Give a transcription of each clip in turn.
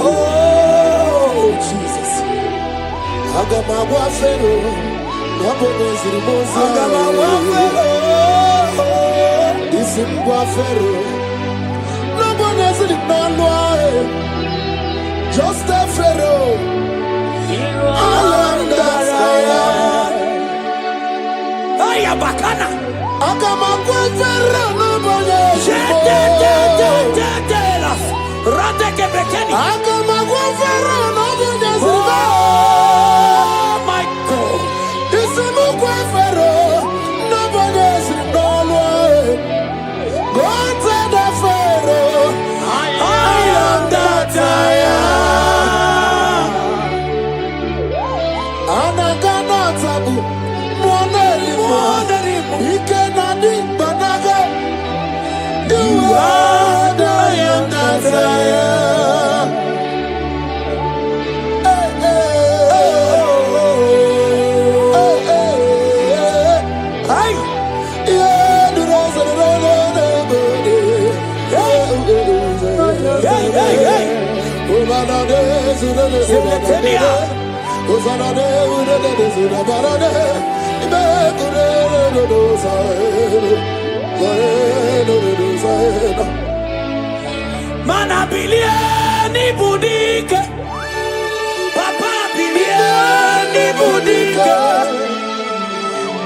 Oh, Jesus. Agamagwa fero, naboneziri moza. Agamagwa fero, isimgwa fero, naboneziri nalwa. Just a fero, I am that I am. Aya bakana. Agamagwa fero, naboneziri moza. Rate que bekeni. Agamagwa fero, naboneziri moza. Mana bilieni budike, papa bilieni budike,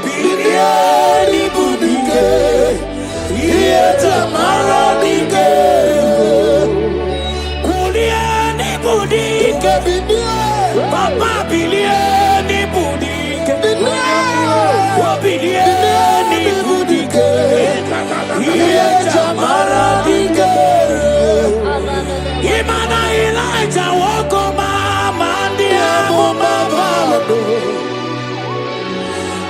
bilieni budike, ieta maradike, kulieni budike, papa bilieni budike, bilieni budike, ieta maradike. Imana Elijah woko mama ndiamo mabalo.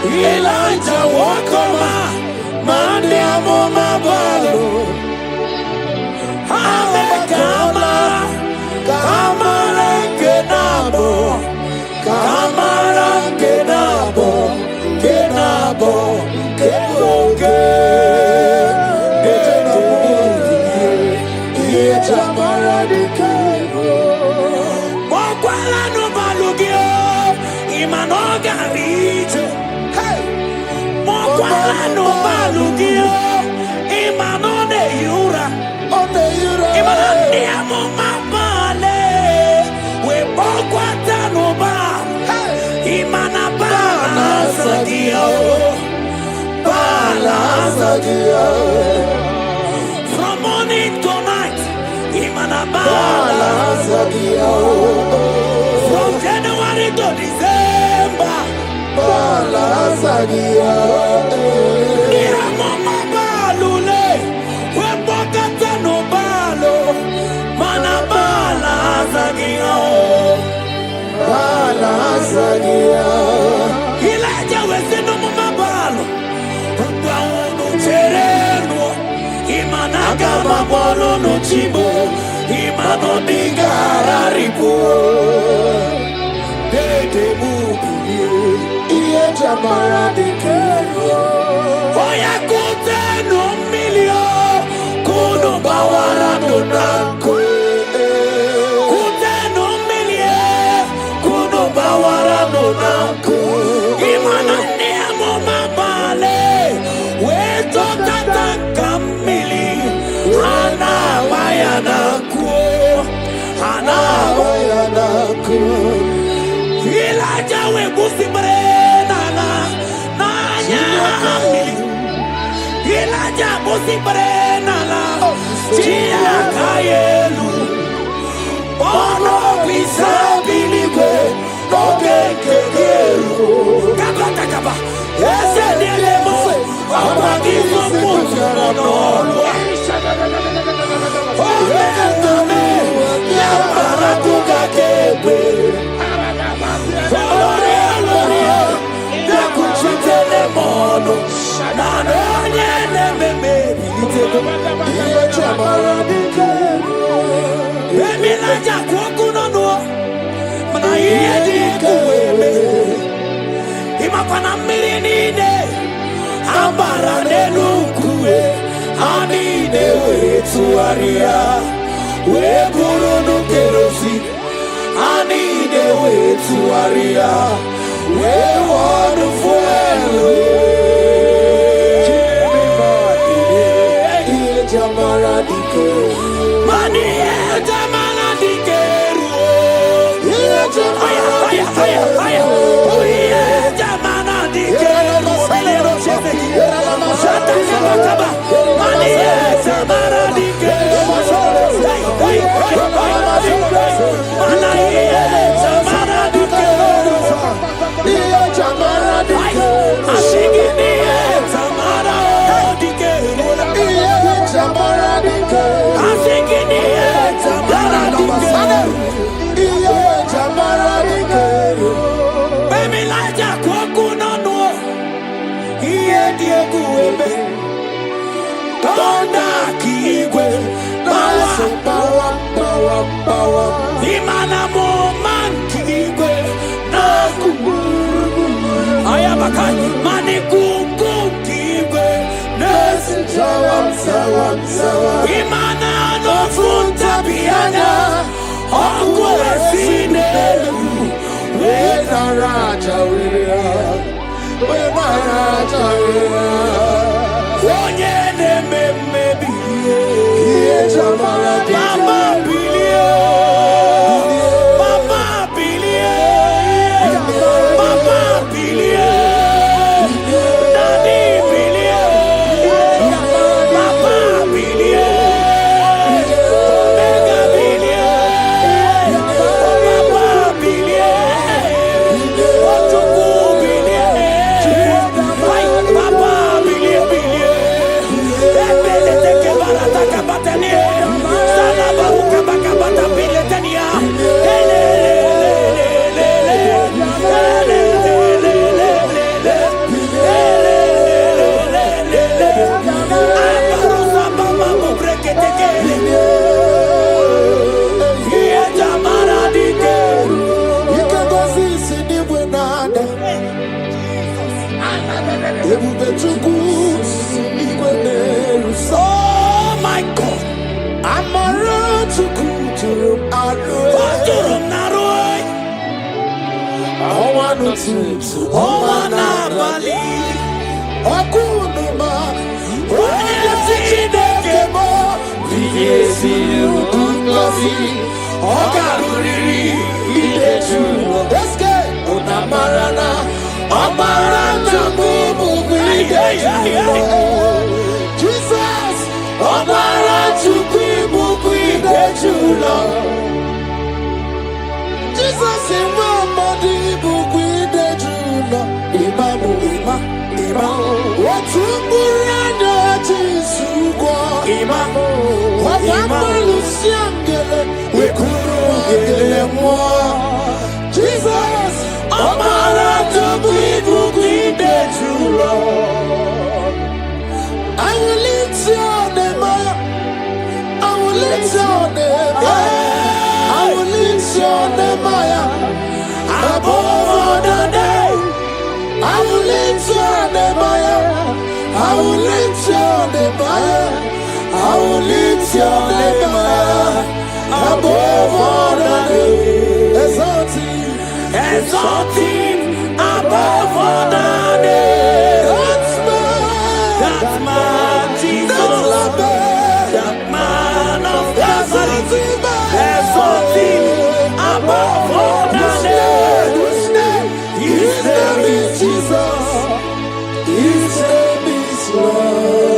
Elijah woko mama ndiamo mabalo. Kama kenabo, keboke. Mokwala no balugio, imanoga rite. Mokwala no balugio, imanone yura. Imane amo mabale, we mokwata no ba. Imana bala sagio, bala sagio. From morning to night. From January to December, Mama balule, we bokata no balo, mana bala zagia. Elijah was no mama balo, no tereno, imanaga mabolo no chibo. Imano digara ripo Dede mubiye Iye jamara dikero Oya kute no milio Kuno bawara no nanko Kute no milie Kuno bawara no nanko Imano niamo mabale Weto tata kamili Hana mayana Elijah we busi brenana nanya amili. Elijah busi brenana chia kayelu. Ono bisabiligwe noge kegeru. Kabata kaba ese nielemo abagizo mungu monolo. Ome ya barakuga kebe. we burunu kerosi. Ani de we tuaria, we wanu fuelo. Jamara dike, mani jamara dike, jamara dike, Imana mo man kigwe na kuburu ayabakai mani kuku kigwe nesi sawa Imana no funta piana okwe sinelu we naraja onye ne Mama Bilie, Mama Bilie, Mama Bilie, Daddy Bilie, Papa Bilie, Mega Bilie, Papa Bilie, Otuku Bilie, Papa Bilie Bilie, Ebele teke barata kabatani. Oh my God, I'm around to Kuturum Naroi. I want to Bali. Okunuma, Oyesi-Demo, Viesi-Ukungosi, Okaruri, Ideju, Eske, Unamarana, Omaranta Mumu, Ideju, Jesus, Omaranta Mumu, Ideju, Jesus, Imamadi, Mumu, Ideju, Imamu, Watumburana Jisugwa Imamu Wafamalu Siangele Wekuru Gele Mwa Jesus Amara Tubibu Gwide Julo I will lift your name I will lift your name I will lift your name above other day I will lift your name I will lift your name I will lift your name above all the name exalting above all the name that's my Jesus that man of Nazareth exalting above all the name his name is Jesus. His name is Lord.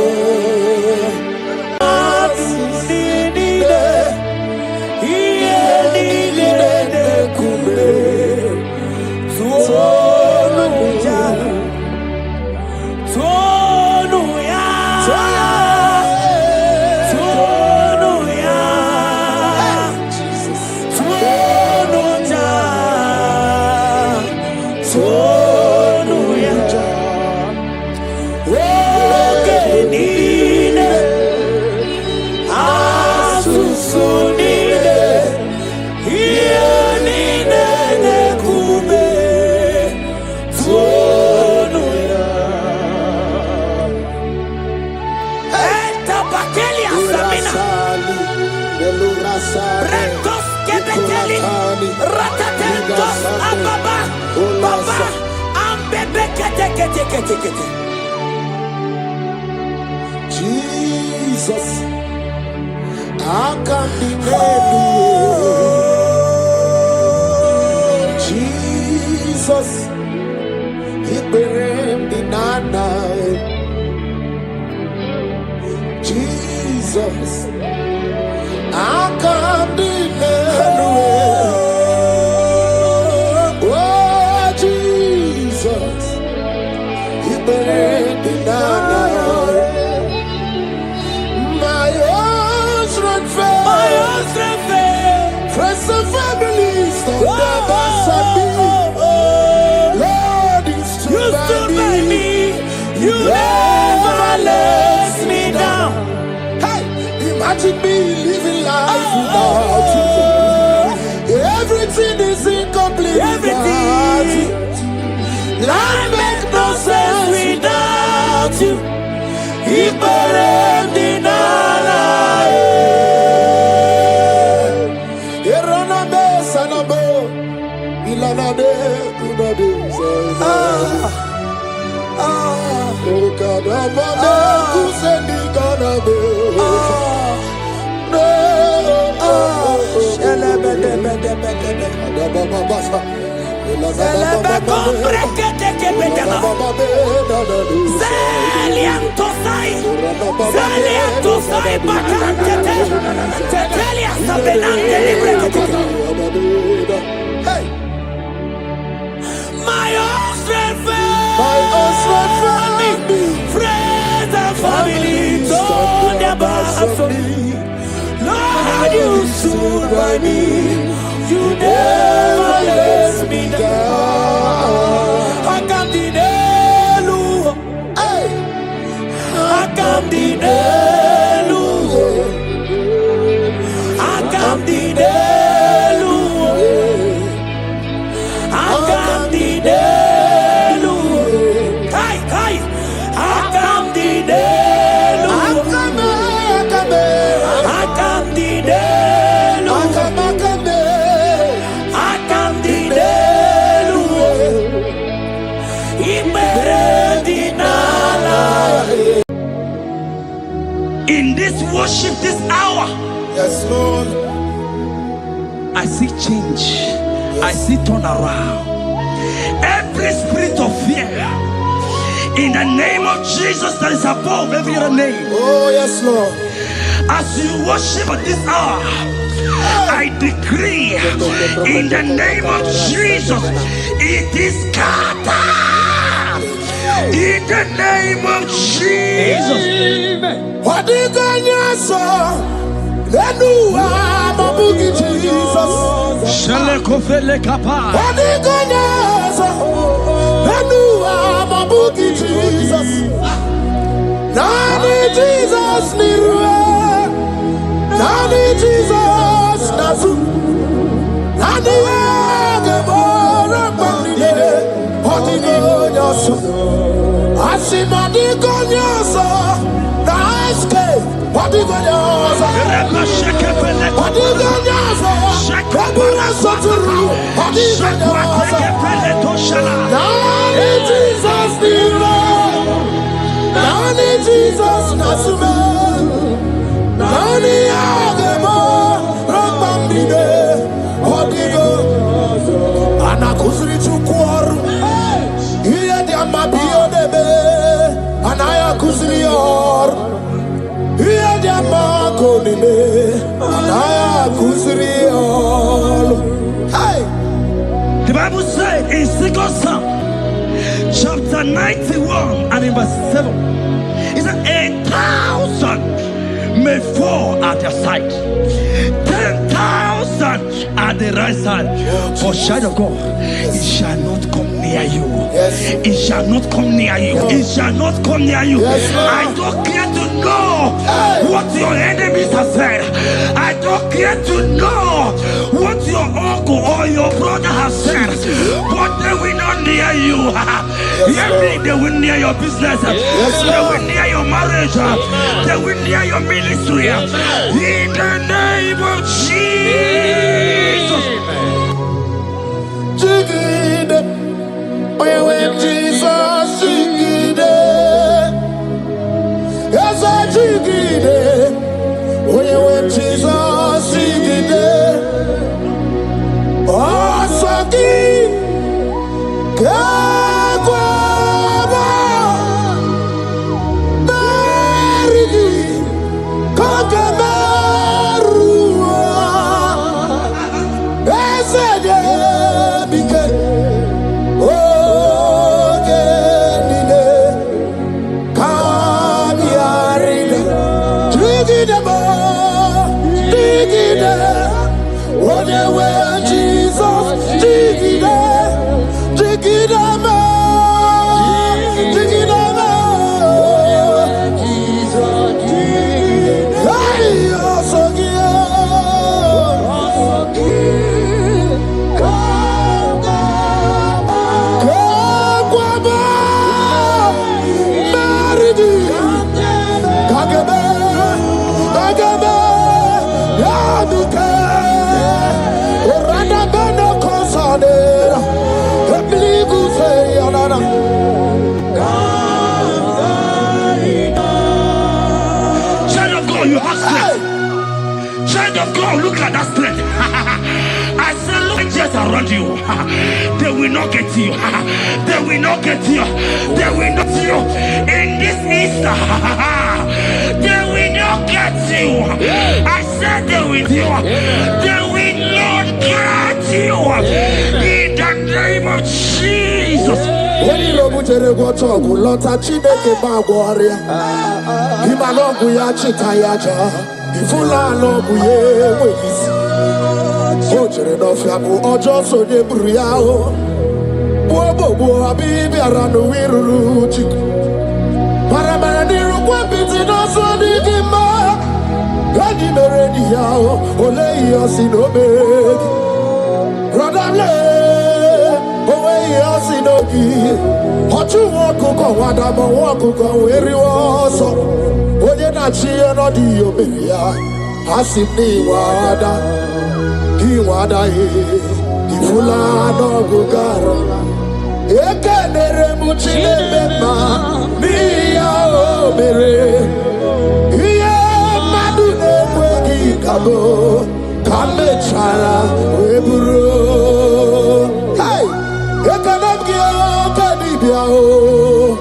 Jesus, I can't be Jesus, Jesus, I can't be oh, Jesus, my own strength, friends and families, never said me. Lord, you stood by me. You never let me down. Hey, imagine me living life without you. Everything is incomplete. Everything. Life makes no sense without you. My own strength, friends and family, don't ever for me. Lord, you stood by me. You never let me down. I can't deny you. I can't deny you. I can't deny you. I can't deny you. Kai. I can't deny you. I can't deny you. In this worship, this hour, yes, Lord, I see change. Yes. I see turnaround. Every spirit of fear, in the name of Jesus, that is above every other name. Oh, yes, Lord. As you worship at this hour, I decree in the name of Jesus, it is scattered. In the name of Jesus. What did God say? Jesus. What did God say? Jesus. Nani Jesus Nani Jesus Nazu. Nani Agemora Pandide. What did God say? Asimadi Gonyoso, Naiske, Padi Gonyoso, Padi Gonyoso, Kabura Soturu, Padi Gonyoso, Nani Jesus Niro, Nani Jesus Nasume, Nani Agemo, Rapambide, Padi Gonyoso, Anakusri Chukwaru. Mabio debe, anaya kuzrior. Iya jama konime, anaya kuzrior. Hey, the Bible says in 2 Samuel, chapter 91 and in verse 7, it says 1,000 may fall at your side, 10,000 at the right side, but child of God, it shall not come near you. Yes. It shall not come near you. It shall not come near you. Yes, I don't care to know what your enemies have said. I don't care to know what your uncle or your brother has said. But they will not near you. They will near your business. They will near your marriage. They will near your ministry. In the name of Jesus. Jesus. around you. They will not get you. They will not get you. They will not get you. In this Easter, they will not get you. I said they will you. They will not get you. In the name of Jesus. When you look at the water, lot of Chineke Bagwaria. Himalogu ya chitayaja. Ifula logu ye wezi. Ojere no fiabu ojo so de buriao. Bobo abibi aranu wiruruchi. Paramana niru kwa biti no so di gima. Gadi meredi yao. Ole yosi no begi. Radamle. Owe yosi no gi. Ochu wakuko wadama wakuko weri woso. Oye na chiye no di obeya. Asini wada. Iwada ifula no gugara ekenere muchile bema miya obere iye madu nekwegi kabo kamechara weburo hey ekanabgi kadibia o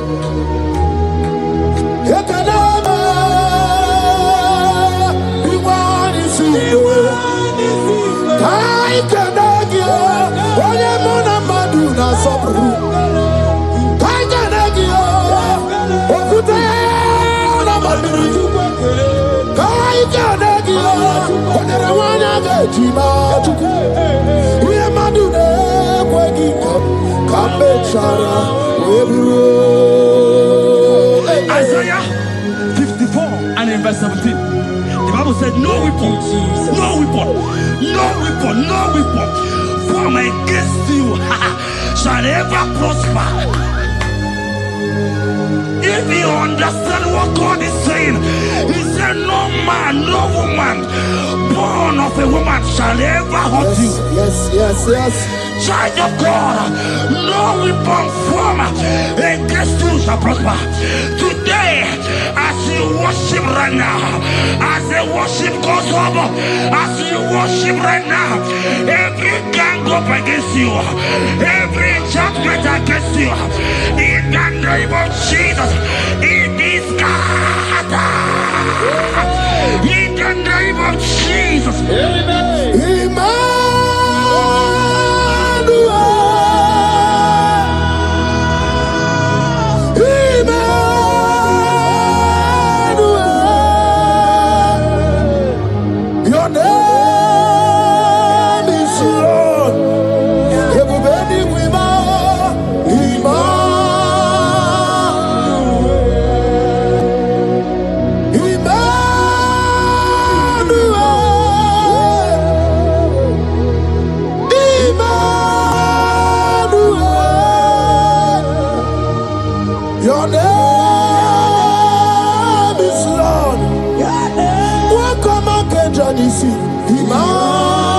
ekanama iwani siwe I cannot give onye mona madu na sobru. I cannot give okute na madu. I cannot give onye rewanya gejima tuku. Iye madu ne kwegi kambe chara webro. Isaiah 54 and in verse 17. The Bible said, no weapon, no weapon, no weapon, no weapon formed against you shall ever prosper. If you understand what God is saying, He said, no man, no woman born of a woman shall ever hurt you. Yes. Child of God, no weapon formed against you shall prosper. Today, as you worship right now, as the worship goes over, as you worship right now, every gang up against you, every judgment against you, in the name of Jesus, it is God. In the name of Jesus. Amen. Your name is Lord. Welcome again, Janisi. Emmanuel.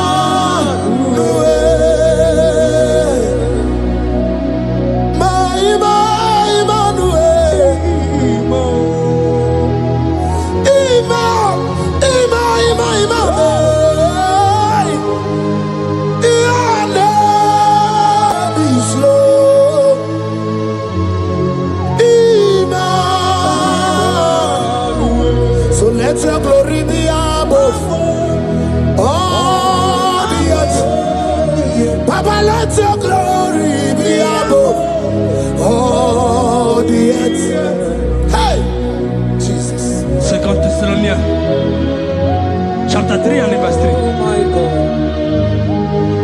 Let your glory be above all the earth. Papa, let your glory be above all the earth. Hey, Jesus. 2 Thessalonians chapter 3 and verse 3. Oh my God.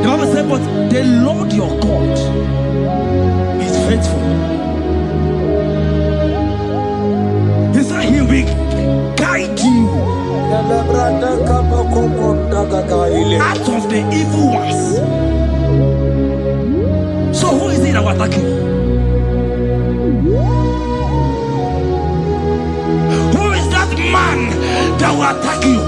The Bible said, but the Lord your God is faithful. He said He will guide you out of the evil ones. So who is it that will attack you? Who is that man that will attack you?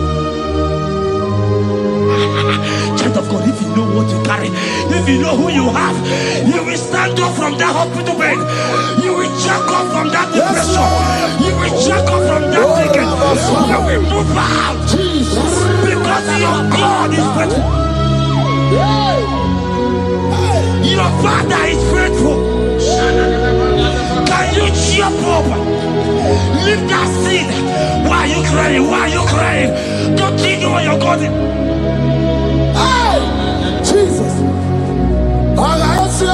Child of God, if you know what you carry, if you know who you have, you will stand up from that hospital bed. You will check up from that depression. You will check up from that ticket. You will move out. Because your God is faithful. Your Father is faithful. Can you cheer up? Leave that seed. Why are you crying? Why are you crying? Continue on your God. Hey, Jesus. I say,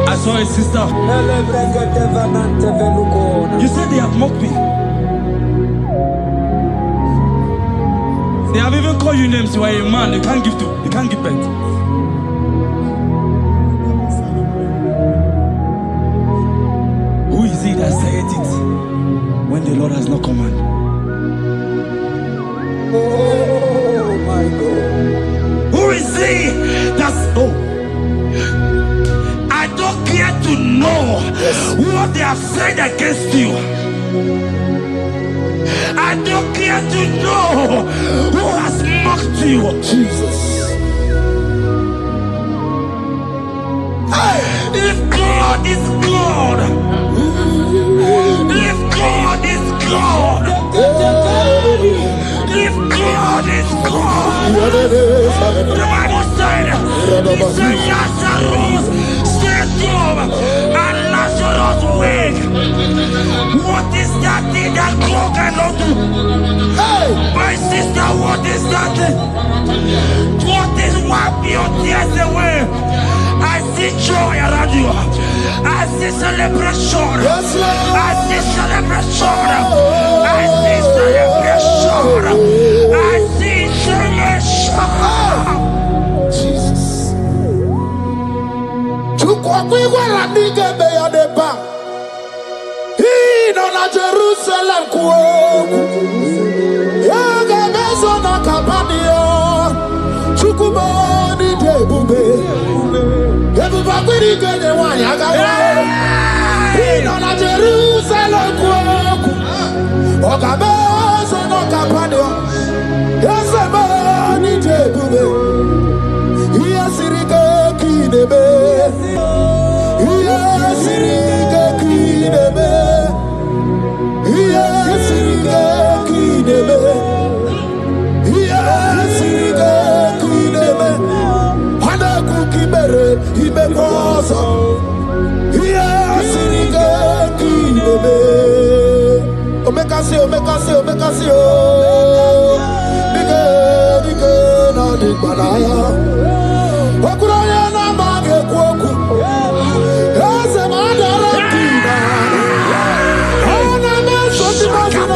I saw a sister. You said they have mocked me. They have even called you names. You are a man. You can't give birth. Who is he that said it when the Lord has not commanded? Oh my God. Who is he that's I don't care to know what they have said against you. I don't care to know who has mocked you. Jesus. If God is God, if God is God, if God is God, the Bible said, he said Lazarus stayed up and Lazarus wake. What is that thing that God cannot do? Hey, my sister, what is that thing? What is wipe your tears away? I see joy around you. I see celebration. Yes, Lord. I see celebration. I see celebration. I see celebration. Jesus. Chukwakwiwala nigebe ya deba. Hino na Jerusalem kuoku. Yaga bezo na kapadio. Chukwumoni debube. Everybody get the one, I got one. On a Jerusalem, Okabes on Okapano. Yes, a man in Jebube. Yes, Rika Kidebe. Yes, Rika Kidebe. Yes, Rika Kidebe. Yes, Rika Kidebe. Ibekosa, yes, Rika Kidebe. Omekasi, Bige, na Dikbalaya. Okuraya na Mage Kwoku. Yes, Madara Kina. Ona Meso Tivazina.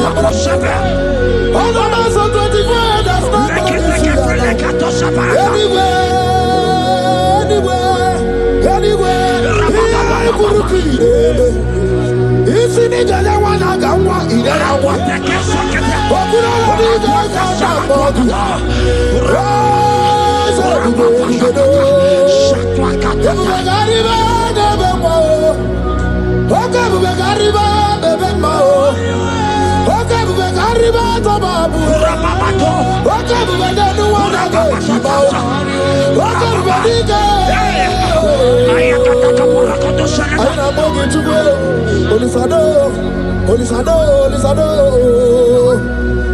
Ona Meso 24, that's not Anywhere. Isn't it the one I got one?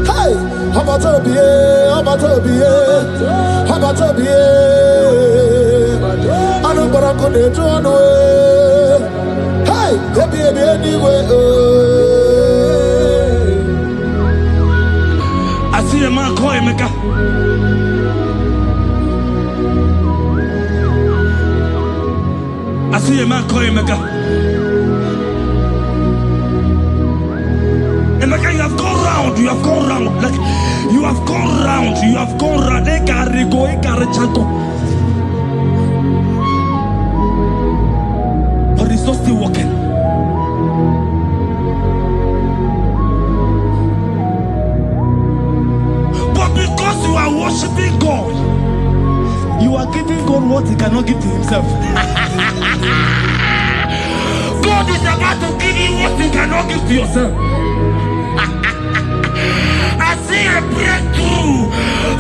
Hey, how about to be? I don't but I couldn't do no. Hey, baby, anyway. I see a man call him a I see a man call him a Emeka, you have gone round, like you have gone round. But it's not still working. But because you are worshiping God, you are giving God what he cannot give to himself. God is about to give you what you cannot give to yourself. I see a breakthrough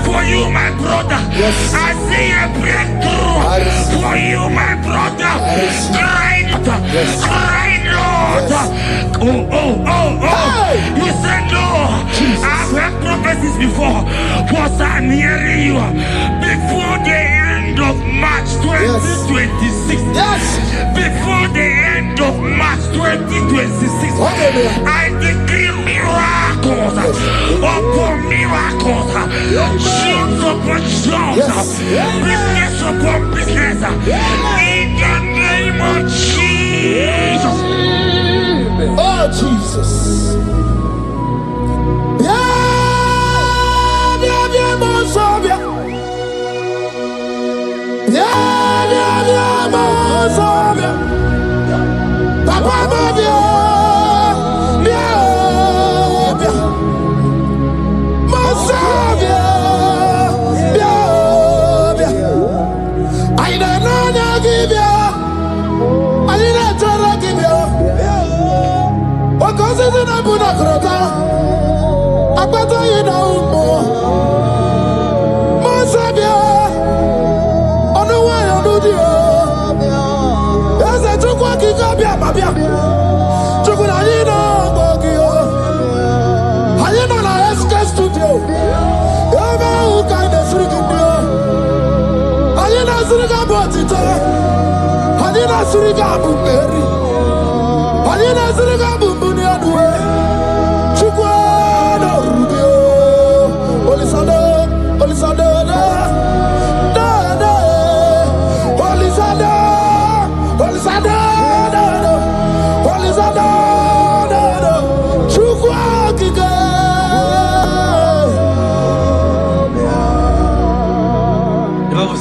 for you, my brother. Yes. I see a breakthrough for you, my brother. Cry, Yes. cry, Lord. Yes. Oh. Hey. You said no. Jesus. I've heard prophecies before. Was I nearing you before the end of March 2026? Yes. Before the end of March 2026, Okay, I decree miracles upon miracles, jobs upon jobs, Yes. business upon business, in the name of Jesus. Oh, Jesus.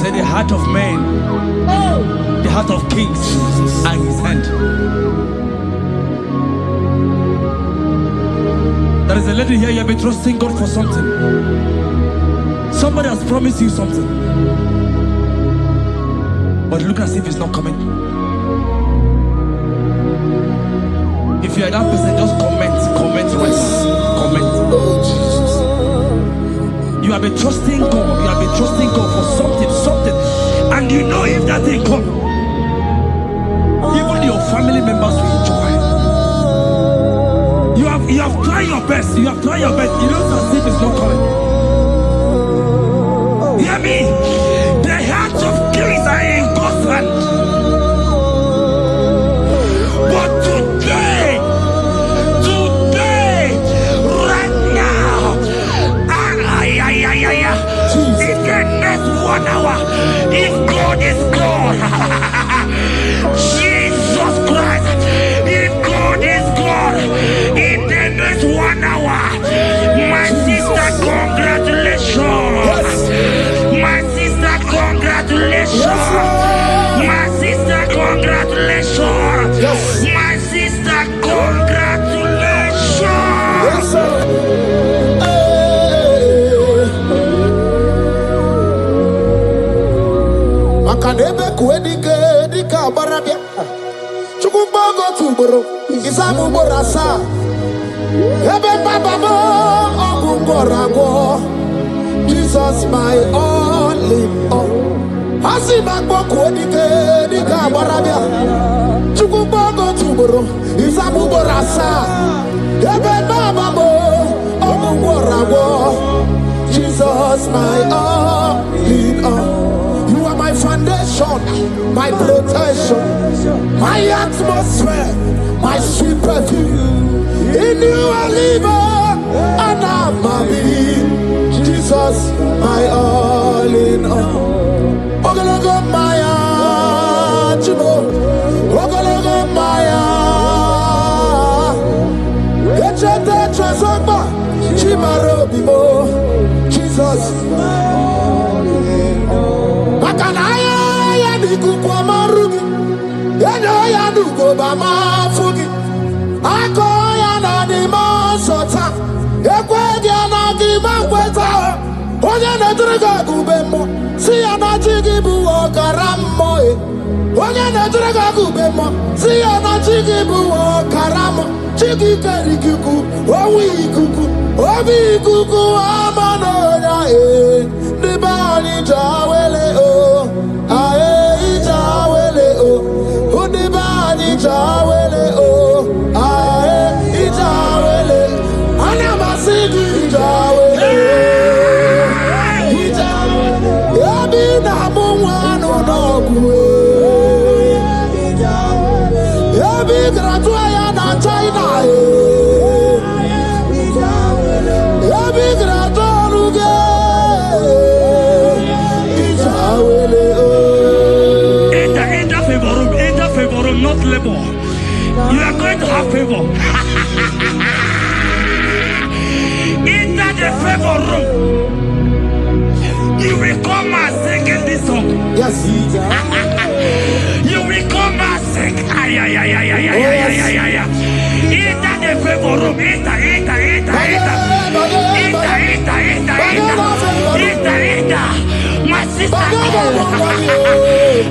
The heart of man, the heart of kings are in his hand. There is a lady here, you have been trusting God for something. Somebody has promised you something, but look as if it's not coming. If you are that person, just comment once. Comment. Oh, Jesus. You have been trusting God. You have been trusting God for something, and you know if that thing come, even your family members will enjoy. You have tried your best. You know as if it's not coming. Hear me. The hearts of kings are in God's hand. But today, right now, in the next 1 hour, if God is God, Jesus Christ, if God is God, in the next 1 hour, my sister, congratulations. My sister, Makanebe kuedike dika barabia. Chukumbogo tuboro isamu borasa. Ebe bababo ogungorago. Jesus my all in all. Asimagbo kuedike dika barabia. Chukumbogo tuboro isamu borasa. Ebe bababo ogungorago. Jesus my all in all. You are my foundation, my protection, my atmosphere, my sweet perfume. In you I live and I'm happy. Jesus, my all in all. Ogologo Maya, Chibo. Ogologo Maya. Echete Chazamba, Chimaro Bibo. Jesus. Makanaya ya dikuko marugi. Yano ya duko ba mafugi. Ako ya na di masota. Ekwe dia na di makweta. Onye na driga gubemo. Si ya na chigi buwo karamo. Onye na driga gubemo. Si ya na chigi buwo karamo. Chigi keri kuku. Owi kuku. Obi kuku amano ya Nibani jawele o. Ae jawele o. Nibani jawele o. Ae jawele. Anamasidi jawele. Yabi na mungwanu nogwe. Yabi gratua ya na China not labor. You are going to have favor. Enter the favor room. You will come and sing in this song. Yes. You will come and sing. Enter the favor room. Enter. My sister,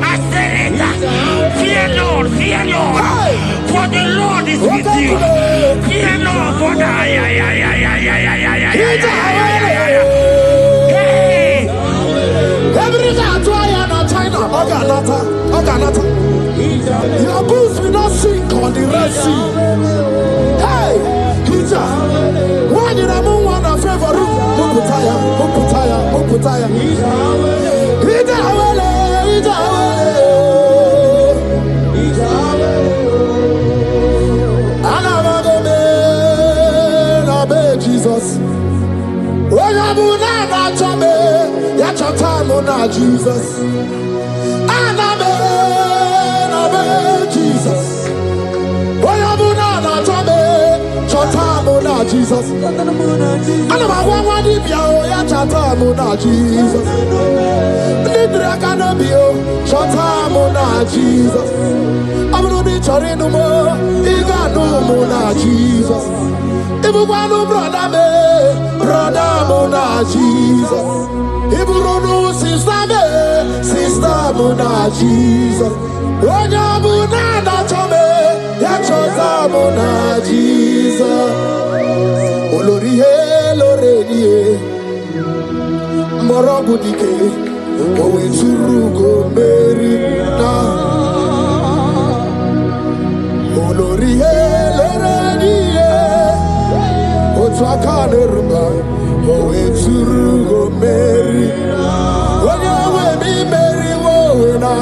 I said it. Fear Lord, for the Lord is with you. Fear Lord, for the your boots will not sink on the Red Sea. Hey, Peter, why did I move one of favor? Muputaya. Jesus. Jesus. Jesus. Jesus. Sister Mona Jesus. Mona Jesus. Olorihe lorediye morobudike owe turugo merina. Olorihe lorediye otwakane rumba owe turugo merina. Onyawe mi meriwo na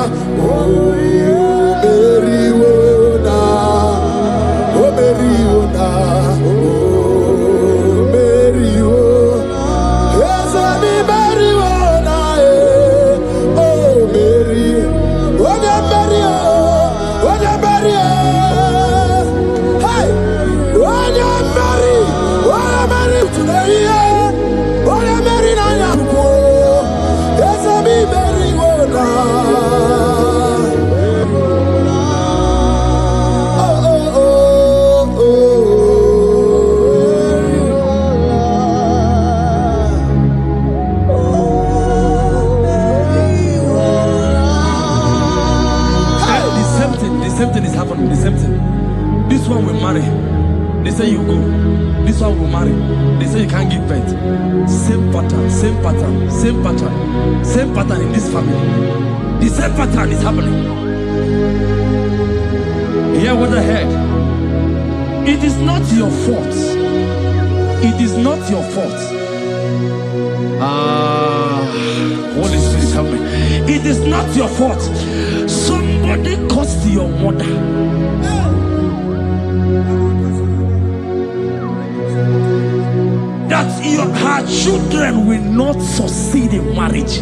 marry. They say you go. This one will marry. They say you can't give birth. Same pattern, same pattern, same pattern, same pattern in this family. The same pattern is happening. Hear what I heard. It is not your fault. It is not your fault. Holy Spirit, help me. It is not your fault. Somebody caused your mother. That her children will not succeed in marriage.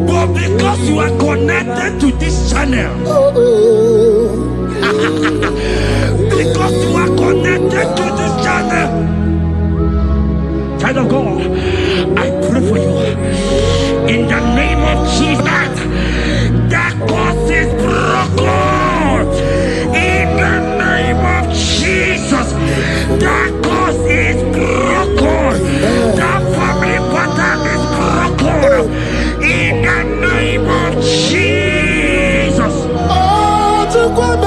But because you are connected to this channel, because you are connected to this channel, child of God, I pray for you in the name of Jesus. That cause is broken in the name of Jesus. That cause is broken. That family pattern is broken in the name of Jesus. Oh, to come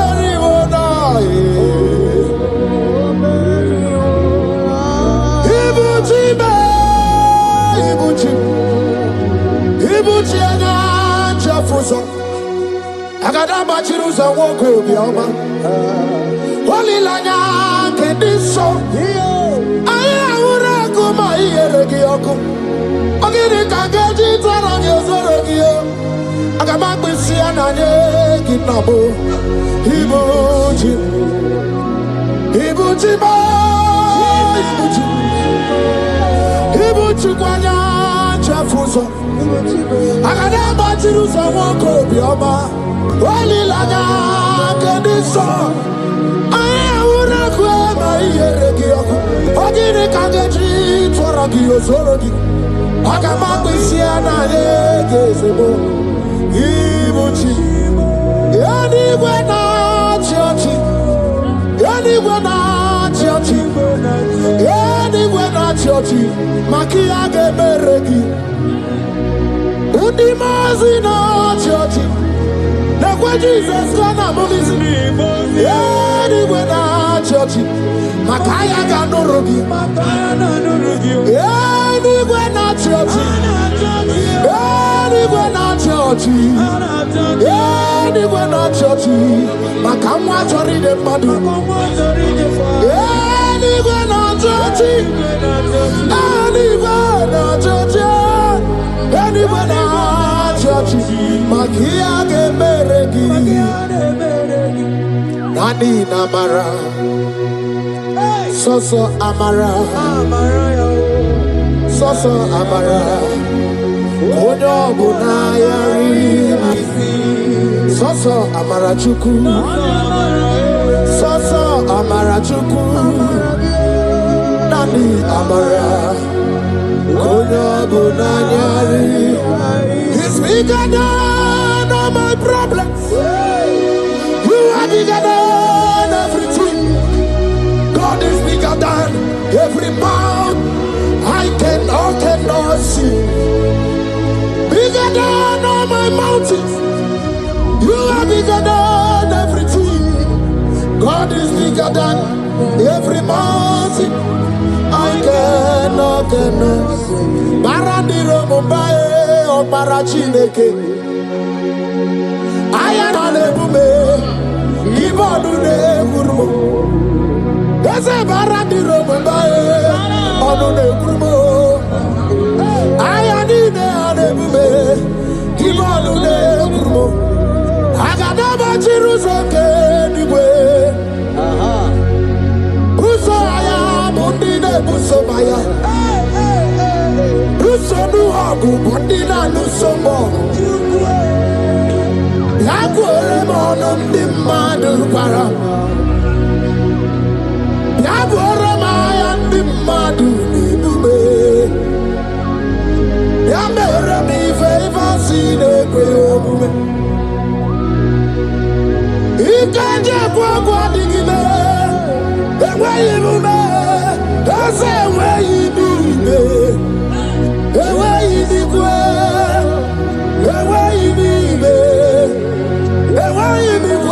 Ibuchi ana chafuso agada bachiruza woko bioma Holy lanya kediso aya ura kuma iyeregi oku ogiri kangeji twarangi ozorogi agama kwisi ananye kinabo Ibuchi ba Ibuchi kwanya chafuso agada bachiruza woko bioma Holy lanya kediso aya ura kuma iyeregi oku ogiri kangeji twarangi ozorogi agama kwisi ananye kinabo Ibuchi anywhere na church anywhere na church makia geberegi udi mazi na church na kwa Jesus kana movies anywhere na church makaya ganorogi anywhere na church anywhere na church anywhere na church makamwa chori de madu anywhere na church anywhere na church anywhere na church makia geberegi nani namara soso amara soso amara Odo bunayari soso amara chuku soso amara chuku nani amara Odo bunayari He's bigger than all my problems. You are bigger than everything. God is bigger than every mountain I cannot see. Bigger than all my mountains. You are bigger than everything. God is bigger than every mountain I cannot see. Barandiro Mumbai or Parachineke. I am on a bume. Ibodune Gurmo. There's a Barandiro Mumbai on a Gurmo. I am in a bume. Ibodune Gurmo. I got never Jerusalem anyway. Busaya, Mundine Busomaya. Busonu Hagu, Mundina Nusomo. Yaguere Monum Dimadu Para. Yaguere Mayan Dimadu Nidube. Yamere mi favor sine kweyobume. Ikanje kwa digime. Ewe ibume. Ese ewe ibibe. Ewe ibikwe. Ewe ibibe. Ewe ibikwe.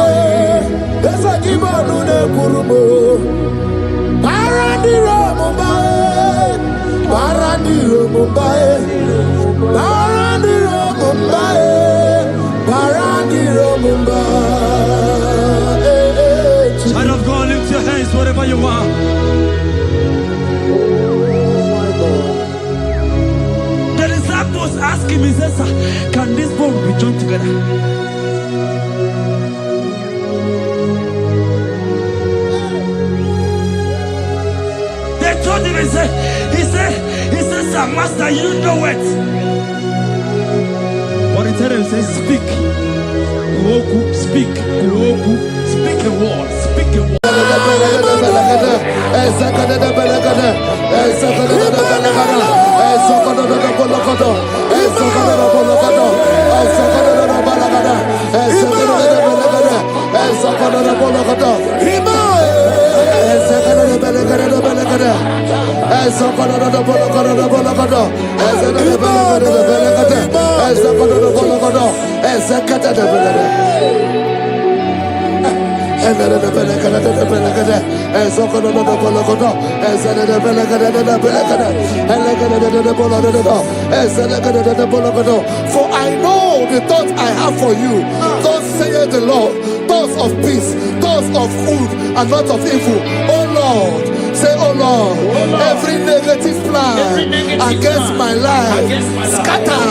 Child of God, lift your hands wherever you are. The disciples asked him, he says, can this bone be joined together? They told him, he said, sir, master, you know it. What he told him, he said, speak. Speak. Speak the word. Speak the word. For I know the thoughts I have for you, thus saith the Lord, thoughts of peace, thoughts of good and not of evil. Oh Lord, say, oh Lord, every negative plan against my life, scatter.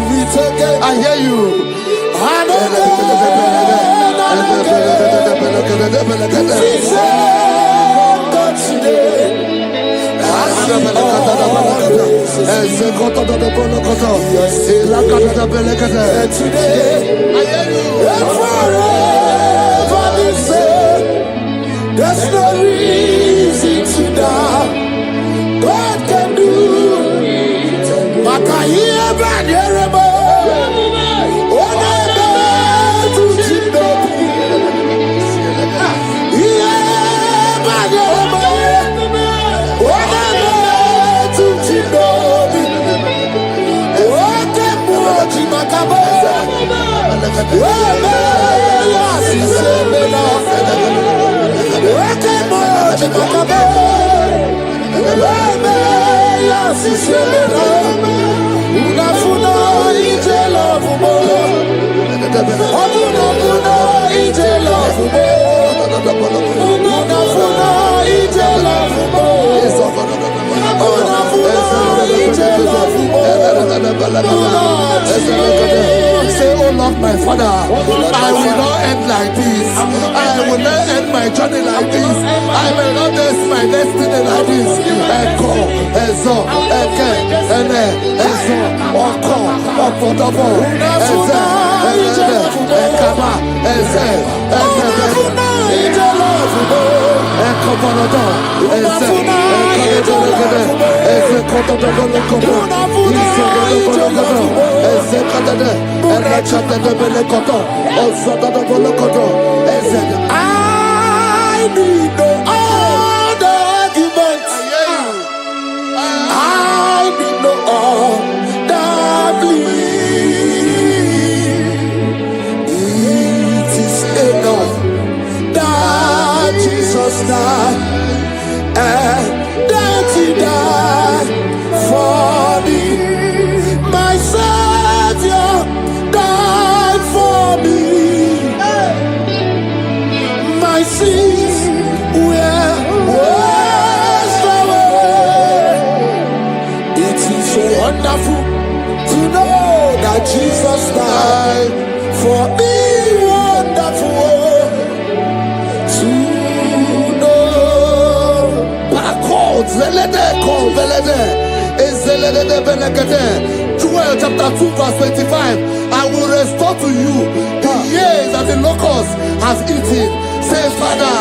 Also, I hear you. There's no reason to doubt God can do. But I hear bad Say, oh Lord, my Father, I will not end like this. I will not end my journey like this. I will not end my destiny like this. Echo, Ezo, Eke, Ene, Ezo, Oko, Opotopo, Eze, Eze, Ekaba, Eze, Eze, Ekopolodo, Eze, Ekopolodo, Eze, Kotopolodo, Eze, Katade, Erechatadebelekoto, Osotadabolokoto, Eze. I need no other argument. I need no other plea. It is enough that Jesus died and that He died for me. My Savior died for me. My sins were For me, wonderful to know. Paracol, zelede, kol, velede, ezelede, benekede. Joel chapter 2 verse 25. I will restore to you the years that the locust has eaten. Say, Father,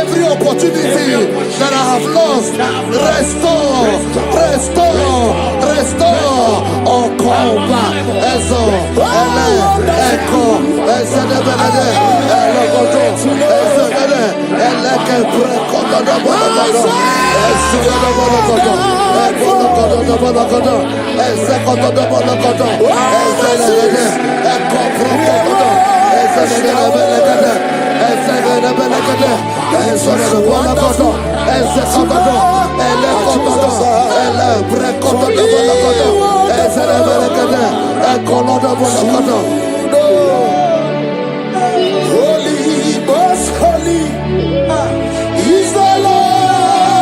every opportunity that I have lost, restore. Oh, call back. Echo, Echo, Ezedebede, Elegodo, Ezedede, Eleke, Prekodo, Ezedebologodo, Ekologodo, Ezekodo, Ezedebede, Echo, Prekodo, Ezedebede, Ezedebede, Ezedebologodo, Ezekodo, Elekodo, Eleprekodo, Ezedebede, Ekolodo, Holy, most holy is the Lord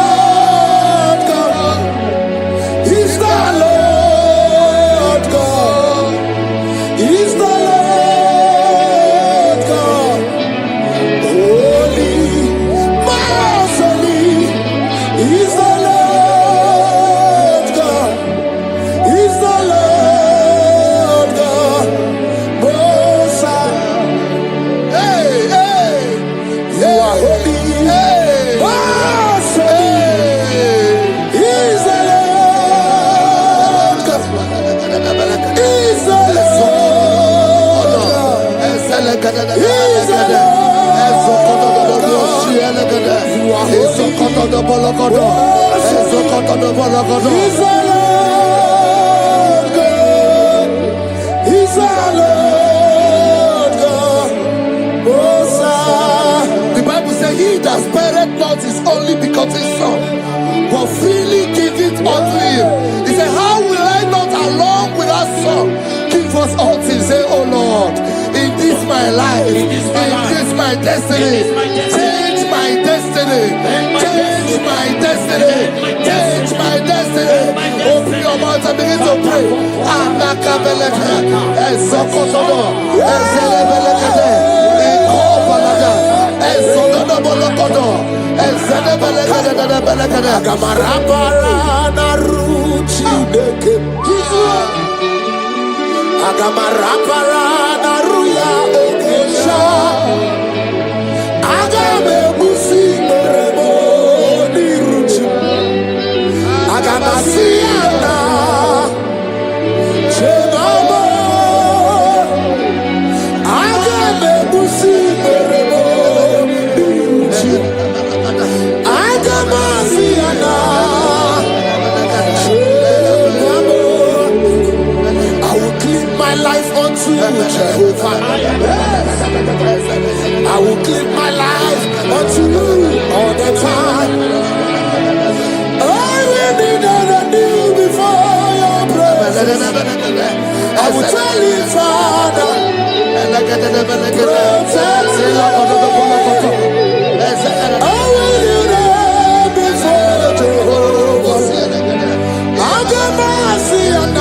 God. Is the Lord God. Is the Lord God. Holy, most holy is the Lord God. Is the Lord God. Most high. Hey, hey, you are holy. Hey, most holy is the Lord God. Is the Lord God. Is the Lord God. You are holy. Is the Lord God. Is the Lord God. The Bible says, he that spareth not his only begotten son, but freely give it unto him. He said, how will I not along with our son give us all things? Say, oh Lord, in this my life, in this my destiny, change my destiny, change my destiny, change my destiny. Open your mouth and begin to pray. Anakabeleke, Ezokotodo, Ezelebelekede, Ekobalada, Ezododobolokodo, Ezedebelekede, Agamarabara Naruchi Deke, Agamarabara Naruya Okesha, Agame Musi Merebo Niruchi, Agamasiana, Chegamo, Agame Musi Merebo Niruchi, Agamasiana, Chegamo. I will clean my life unto Jehovah. I will clean my life unto you all the time. I will be done anew before your presence. I will tell you, Father, protect me. I will be there before Jehovah. I got mercy and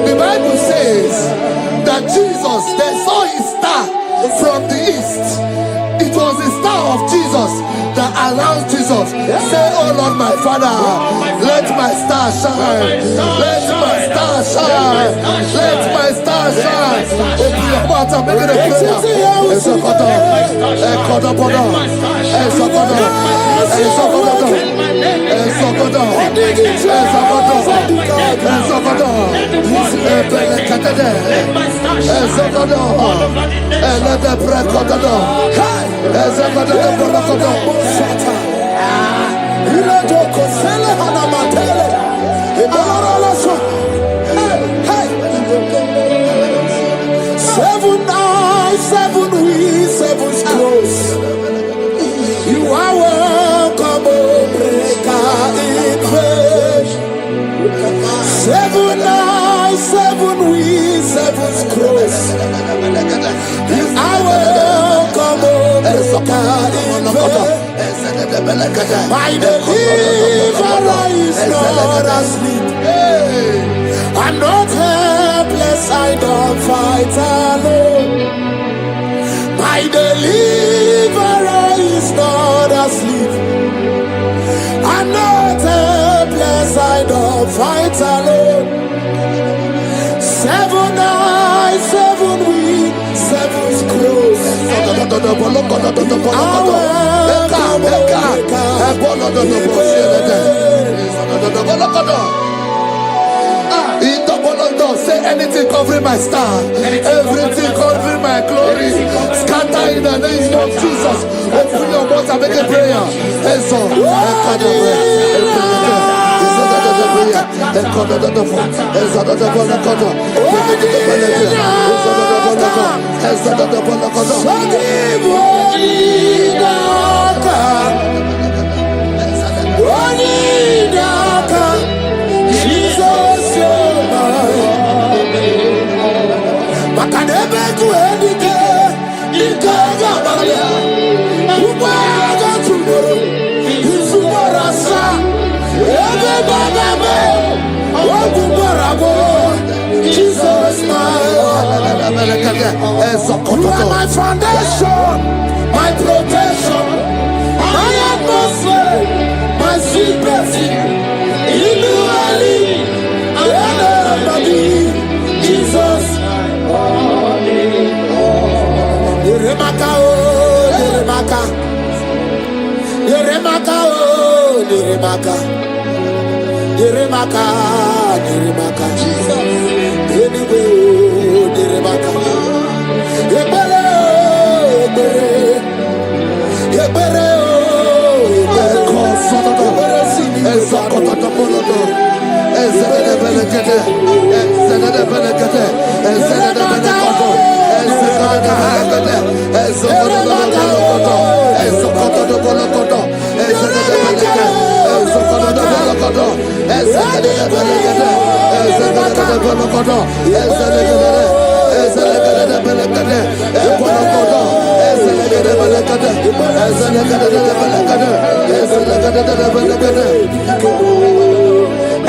The Bible says that Jesus, they saw his star from the east. It was the star of Jesus that announced Jesus. Say, oh Lord, my Father, let my star shine. Let my star shine. Let my star shine. Open your mouth and make it a prayer. 7 eyes, 7 wings, 7 scrolls. You are welcome, O breaker in faith. 7 eyes, 7 wings, 7 scrolls. You are welcome, O breaker in faith. My deliverer is not asleep. I'm not helpless, I don't fight alone. My deliverer is not asleep. I'm not helpless, I don't fight alone. 7 eyes, 7 wings, 7 scrolls. Say anything covering my star, everything covering my glory, scatter in the name of Jesus. Open your mouth and make a prayer. Jesus, you are my foundation, my protection, my atmosphere, my secret. Jesus, Yeremaka, oh, Yeremaka, Yeremaka, oh, Yeremaka, Yeremaka, Yeremaka, Jesus, anyway, oh, Yeremaka, Yebere, Yebere,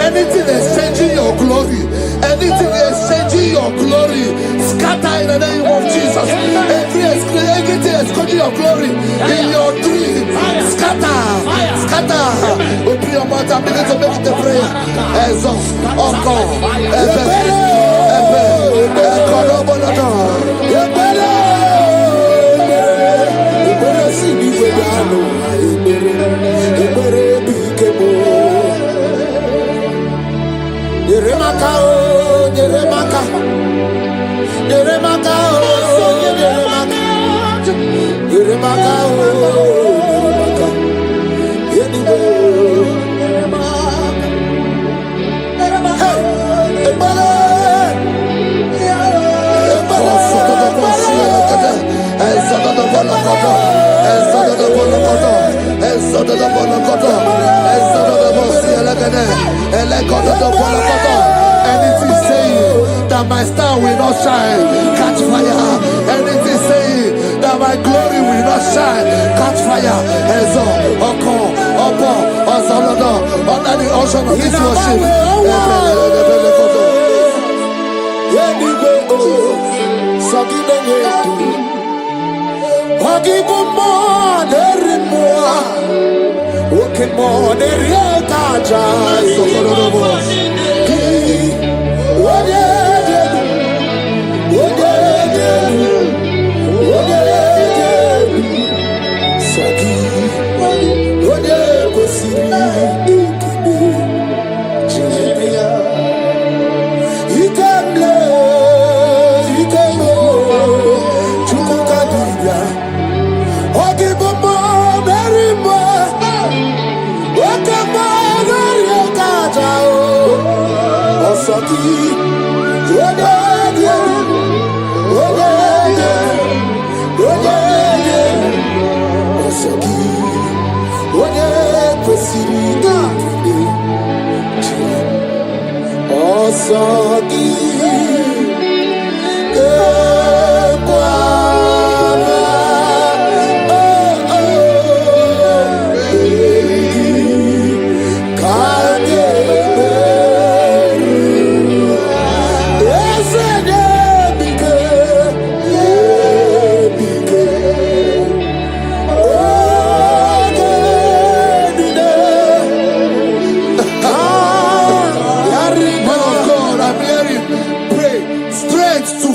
anything exchanging your glory, anything exchanging your glory, scatter in the name of Jesus. Anything exchanging your glory in your dream, scatter, scatter. Open your mouth and begin to make the prayer. Yeremaka, oh, Yeremaka, Yeremaka, oh, Yeremaka, Yeremaka, oh, Yeremaka, anything saying that my star will not shine, catch fire. Anything saying that my glory will not shine, catch fire. Under the ocean of this worship.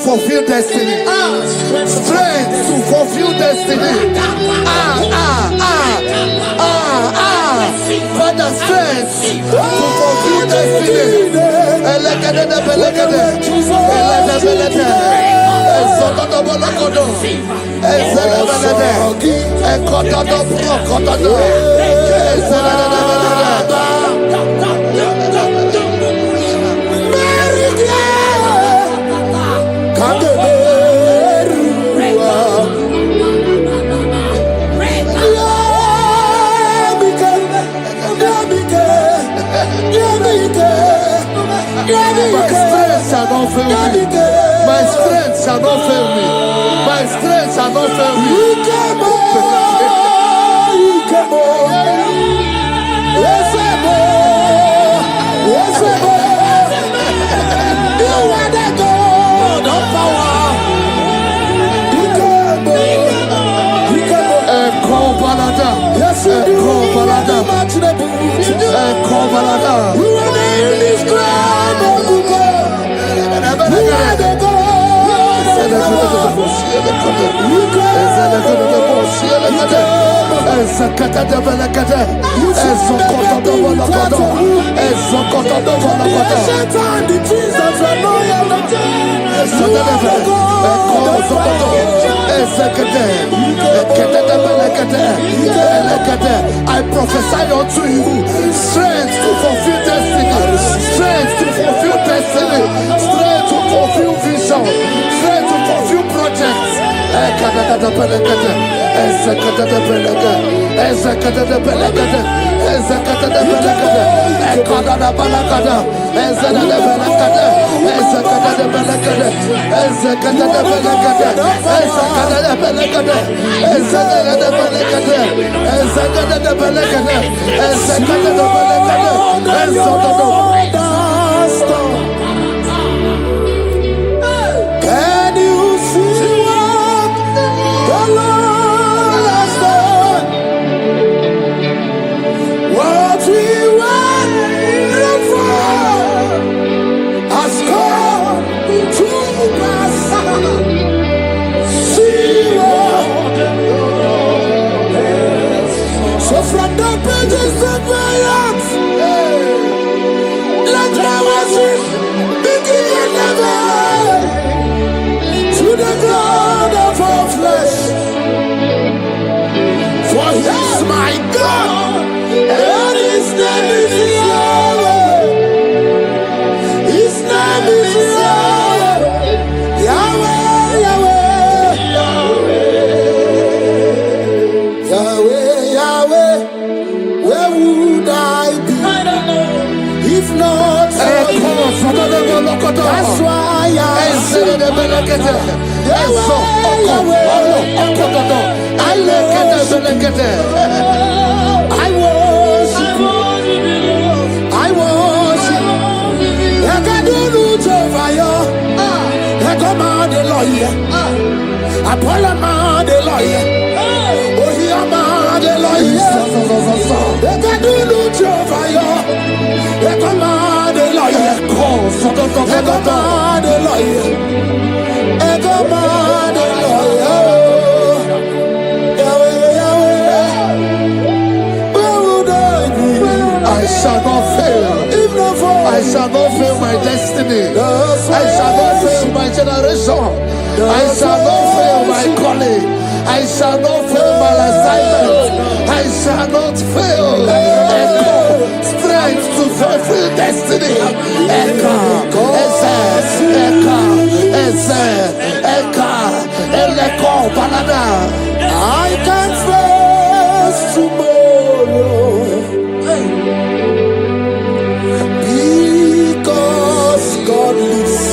fulfill destiny. Strength to fulfill destiny. Father, strength to fulfill destiny. My strength shall not fail me. My strength shall not fail me. I prophesy unto you strength to fulfill destiny, strength to fulfill destiny, strength to fulfill vision, strength to fulfill projects. Can you see what the Lord has done? What we waited for has come to pass. See what the Lord has. So from the pages of my heart, let my worship begin never. To the God of all flesh, for He is my God, and His name is Yahweh. His name is Yahweh, Yahweh, Yahweh, Yahweh, Yahweh. Where would I be if not for You? That's why I sing. I worship. I can do Jovaya. I command the lawyer. I pull a man the lawyer. Oh, he a man the lawyer. I can do Jovaya. I command the lawyer. I command the lawyer. I shall not fail. I shall not fail my destiny. I shall not fail my generation. I shall not fail my calling. I shall not fail my assignment. I shall not fail. strength to fulfill destiny. Eka, Eze, Eka, Eleko, Banana. I can face tomorrow because God lives.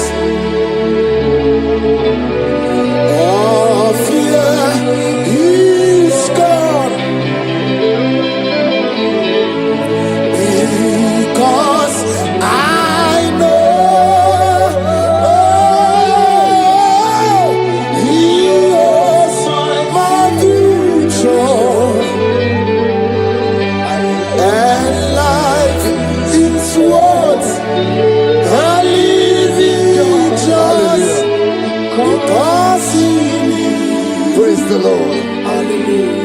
All fear is gone because I know He is my future, and life is worth a living just because He lives. Praise the Lord. Hallelujah.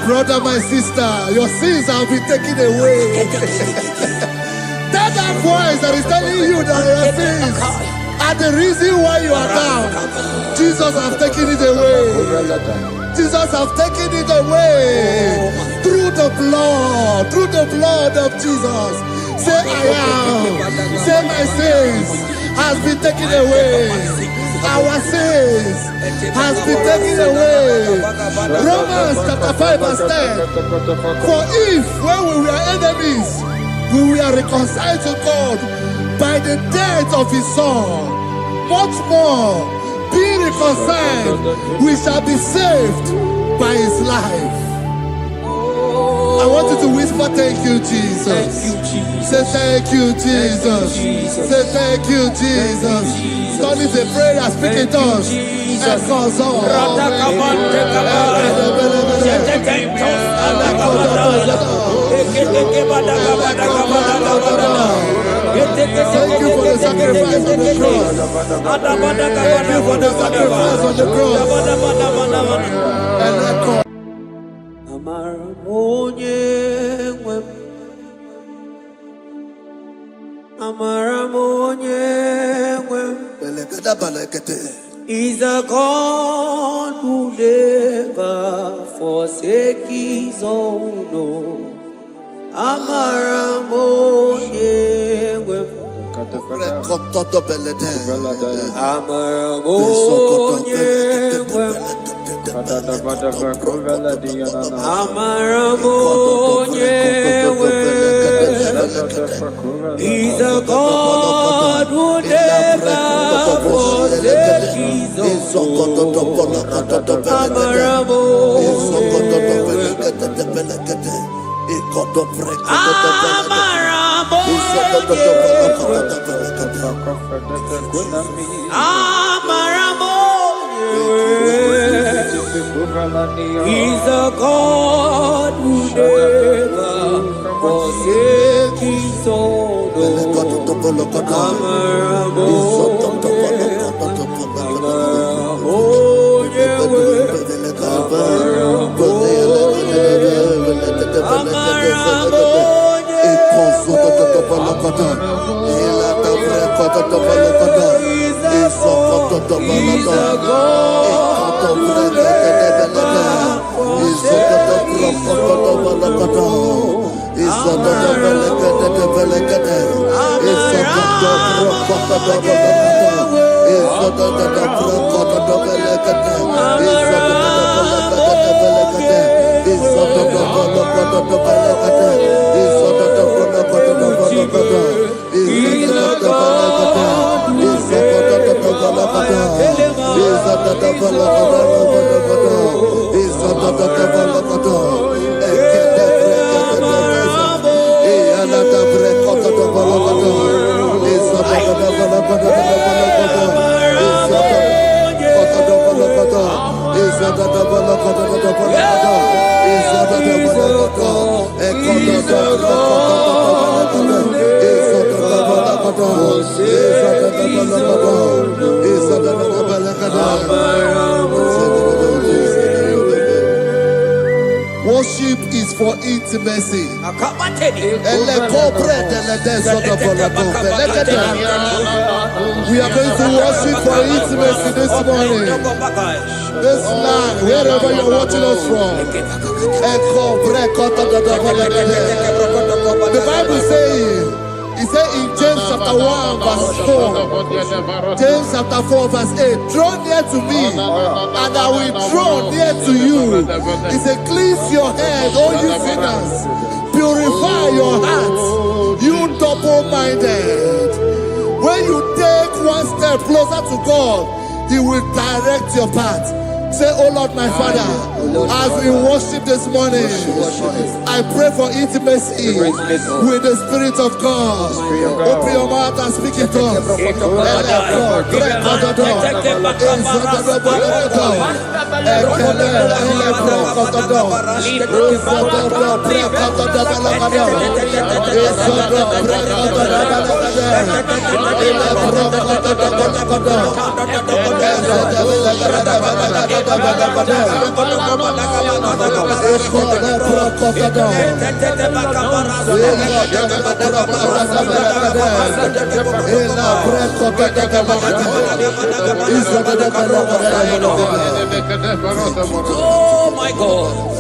Brother, my sister, your sins have been taken away. That voice that is telling you that your sins are the reason why you are down, Jesus has taken it away. Jesus has taken it away through the blood of Jesus. Say, I am. Say, my sins has been taken away. Our sins has been taken away. Romans chapter 5 verse 10. For if when we were enemies, we were reconciled to God by the death of His Son, much more, being reconciled, we shall be saved by His life. I want you to whisper, thank you, Jesus. Thank you, Jesus. Say, thank you, Jesus. Say, thank you, Jesus. God is a prayer, speak in tongues. Thank you for the sacrifice on the cross. Thank you for the sacrifice on the cross. Is a God who never forsake His own. He's a God who never forsake His He's a God who never forsake His own. He's a God. Worship is for intimacy. We are going to worship for intimacy this morning. This land, wherever you're watching us from. The Bible says, it says in James chapter 1 verse 4, James chapter 4 verse 8, draw near to me and I will draw near to you. It says, cleanse your head, all you sinners. Purify your hearts, you double-minded. When you take one step closer to God, He will direct your path. Say, oh Lord, my Father, as we worship this morning, I pray for intimacy with the Spirit of God. Open your mouth and speak it to us. Oh my God.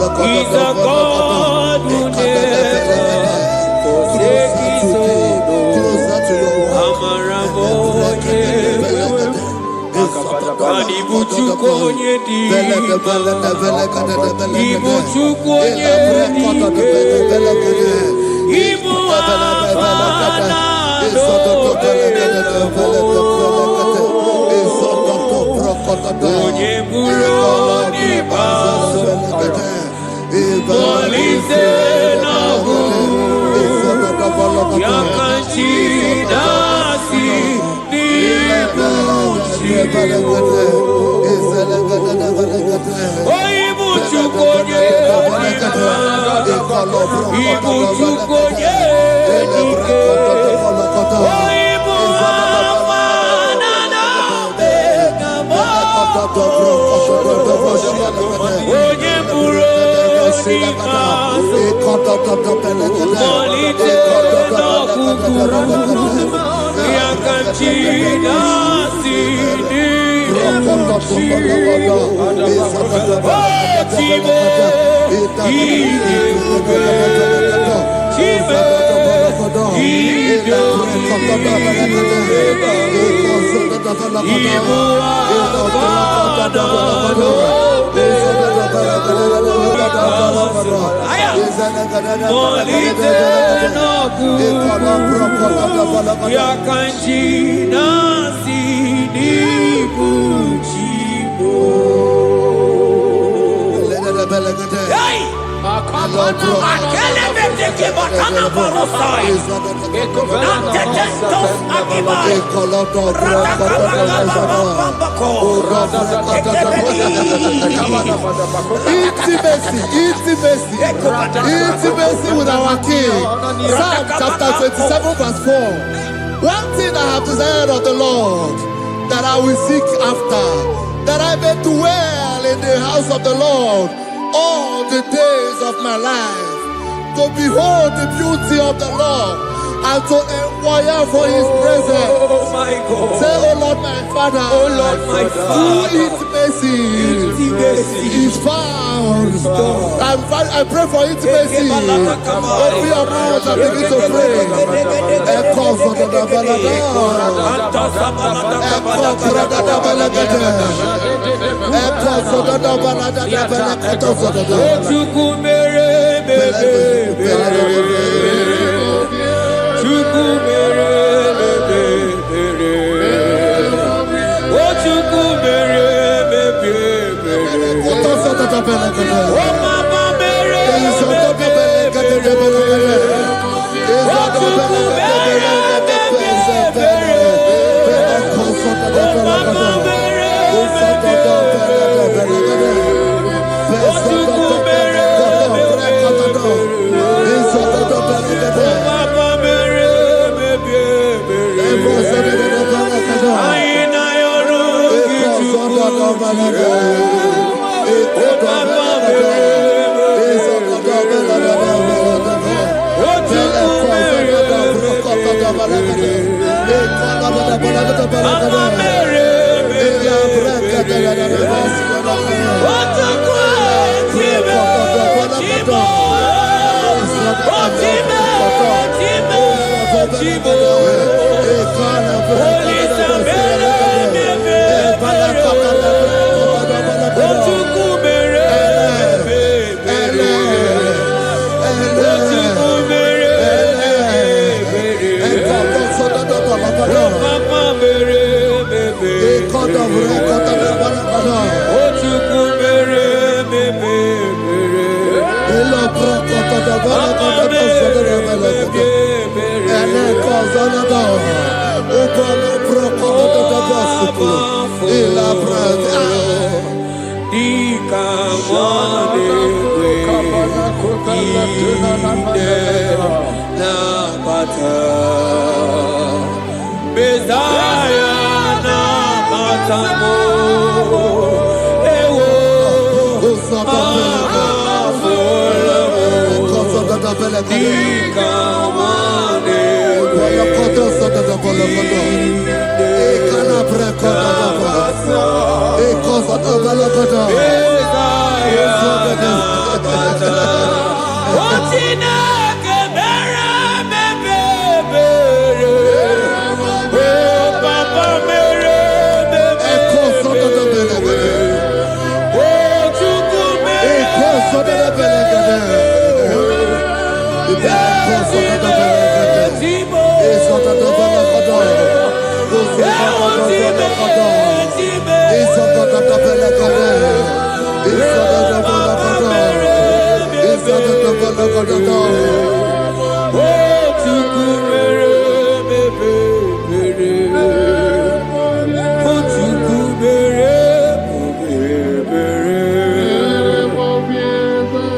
He's a God who never forsakes his own. Intimacy with our King. Psalm chapter 27 verse 4. One thing I have desired of the Lord, that I will seek after, that I may dwell in the house of the Lord all the days of my life, to behold the beauty of the Lord and to inquire for his presence. Oh my God. Say, oh Lord my Father, Oh Lord my Father, through intimacy is found. I pray for intimacy. Open your mouth and begin to pray.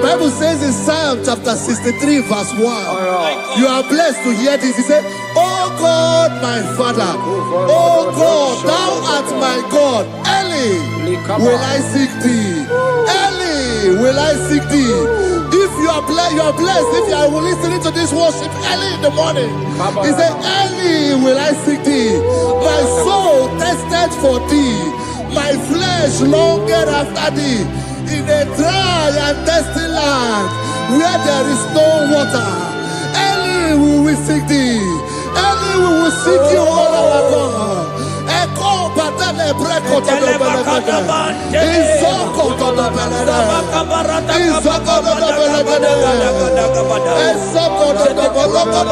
Bible says in Psalm chapter 63 verse 1, you are blessed to hear this. He said, oh God, my Father, oh God, thou art my God. Early will I seek thee. Early will I seek thee. If you are blessed if you are listening to this worship early in the morning. He said, early will I seek thee. My soul tested for thee. My flesh longed after thee. In a dry and thirsty land where there is no water. Early we will seek thee. Early we will seek you, all our God. Echo batale breko to the belekade. Izoko to the belekade. Izoko to the belekade. Izoko to the belekade.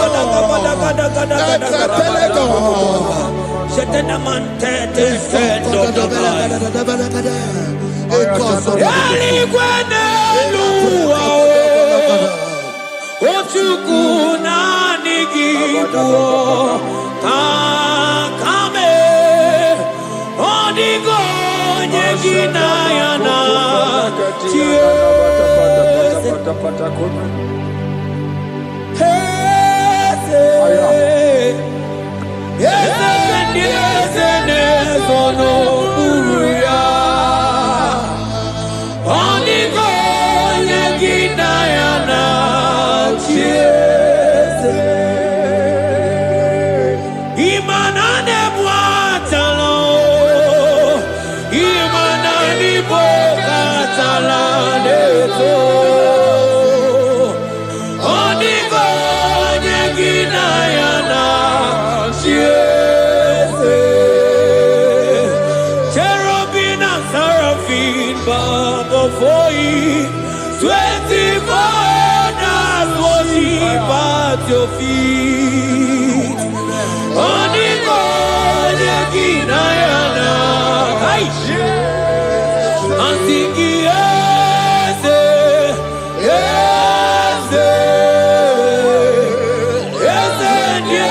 Shetenamante descendo the belekade. Ochukuna nigibuo takame odigo nyegina yana Cherubim and seraphim bow before him. 24 elders worship at your feet. And sing yes, yes, yes, yes, yes,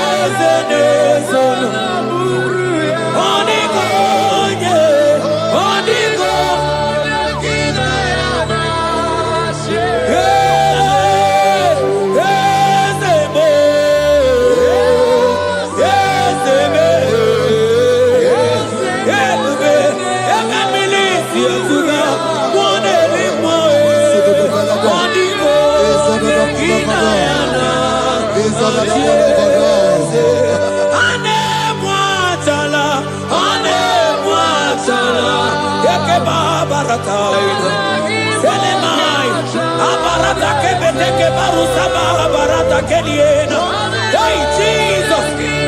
Hey, Jesus,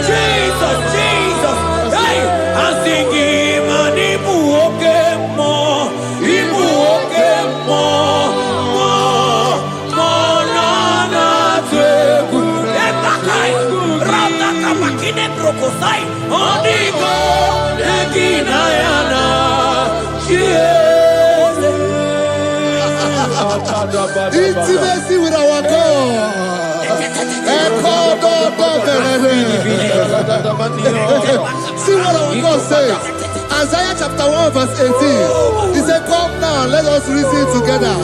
Jesus, Jesus. Hey, I'm singing, and Ibu more, na teku. Ebakai, rata kabakine brokosai. Onigo, ekinayana, Intimacy with our God. See what our God says. Isaiah chapter 1 verse 18. He said, come now, let us reason together.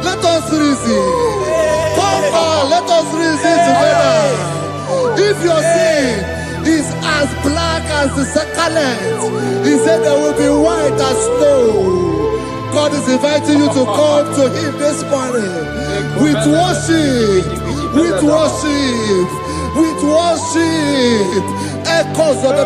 Let us reason. Come now, let us reason together. If your sin is as black as the scarlet, he said there will be white as snow. God is inviting you to come to him this morning with worship, with worship, with worship. Echoes of the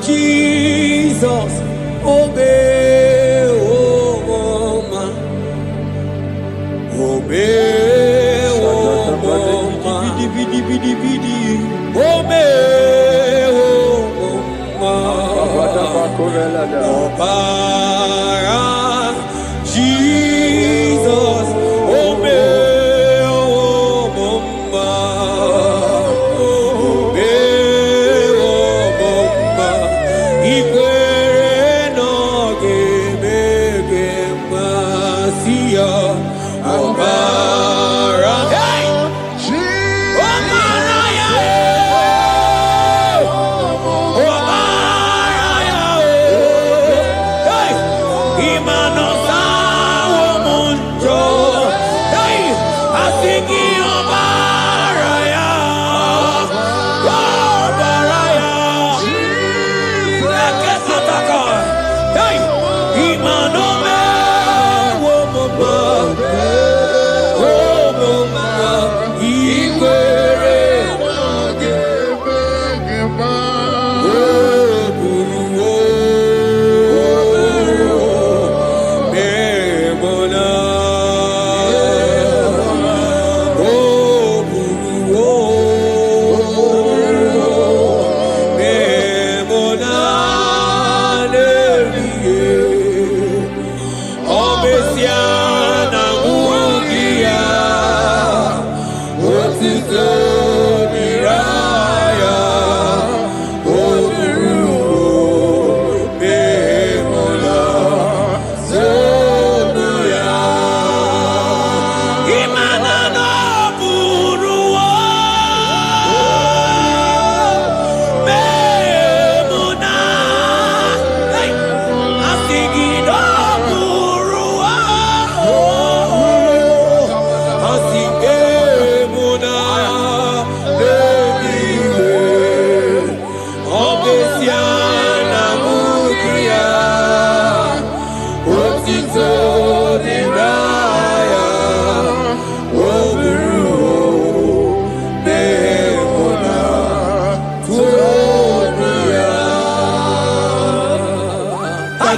Jesus, obey, oh man, obey, oh man, obey, oh man, Jesus, obey, oh man,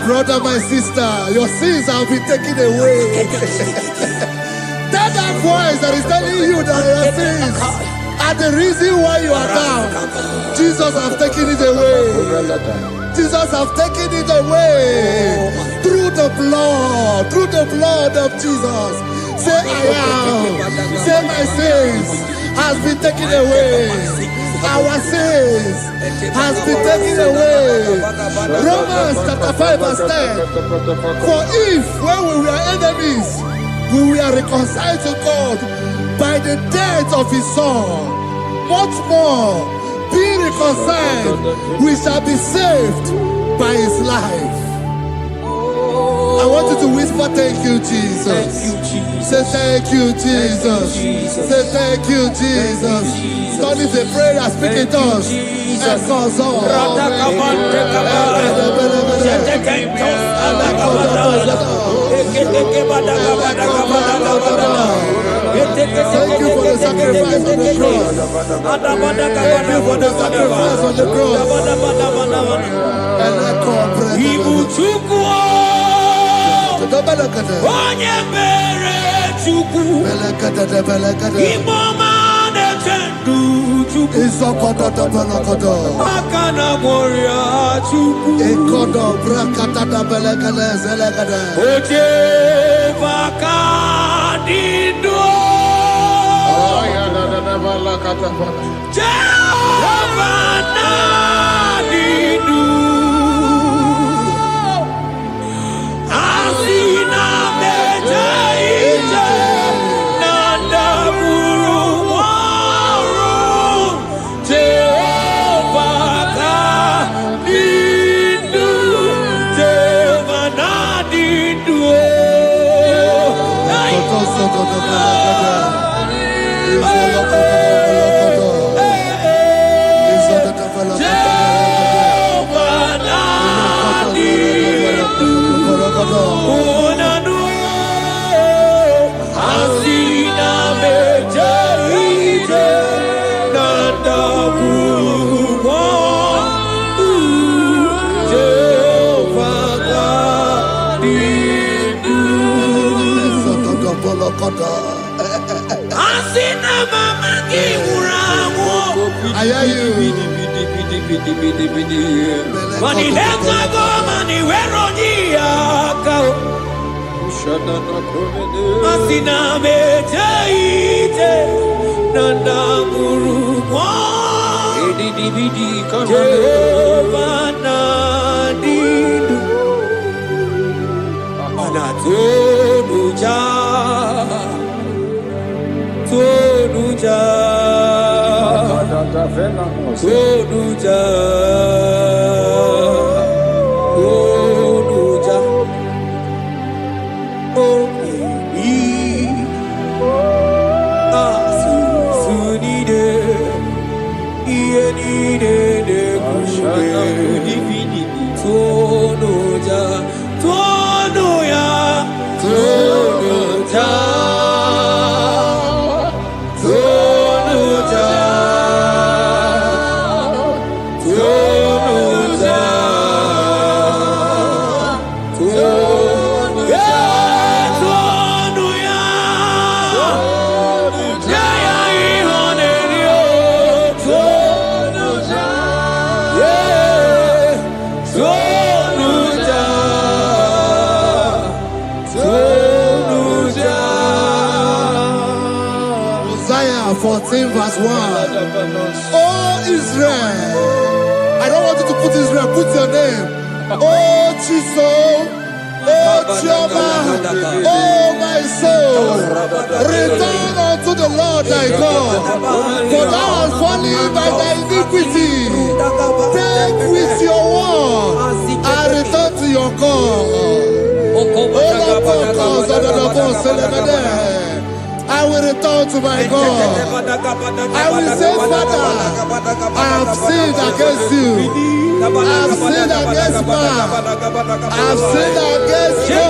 brother, my sister, your sins have been taken away. Tell that voice that is telling you that your sins are the reason why you are down. Jesus has taken it away. Jesus has taken it away. Through the blood of Jesus. Say, I am. Say, my sins has been taken away. Our sins has been taken away. Romans chapter 5 verse 10. For if, when we were enemies, we were reconciled to God by the death of his son, much more, being reconciled, we shall be saved by his life. I want you to whisper, thank you, Jesus. Thank you, Jesus. Say, thank you, Jesus. Say, thank you, Jesus. Turn it a prayer, speak in tongues. Thank you for the sacrifice on the cross. Thank you for the sacrifice on the cross. I hear you. Isaiah 14 verse 1. Oh Israel, I don't want you to put Israel, put your name. Oh Chiso, oh Chioma, oh my soul, return unto the Lord thy God, for thou hast fallen by thy iniquity. Take with your word and return to your God. I will return to my God. I will say, Father, I have sinned against you. I have sinned against man. I have sinned against God.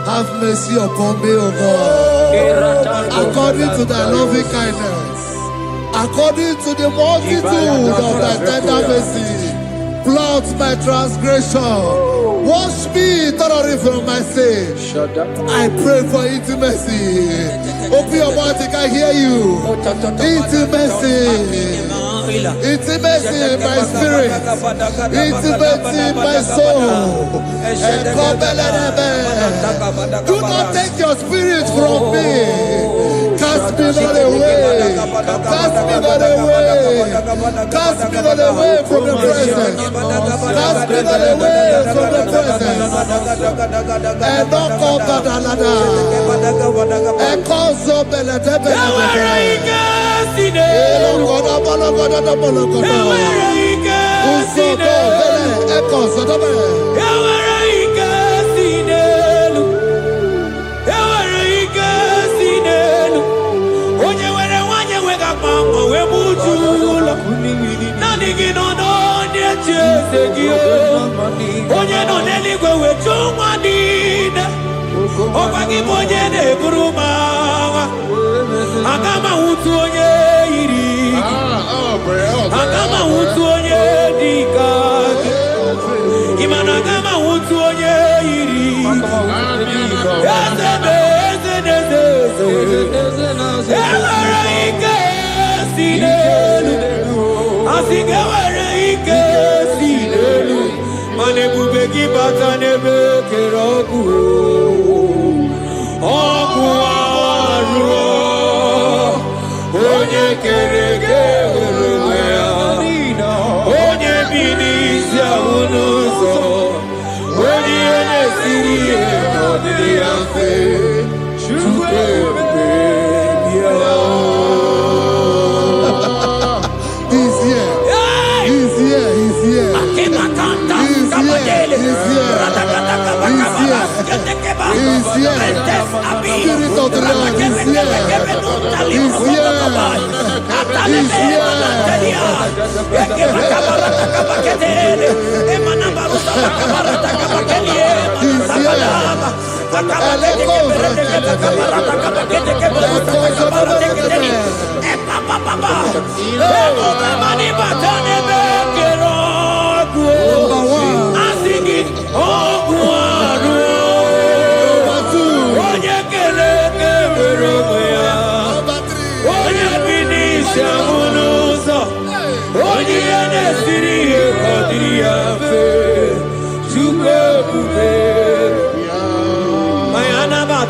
Have mercy upon me, O God, according to thy loving kindness, according to the multitude of thy tender mercy. Blot my transgression, wash me thoroughly from my sin. I pray for intimacy. Open your mouth, I can hear you. Intimacy. Intimacy in my spirit, intimacy in my soul. Do not take your spirit from me. Cast me not away. Cast me not away. Cast me not away from the presence. Cast me not away from the presence. And not come back another. And cause up and let them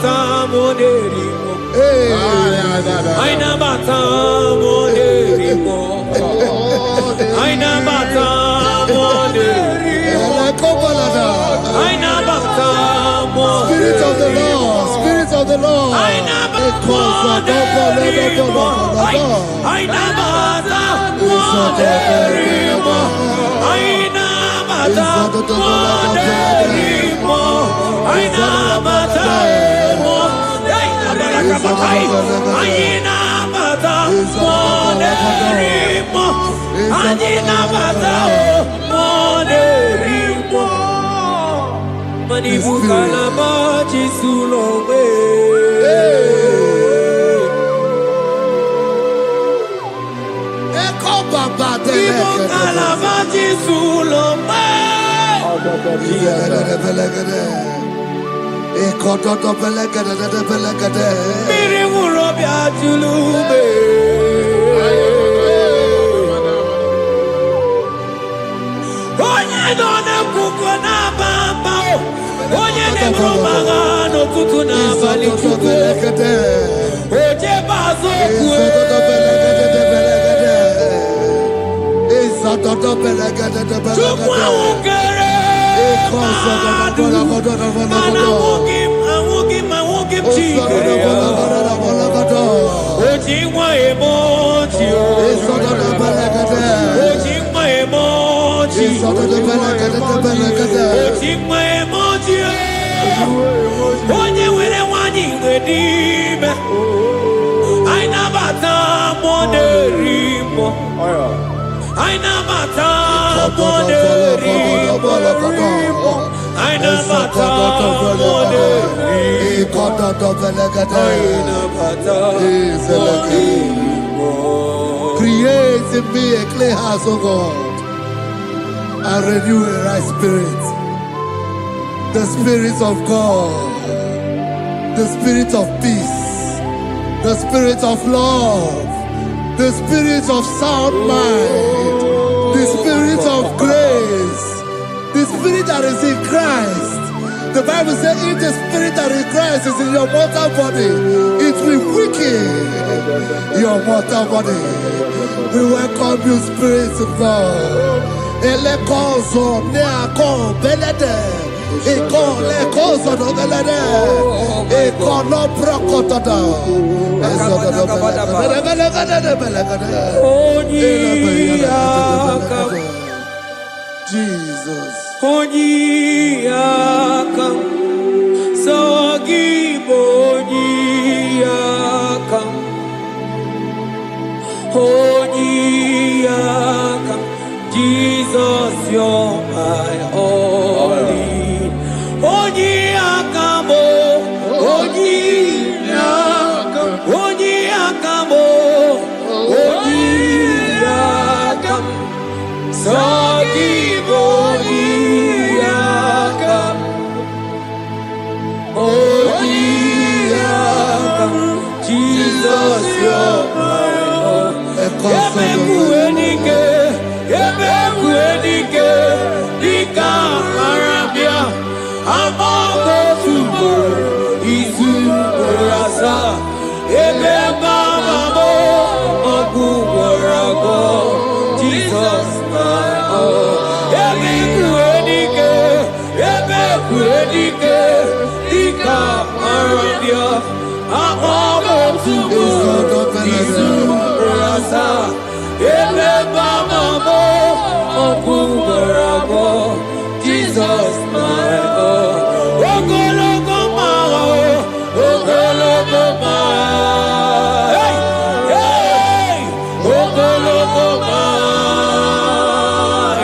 bata moderimo. Aina bata moderimo. Aina bata moderimo. Aina bata moderimo. Spirit of the Lord, Spirit of the Lord. Aina bata moderimo. Aina bata moderimo. Aina bata moderimo. Aina bata Aina bata moderimo. Aina bata moderimo. Manibuka la bachi sulome. Manibuka la bachi sulome. Miri urobia tulube. Onye done kuko na bamba. Onye ne brumaga no tutu na bali tuku. Oje bazo kue. Chukwa ukere. Awugim chikere. Ojingwa emoji. Ojingwa emoji. Ojingwa emoji. Onye were wani wedime. Aina bata moderimo. Aina bata moderimo. Aina bata moderimo. Create in me a clean house, O God, and renew a right spirit. The Spirit of God, the Spirit of peace, the Spirit of love, the Spirit of sound mind, the Spirit of grace, the Spirit that is in Christ. The Bible says, if the Spirit that is in Christ is in your mortal body, it will weaken your mortal body. We welcome you, Spirit of God. Elekozo neako belede, eko lekozo no belede, eko no prokotada, Jesus. Onyiyakam, Sogibo Onyiyakam, Onyiyakam, Jesus, you're my only. Onyiyakam, Onyiyakam, Onyiyakam, Onyiyakam, Sogibo Jesus, you're my Lord. Ebekuenike, Dika Arabia, Amago Tubo, Izu Rasa, Ebebamo, Ogu Warago, Jesus, my Lord. Ebekuenike, Dika Arabia, Amago Tubo, Izu Rasa, Ebebamo, Ogu Warago, Jesus, my Lord. Ogologo mao, ogologo mao, hey, hey, ogologo mao,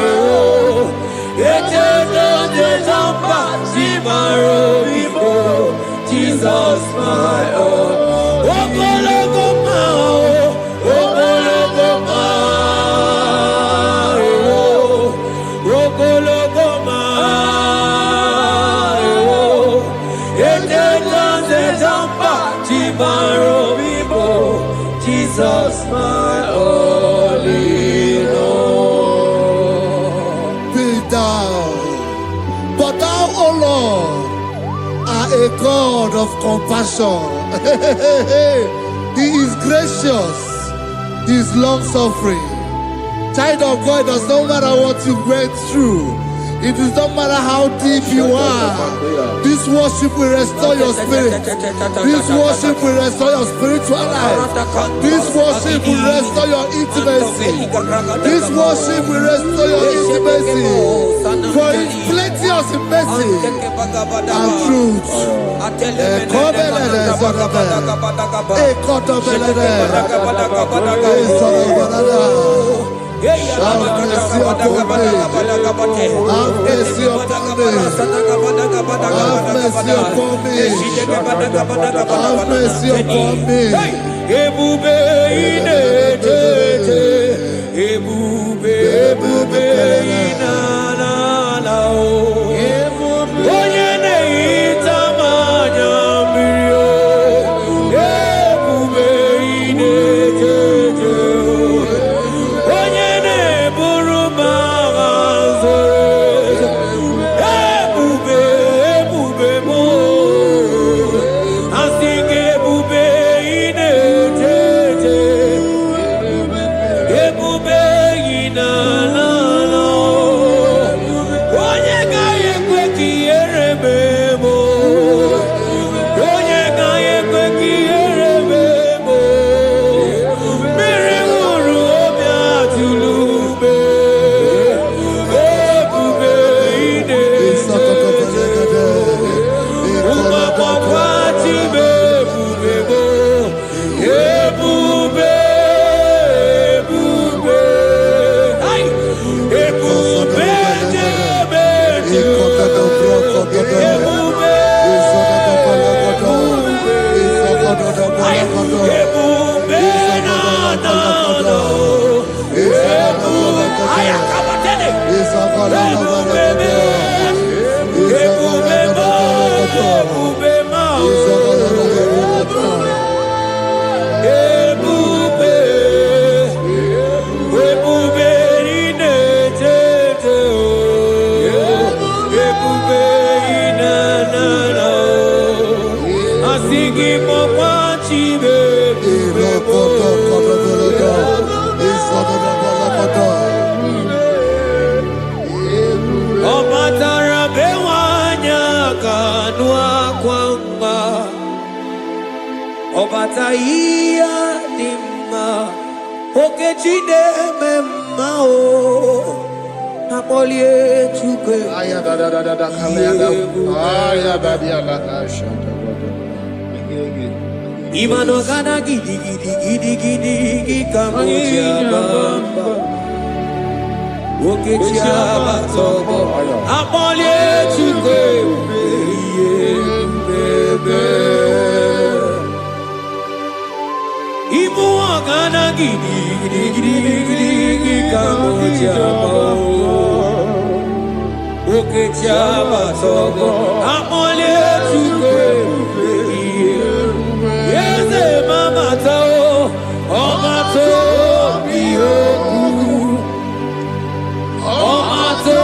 eteno de zampa, zimaro vivo, Jesus, my Lord. Ogologo mao, ogologo mao, ogologo mao, eteno de zampa, zimaro vivo, Jesus, my only Lord. Be thou, but thou, O Lord, are a a God of compassion. He is gracious. He is long-suffering. Child of God, it does not matter what you went through. It does not matter how deep you are. This worship will restore your spirit. This worship will restore your spiritual life. This worship will restore your intimacy. This worship will restore your intimacy. For it's plenteous in mercy and truth. Have mercy upon me. Have mercy upon me. Have mercy upon me. Have mercy upon me. Ebube inetete, ebube inanala o. Onye neita manyamirio, ebube inetete. Obataia dima, okechide memao, napolie chuke. Aya da kalenda, aya da dia la kasha. Imano kana gidi kamoja bamba, okechia batobo, napolie chuke, bebe. Ibu agana gidi kamoja bao, oke chaba sogo, amole chuke, yeze mama tao, omato biyoku, omato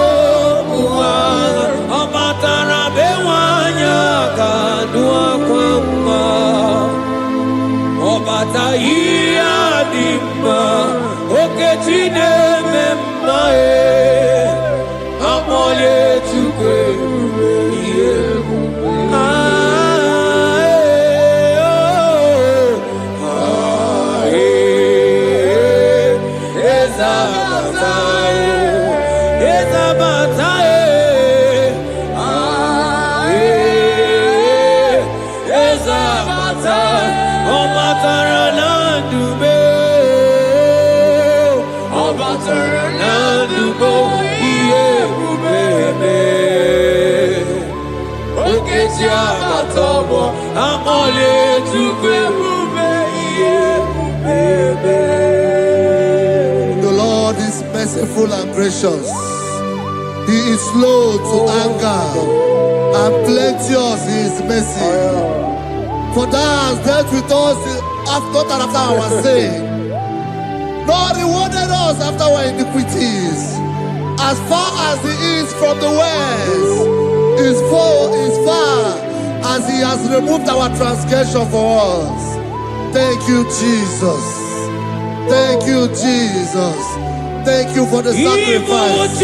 buwa, omatara bewanya kanua kwamba. Obataia dima, okechide memae, amole chukwe, The Lord is merciful and gracious. He is slow to anger and plenteous in his mercy. For thou hast dealt with us after our sin, nor rewarded us after our iniquities. As far as the east from the west is far as he has removed our transgression for us. Thank you, Jesus. Thank you, Jesus. Thank you for the sacrifice.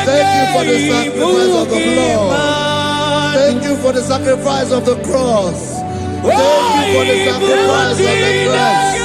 Thank you for the sacrifice of the blood. Thank you for the sacrifice of the cross. Thank you for the sacrifice of the cross.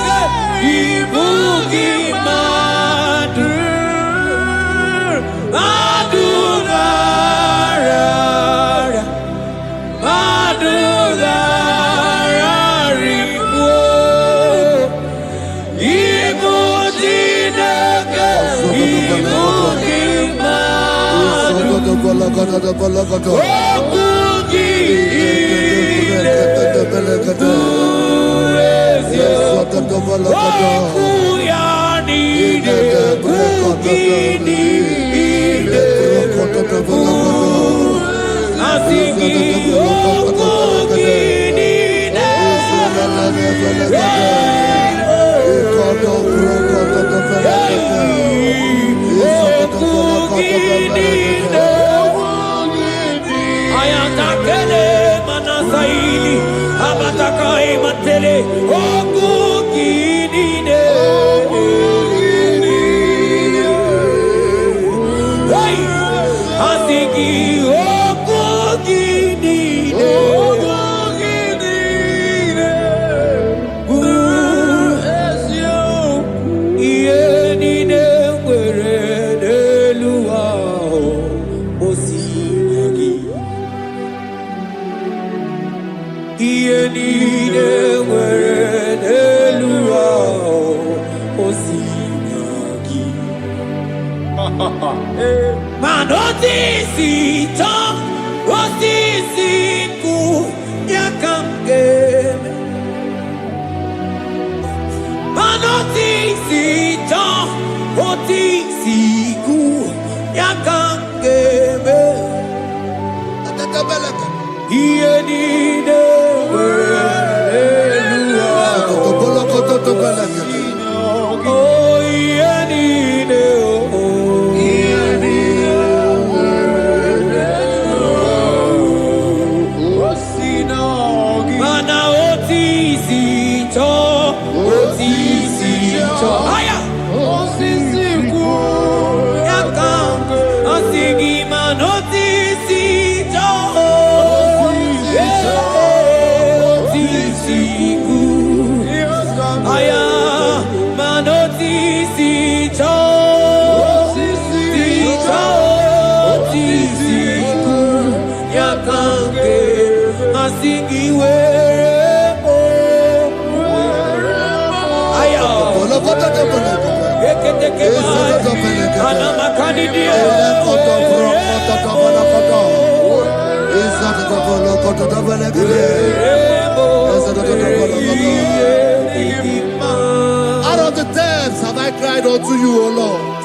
Out of the depths have I cried unto you, O Lord.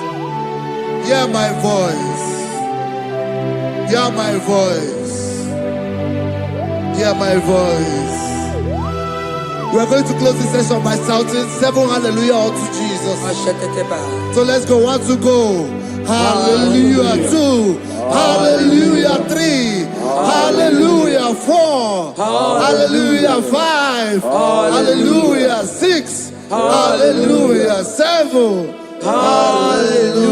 Hear my voice. Hear my voice. Hear my voice. We are going to close this session by shouting 7 hallelujah unto Jesus. So let's go. 1, 2, go. Hallelujah. 2. Hallelujah. 3. Hallelujah. 4. Hallelujah. 5. Hallelujah. 6. Hallelujah. 7. Hallelujah.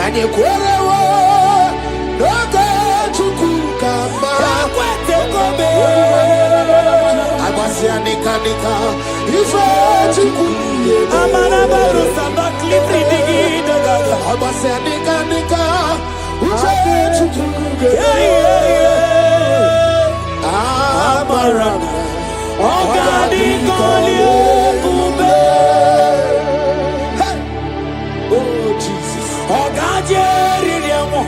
anyekwerewo noge chukukama abasianikanika ife chukuye abasianikanika uche chukuye amarana ogadikolie bube. Oh Jesus, ogadieririamo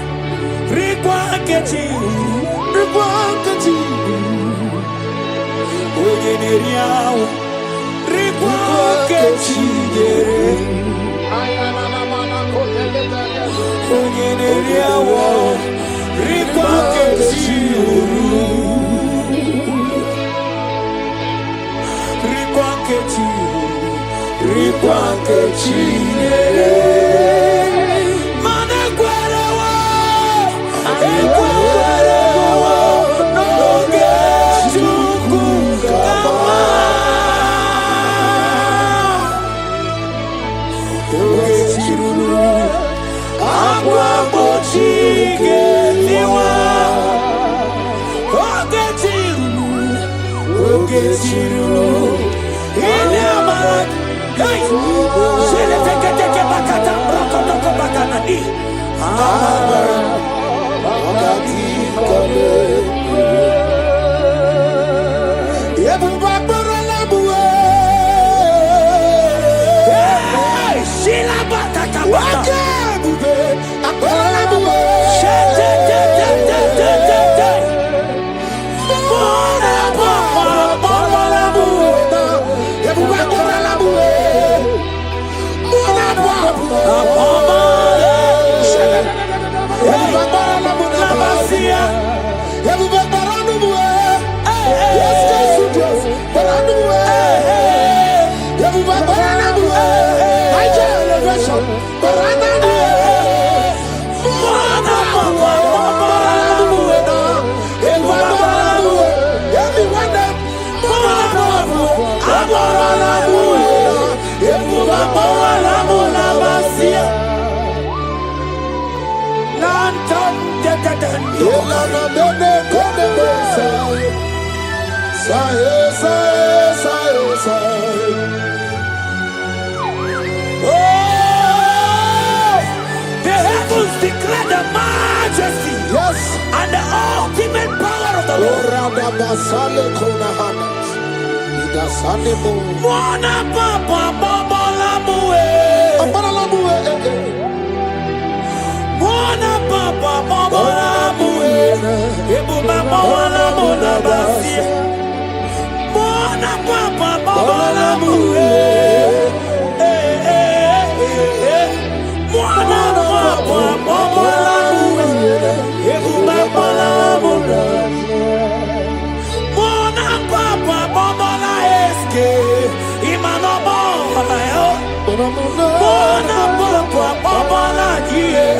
rikwakechi ogeneriao rikwakechi ogeneriao rikwakechi rikwakechi manekwerewo ekwerewo noge chukukama ogechiruru agwabochike niwa ogechiruru ile amarak hey shele teke bakata rokotoko bakana ni amarak wakati kale yebu bakbara labuwe hey shila bataka wakebube akbara labuwe shete the heavens declare the majesty, yes, and the ultimate power of the Lord. Mwana papa bobola muwe, mwana papa bobola muwe, ebu baba wala mona basi. Mwana papa bobola muwe, mwana papa bobola muwe, ebu baba wala mona. Mwana papa bobola eske, imano bobola yo. Mwana papa bobola gie.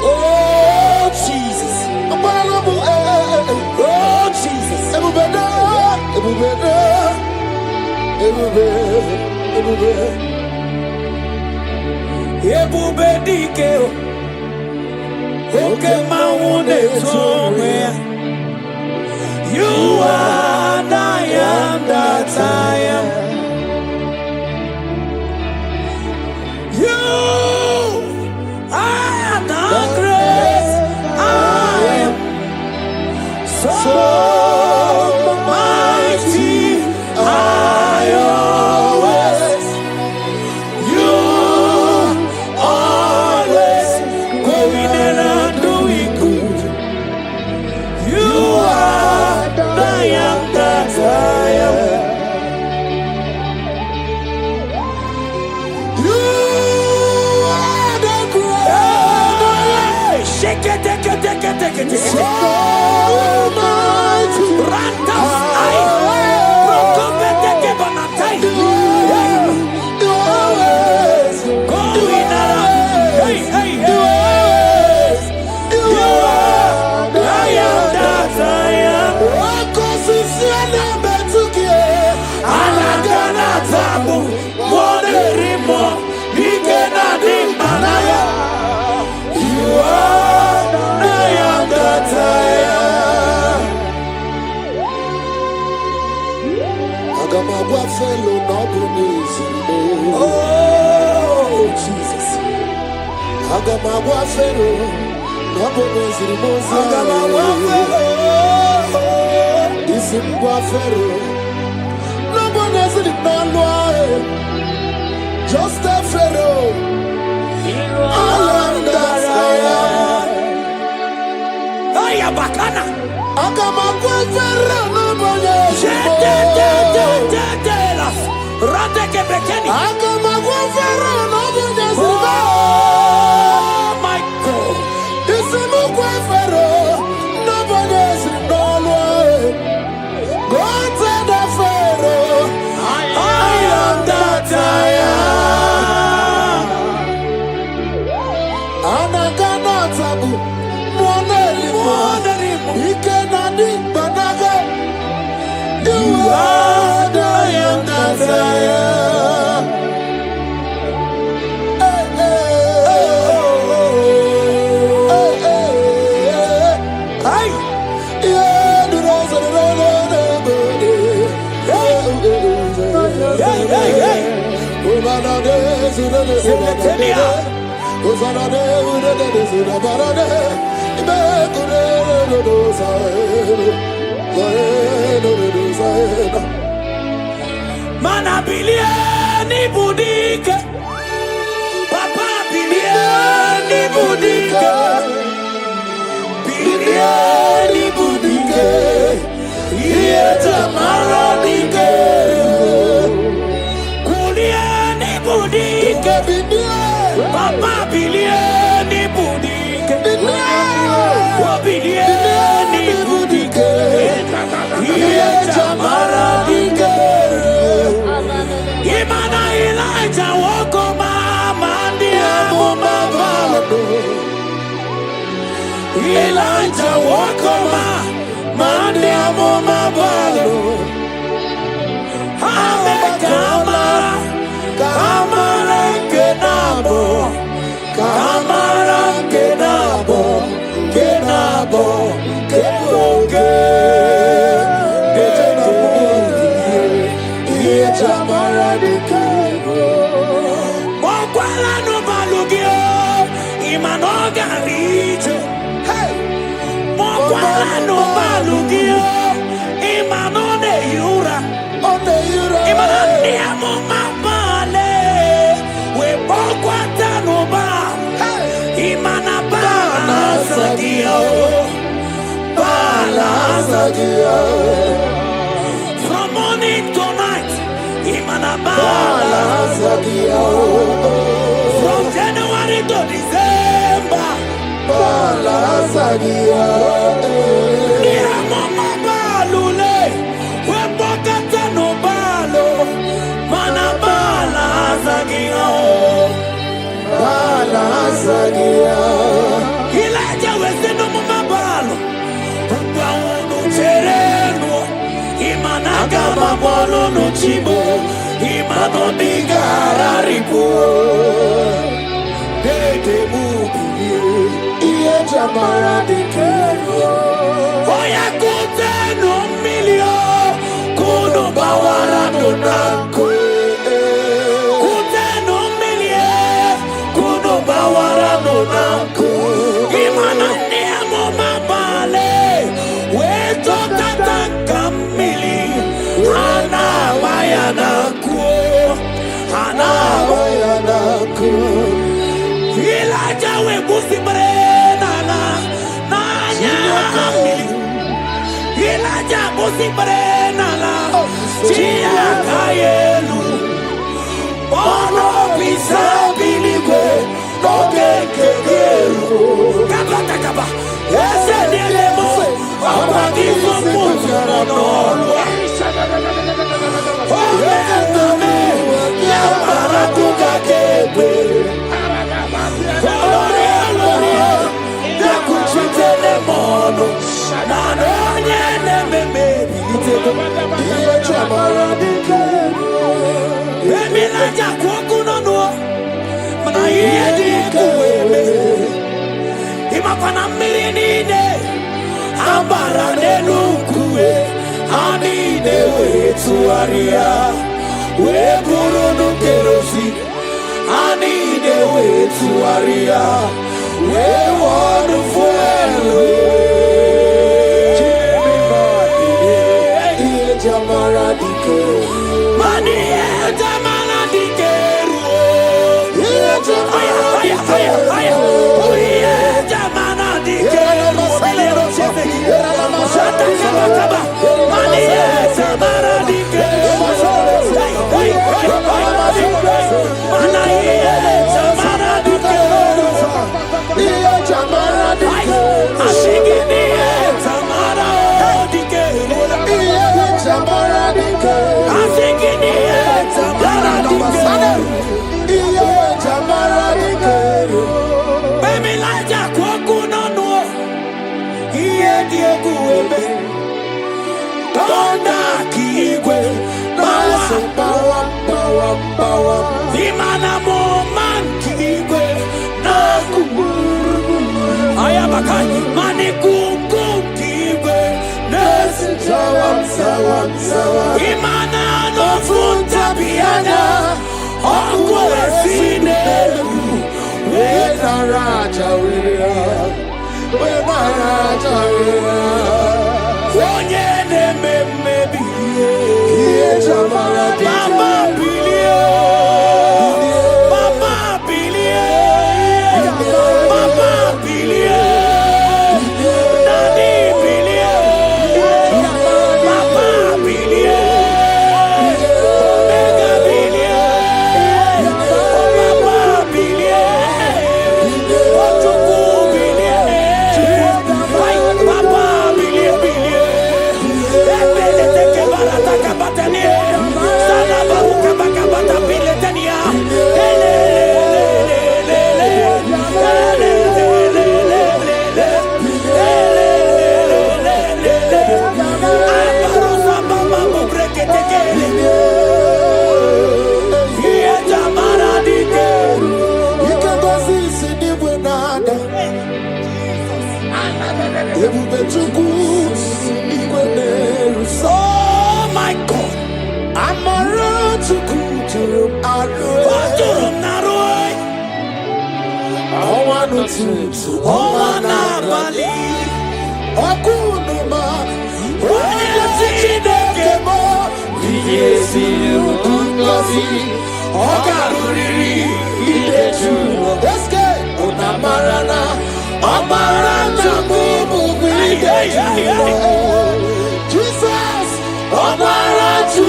Oh Jesus, oh Jesus, ebube dike oke maune tome. You are the I am that I am. You are the great I am. So mighty I always. You always going and doing good. You are the I am that I am. You are the great. Shake it, take it, take it, take it. So mighty. Rantas, I broke up, take it, but not tight. You always going around. Hey, hey, hey. You are the I am that I am. Because it's your name, Betukie. Alagana tabu, one mo ike na di manaya. You are the young that I am. Agamagwa fellow nobles. Oh Jesus. Agamagwa fellow nobles. Agamagwa fellow. Isimgwa fellow. Nobles in the just a pharaoh. I am that I am. Aya bakana. Agamagwa fellow nobles. Rate ke bekeni. Agamagwa fellow nobles. Oh my God. Isimgwa fellow nobles. Go to the pharaoh. I am that I am. Anagana tabu, monelimu, ikenadi banaga. You are the I am that I am. Hey, hey, hey, yeah, the rose of the Mana bilieni budike. Papa bilieni budike. Bilieni budike. Yeta maradike. Kulieni budike. Papa bilieni budike. Bilieni budike. Yeta maradike. Imana Elijah woko mama ndiye mumabalo. Elijah woko mama ndiye mumabalo. Kama kenabo, kenabo, kepoke. Mokwala no balugio, imanoga rijo. Mokwala no balugio, imanone yura. Imane amo mabale, we mokwata no ba. Imana bala sadio, bala sadio. From morning to night. From January to December, Mama Balule, we Bokata no Balo, Mana Bala Zagia, Elijah was in Mama Balo, Upaunu Tereno, Imanaga Mabolo no Chibo. Imano digara ripo, deke mubi, iye jamara dikero. Oya kute no milio, kuno bawara donako. Kute no milie, kuno bawara donako. Imano niamo mabale, we totata kamili, ana bayana. Elijah we busi brena na nyamili. Elijah busi brena chia kayelu. Ono bisa biligwe no kekeru. Kaba kaba. Ese delemo abadizo mutu no no. Baby, like a Imapana mirinide ambara nenukue anide wetuaria we burunu kerosi anide wetuaria we wonderful Jamara dike mani jamara dike Imana moman kigwe na kuburu ayabakai mani kuku kigwe nesi Imana no funta biana okwe sine we naraja onye ne Mama Bilie, Mama Bilie, Mama Bilie, Daddy Bilie, Mama Bilie, Mega Bilie, Mama Bilie, Otuku Bilie, Papa Bilie Bilie, Ebele teke barata kabatani. Oh my God, I'm around to Kuturum Naroi. Oh, one to Bali. Okunuma, when you see the demo, yes, you Ogaruri, Ideju, Eske, Unamarana, Amaranta, Jesus, Amaranta,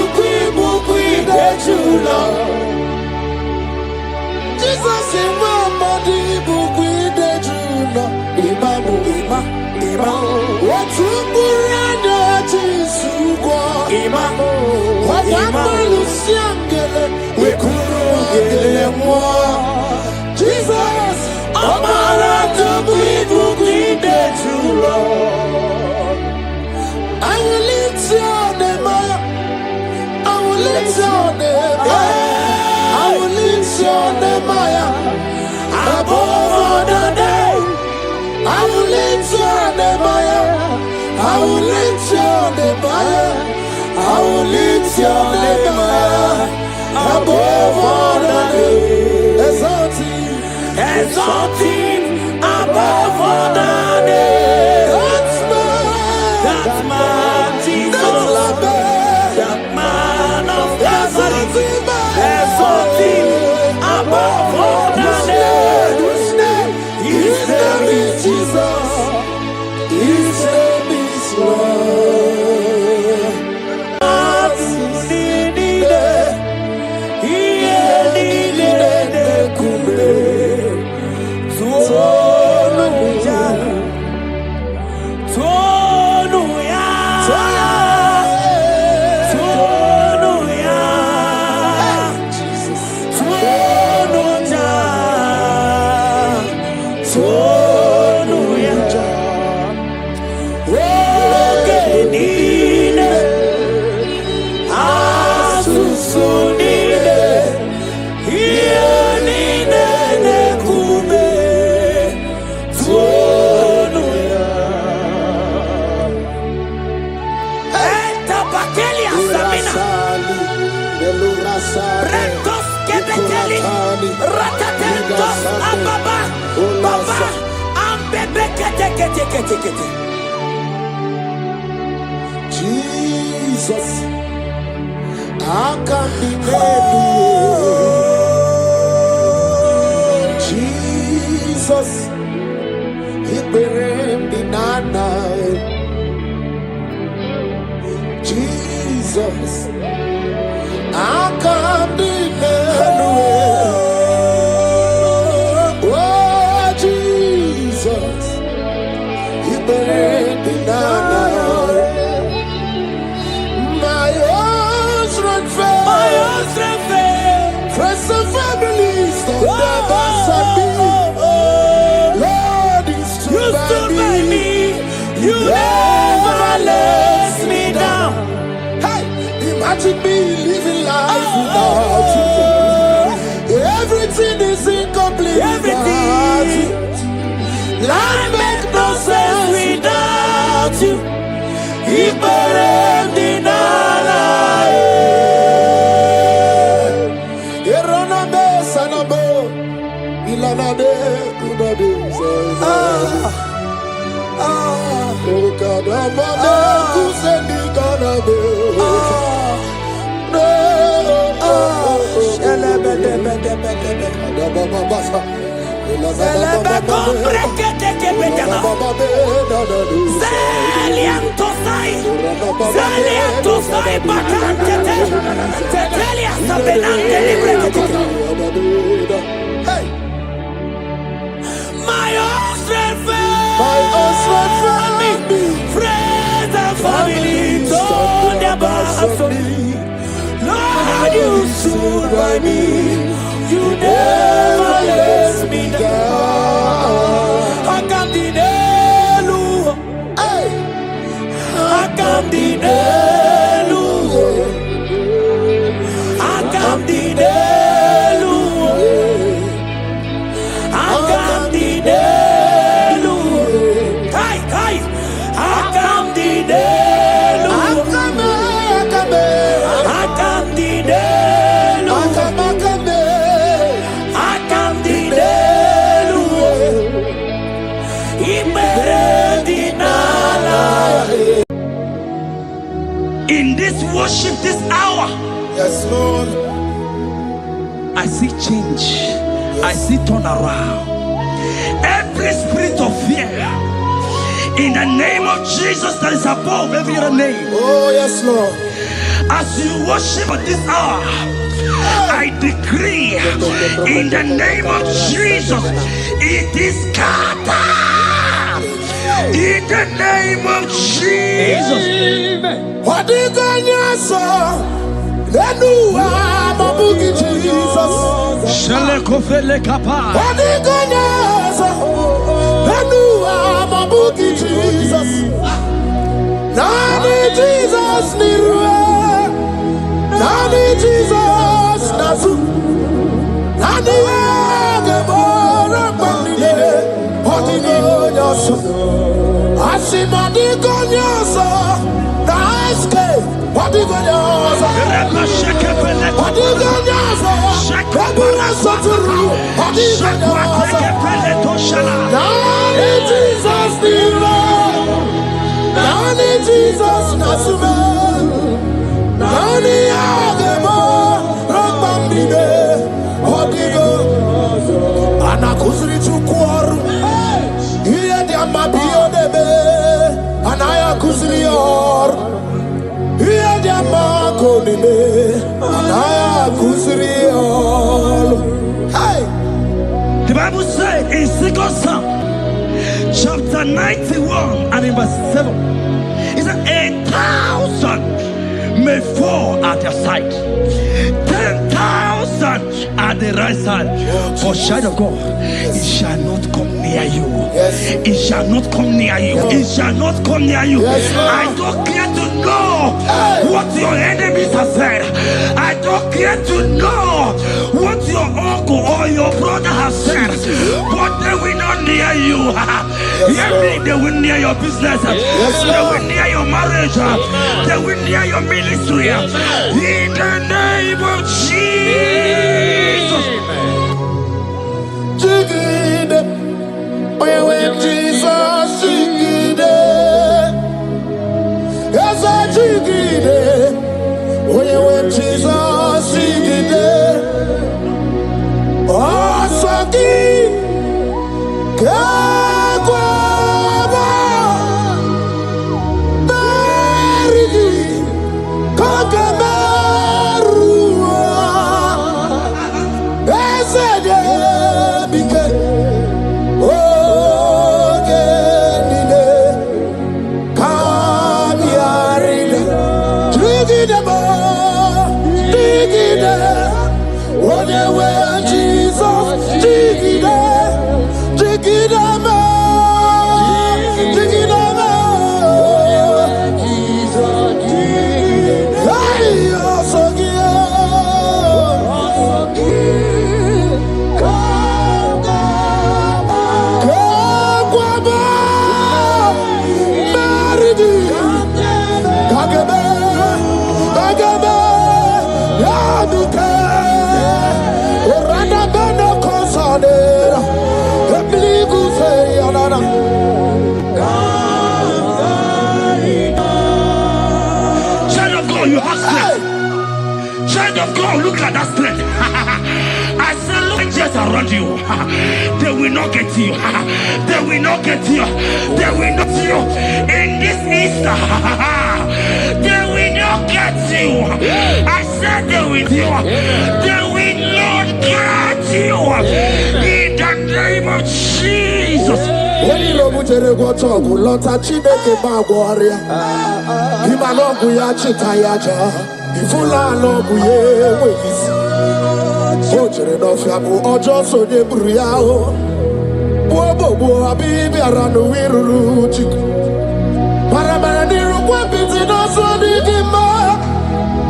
Jesus, Imamadi, Bukwide Juna, Imamu, what's Burana, Jisugwa, Imamu, what Luciangele, we couldn't get more. Jesus, Amaranta, Bukwide Juna. I will lift your name up. I will lift your name up. I will lift your name up. Above all the day. I will lift your name up. I will lift your name up. I will lift your name up. Above all the day. Exalting above all the day. That's my Jesus. That man of Nazareth. Exalting above all the day. His name is Jesus. His name is Lord. Ratatentos ababa. Baba. Ambebe kete. Jesus, I can be Jesus, he buried the night. Jesus, I can be oh, Jesus, he buried the night. Friends and families don't never said me. Lord, you stood by me. You never let me down. Hey, imagine me living life without you. Everything is incomplete. Everything. Life makes no sense without you. My own strength, friends and family told about me. Lord, you stood by me. You never let me down. I can't deny you. I can't deny you. I can't deny you. I can't deny you. Kai. I can't deny you. I can't deny you. In this worship, this hour, yes, Lord, I see change. Yes. I see turnaround. Every spirit of fear, in the name of Jesus that is above every other name. Oh, yes, Lord. As you worship at this hour, I decree in the name of Jesus, it is scattered. In the name of Jesus. What you gonna say? Then you are my boogie Jesus. Shalekofele kapa. What you gonna say? Then you are my boogie Jesus. Nani Jesus niruwe. Nani Jesus nazu. Nani agebora bandide. What you gonna say? Asimadi gonna say. What do you got? What do you The Bible says in 2 Samuel chapter 91 and in verse 7, it says 1,000 may fall at your side, 10,000 at the right side, but child of God, it shall not come near you. It shall not come near you. It shall not come near you. I don't care to know what your enemies have said. I don't care to know what your uncle or your brother has said, but they will not near you. They will near your business. They will near your marriage. They will near your ministry. In the name of Jesus. You have strength. Child of God, look at that strength. I say, look just around you. They will not get you. They will not get you. They will not get you. In this Easter, they will not get you. I said they will you. They will not get you. In the name of Jesus. When you know what you're going to talk, lot of Chineke Bagwaria. Imanogu ya chitayaja. Ifula logu ye wezi. Ojere no fiabu ojo so de buriao. Bobo abibi aranu wiruru chiku. Paramana niru kwa biti no so di gima.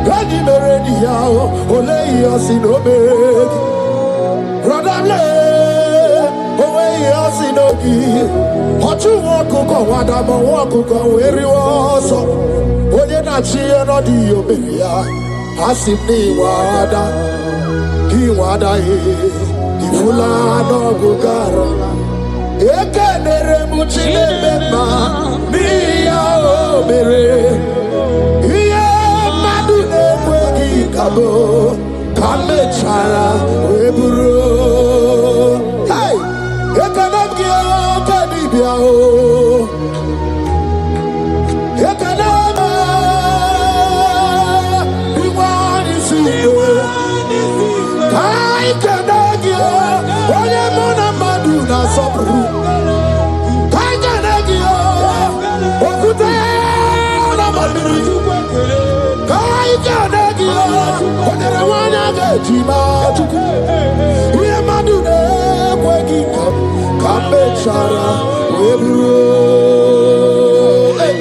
Gadi meredi yao. Ole iyo sinobegi. Rodable. Sinogi, Hotu Wakuko, Wadamo Wakuko, where you also. Oye na chia no di oberia. Hasibni wada. Ki wada Ifula no gugara. Eke nere muchile bema. Miya obere. Iye madu ekwegi kabo. Kame chara weburo. Hey!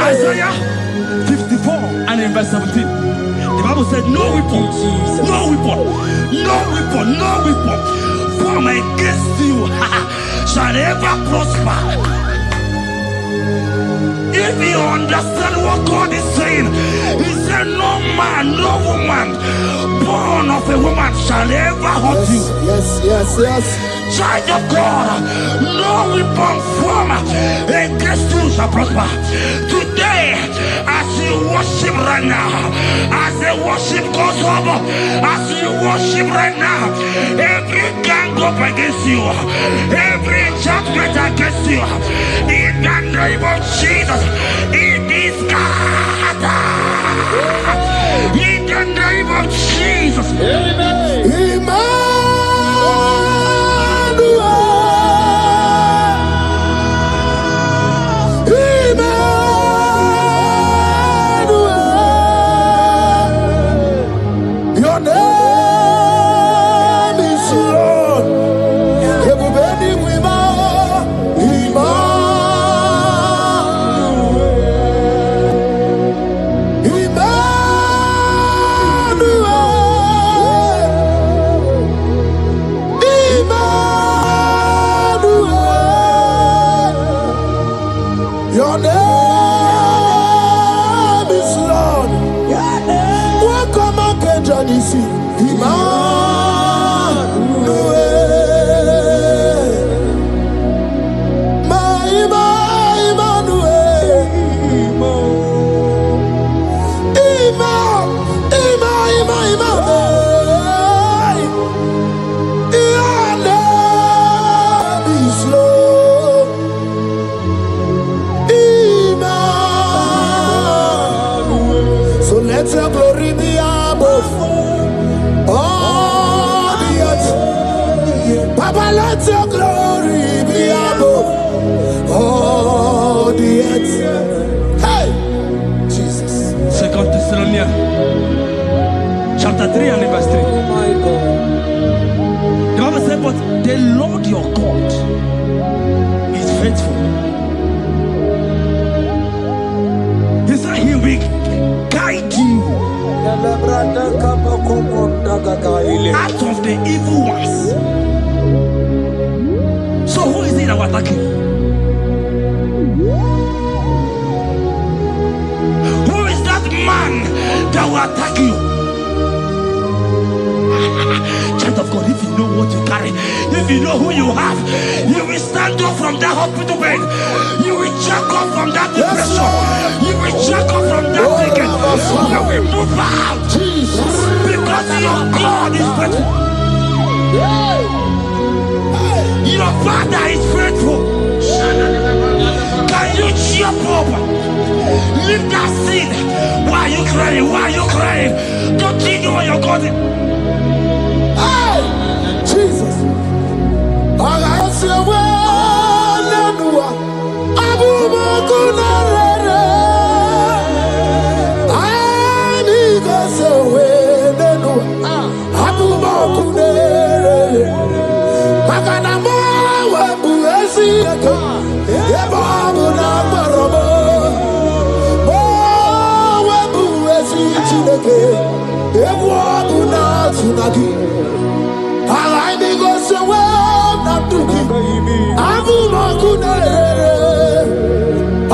Isaiah 54 and in verse 17, the Bible said, no weapon, no weapon, no weapon, no weapon formed against you shall ever prosper. If you understand what God is saying, He said, no man, no woman born of a woman shall ever hurt you. Yes. Child of God, no weapon formed against you shall prosper. Today, as you worship right now, as the worship goes over, as you worship right now, every gang up against you, every judgment against you, in the name of Jesus, it is God. In the name of Jesus. Amen. Your name is Lord. Welcome again, Johnny C. Papa, let your glory be above all the earth. Hey, Jesus. 2 Thessalonians chapter 3 and verse 3. Oh my God. The Bible said, but the Lord your God is faithful. He said he will guide you out of the evil ones. So who is it that will attack you? Who is that man that will attack you? Child of God, if you know what you carry, if you know who you have, you will stand up from that hospital bed. You will jack up from that depression. You will jack up from that ticket. You will move out. Jesus. Because your God is faithful. Your Father is faithful. Can you jump up? Leave that seed. Why are you crying? Why are you crying? Continue on your God. Hey, Jesus. I see a well, Abu Makunare. I need to say, Abu Makunare. Makanama, Wabuasi, Yababu Nabarobo. Wabuasi, Chineke, Yababu Natsunagi. I go so well, not to keep Abu Makunere. I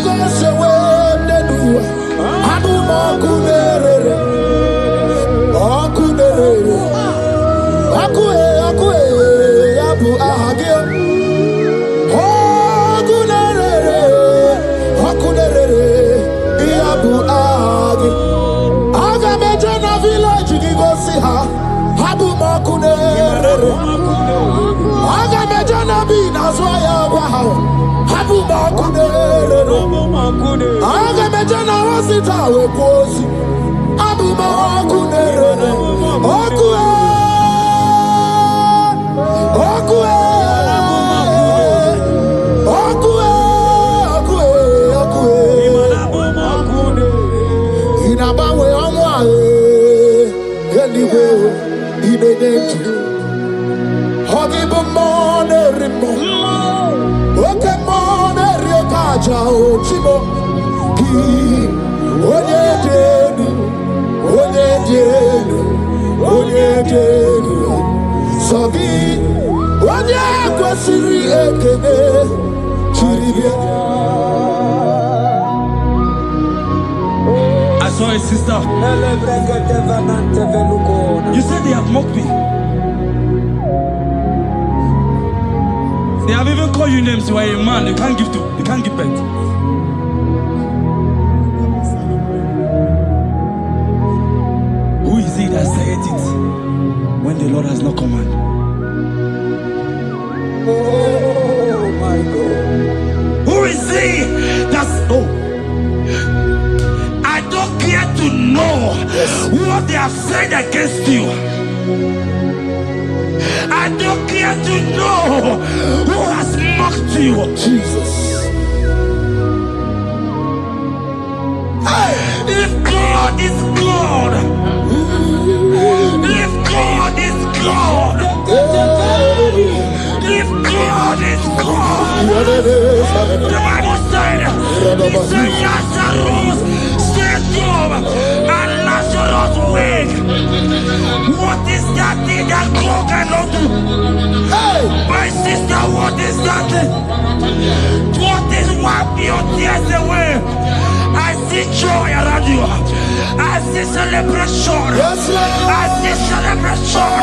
go so well, Nedu Abu Makunere. Akunere. Akue, Abu Ahagio. Akunere. Abu Ahagio. Agamejana village, you go see her. Abu Makunere. Agamejana bi nazwaya wahao. Abu Makunere. Agamejana wasita wekosi. Abu Makunere. Okue. Inabawe amwae. Anyway, he made it. Hogibo mone rimo. Oke mone riokaja ochimo. Ki onye denu. Sogi onye kwesiri ekene chiribia. I saw a sister. You said they have mocked me. They have even called you names. You are a man. You can't give birth. Who is he that said it when the Lord has not commanded? Oh my God. Who is he that's I don't care to know what they have said against you. I don't care to know who has mocked you. Jesus. If God is God, if God is God, if God is God, the Bible said, he said Lazarus stand up and Lazarus wake. What is that thing that God cannot do? Hey, My sister, what is that thing? What is wiping your tears away? I see joy around you. I see celebration. yes, Lord. I see celebration.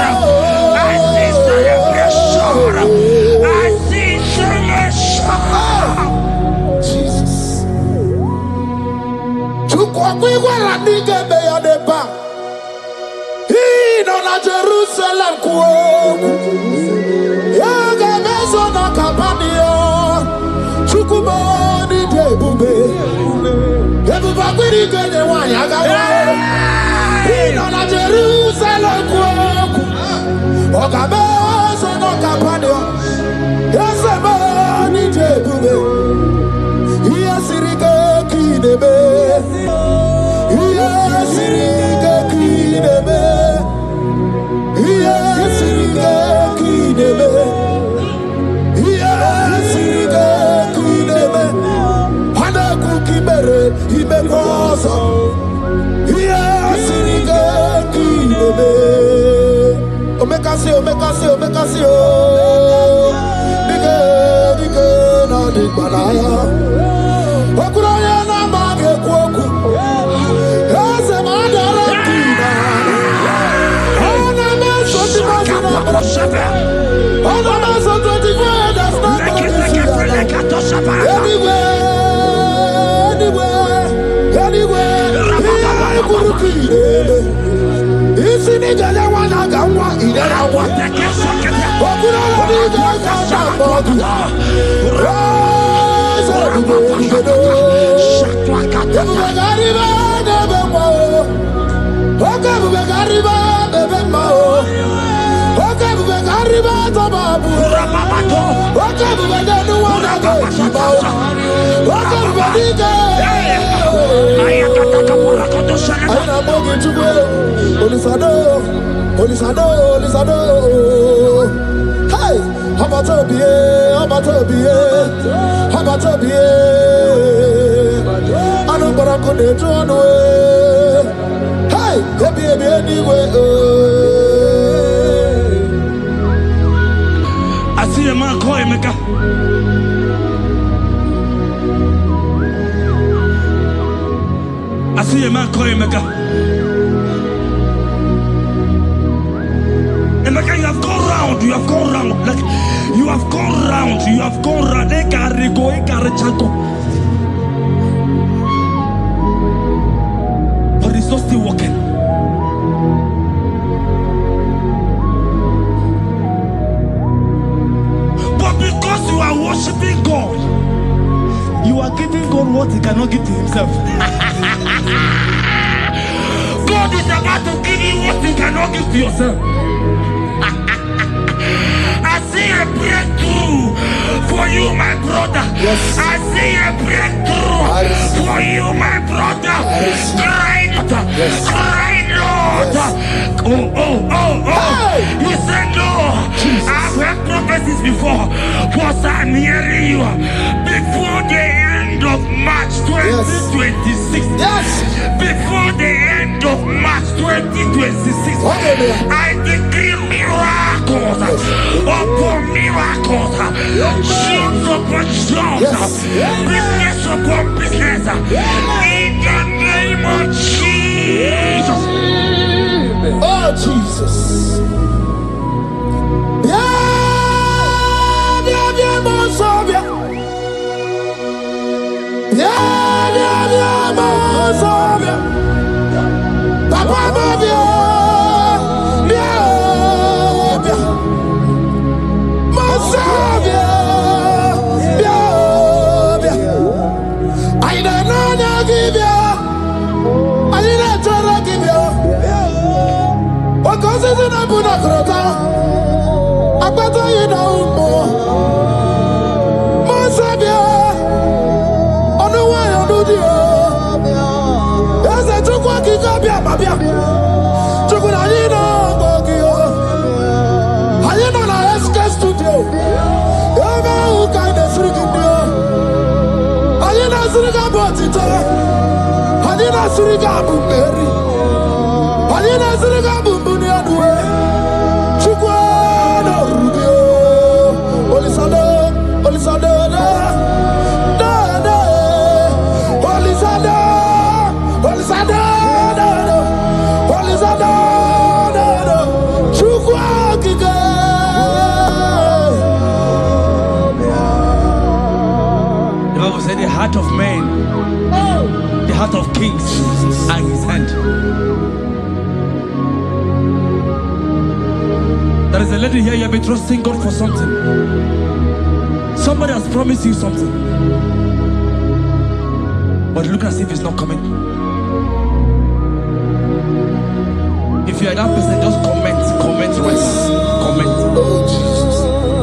I see celebration. I see celebration. Jesus. Chukwakwiwala nigebe ya deba. Ino na Jerusalem kuoku. Yaga mezo na kapanio. Chukwumoni debube. Debuba kwiri kenye wanyaga wa. Ino na Jerusalem kuoku. Oga mezo na papanio. Yasema ni jebube. Yasirike kinebe. Yasirike kinebe. Yasirike kinebe. Yasirike kinebe. Hana kukibere imekosa. Yasirike kinebe. Omekasi, omekasi, omekasi, Dige, dige, na digbanaya. Okuraya na mage kwoku. Ese madara kina. Ona meso timazi na brashebe. Ona meso 24, that's not anywhere, kurukire. Isi ni jale wana gawa idera wate kesake. Okura ni jale bodu. Raza dubedo. Shatwa kata. Bugariba bebe mo. Oka bugariba bebe mo. Oka bugariba tababu. Rababato. Oka buganu wana gawa. Oka bugadiga. Ayataka kapura koto sana. Ayana bogi chukwe. Olisado, Olisado, Olisado. Hey, Habatobie, Habatobie, Habatobie. Anu barako de tuano. Hey, baby, anyway. I see a man call him a I see a man call him a And like you have gone round, like you have gone round, but it's not still working. But because you are worshiping God, you are giving God what he cannot give to himself. God is about to give you what he cannot give to yourself. I see a breakthrough for you, my brother. Yes. I see a breakthrough for you, my brother. Cry, Yes. cry, Lord. Hey. He said, no. I've heard prophecies before, but I'm hearing you before the end of March 2026. Yes. Before the end of March 2026, I decree miracles upon miracles, jobs upon jobs, business upon business, in the name of Jesus. Oh, Jesus. Yeah, Mosovia. Yeah, Mosovia. Papa Mavia. Yeah, Mosovia. Yeah, I don't know now, give you. I didn't try to give you. What causes it? I put a crota. I better you know more. Mosovia. On the way, on the deal. There's a took what you got, Babia. Took what I didn't know. I didn't know I escaped to do. You know who kind of freaking do. I didn't know Suriga bought it. I didn't know Suriga Bumberi. I didn't know Suriga Bumbuni and way. Chukwano Rubio. Olisado, Olisado, Olisado, Olisado, Olisado, Chukwakika. The Bible said the heart of man, the heart of kings are in his hand. There is a lady here, you have been trusting God for something. Somebody has promised you something, but look as if it's not coming. If you are that person, just comment, comment, comment. Oh, Jesus.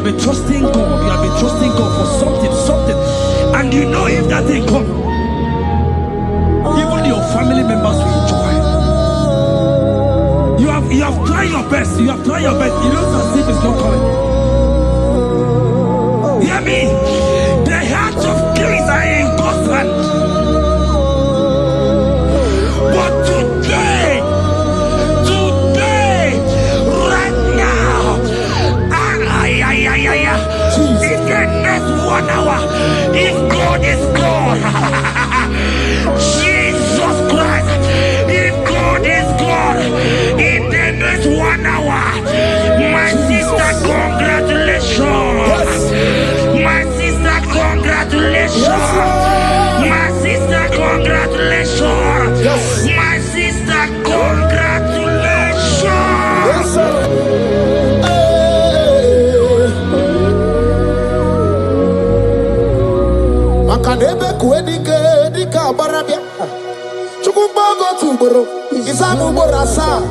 have been trusting God. You have been trusting God for something. And you know if that thing come, even your family members will enjoy. You have tried your best. You have tried your best. You know as if it's not coming. Hear me? The hearts of kings are in God's hand. But today, right now, in the next 1 hour, if God is God, Jesus Christ, if God is God, in the next 1 hour, my sister, congratulations. My sister, congratulations. My sister, congratulations. My sister, congratulations. Yes, sir. Makanebe kuedike dika barabia. Chukumbago tuboro. Isamu borasa.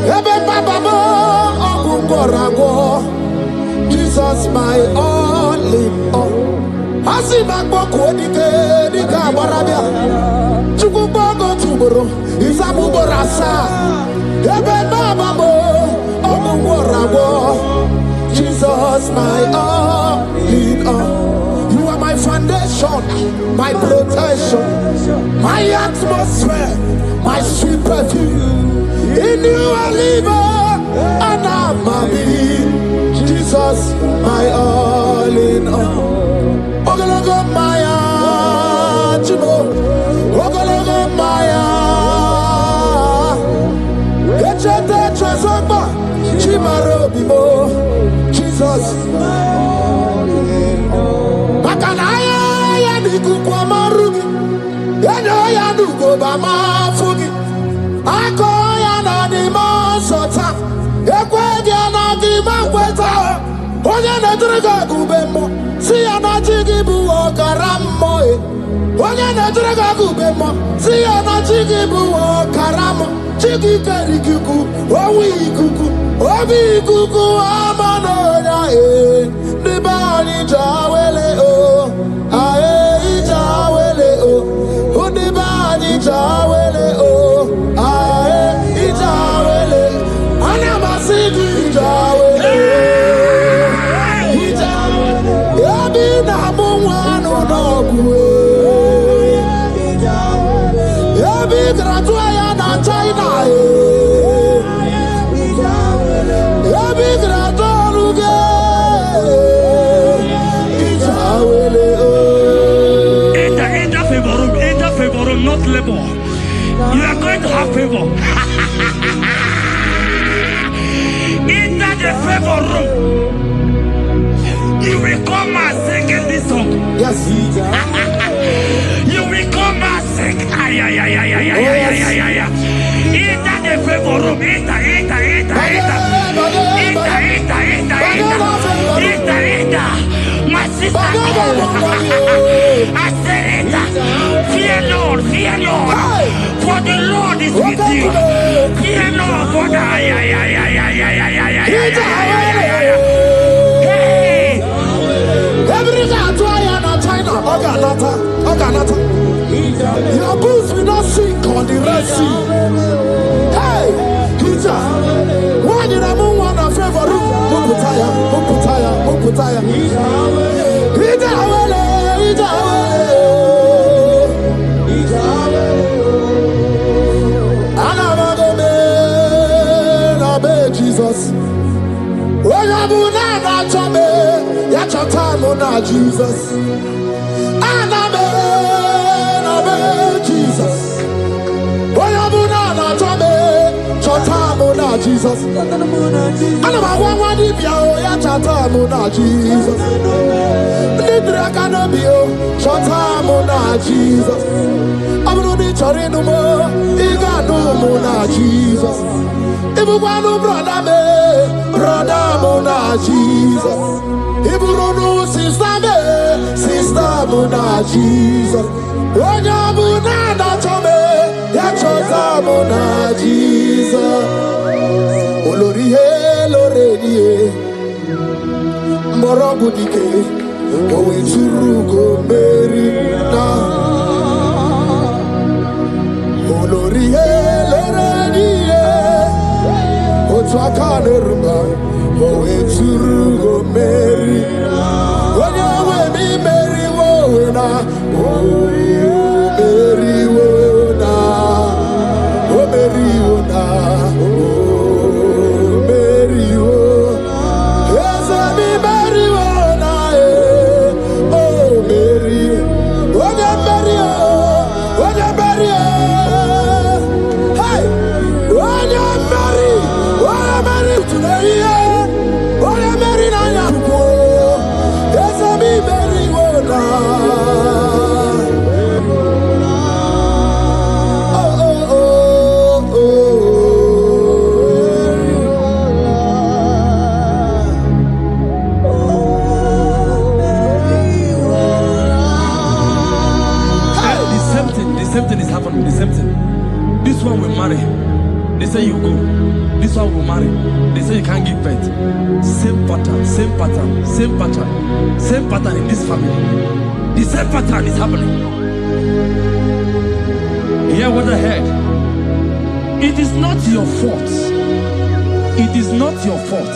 Ebe bababo ogungorago. Jesus my all in all. Asimagbo kuedike dika barabia. Chukumbago tuboro. Isamu borasa. Ebe bababo ogungorago. Jesus my all in all. You are my foundation, my protection, my atmosphere, my sweet perfume. In you I live and I'm a being. Jesus, my all in all. Ogologo Maya, Chimo, Ogologo Maya. Echete Chazamba, Chimaro Bibo, Jesus. Makanaya ya niku kwa marugi, eno ya nuko ba mafugi. Ako ya na ni masota, ekwe dia na ki makweta. Onye na driga gubemo, si ya na chigi bu okaramo. Onye na driga gubemo, si ya na chigi bu okaramo. Chigi keri kuku, owi kuku, obi kuku amano ya Nibani jawele o, ae jawele o. Nibani jawele o, ae jawele. Anamasigi jawele o, jawele. Yabi na mungwano nogwe. Yabi gratua ya na China e. Yabi gratua luge. Enter favor room, not labor. You are going to have favor. Enter the favor room. You will come and sing this song. Yes. You will come and sing. Enter the favor room. Enter. My sister, I said it. Fear Lord, for the Lord is with you. Fear Lord, for the hey. Every time I am China, Oganata. Your boots will not sink on the Red Sea. Hey, Peter, why did I move one of favor room? Uputaya. Jesus. When I'm not Jesus. Jesus. When I'm not Jesus. And I'm one Jesus. Nidra canabio, Chatamona Jesus. I'm not the Torino, Igano Jesus. If you want to brother Mona Jesus. If you don't know sister Mona Jesus. When you're Mona Tome, Yachota Mona Jesus. Olori, Budike, Owe Turugo Merina, Olorie, Lerenie, Otwakanerma, Owe Turugo Merina, Owe mi Meri Wona, Owe Meri Wona, Owe Meri Wona, Owe Meri Wona, Yes, mi Meri Wona, oh Meri, Owe Meri, Owe Meri, hey, Owe Meri today, Owe Meri na yakuko, yes, mi Meri Wona. The same thing is happening. The same thing. This one will marry. They say you go. This one will marry. They say you can't give birth. Same pattern, same pattern, same pattern, same pattern in this family. The same pattern is happening. Hear what I heard. It is not your fault. It is not your fault.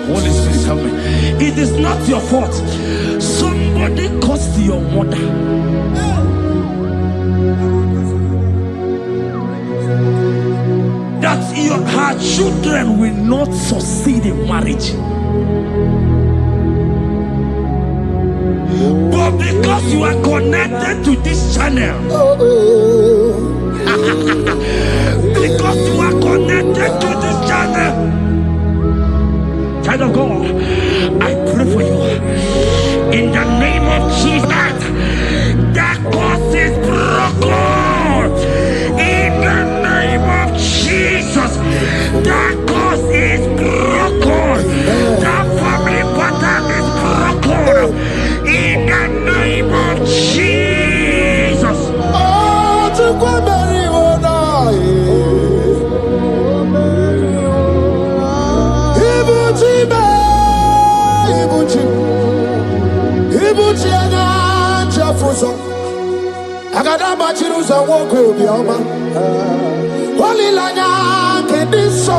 Holy Spirit, help me. It is not your fault. Somebody caused your mother. That her children will not succeed in marriage. But because you are connected to this channel, because you are connected to this channel, child of God, I pray for you in the name of Jesus. That curse is broken in the name of Jesus. That curse is broken. That family pattern is broken in the name of Jesus. Oh, to go bury one Ibuchi ana Jafuso Agada Bachirusa wonko bioma Holy lanya kediso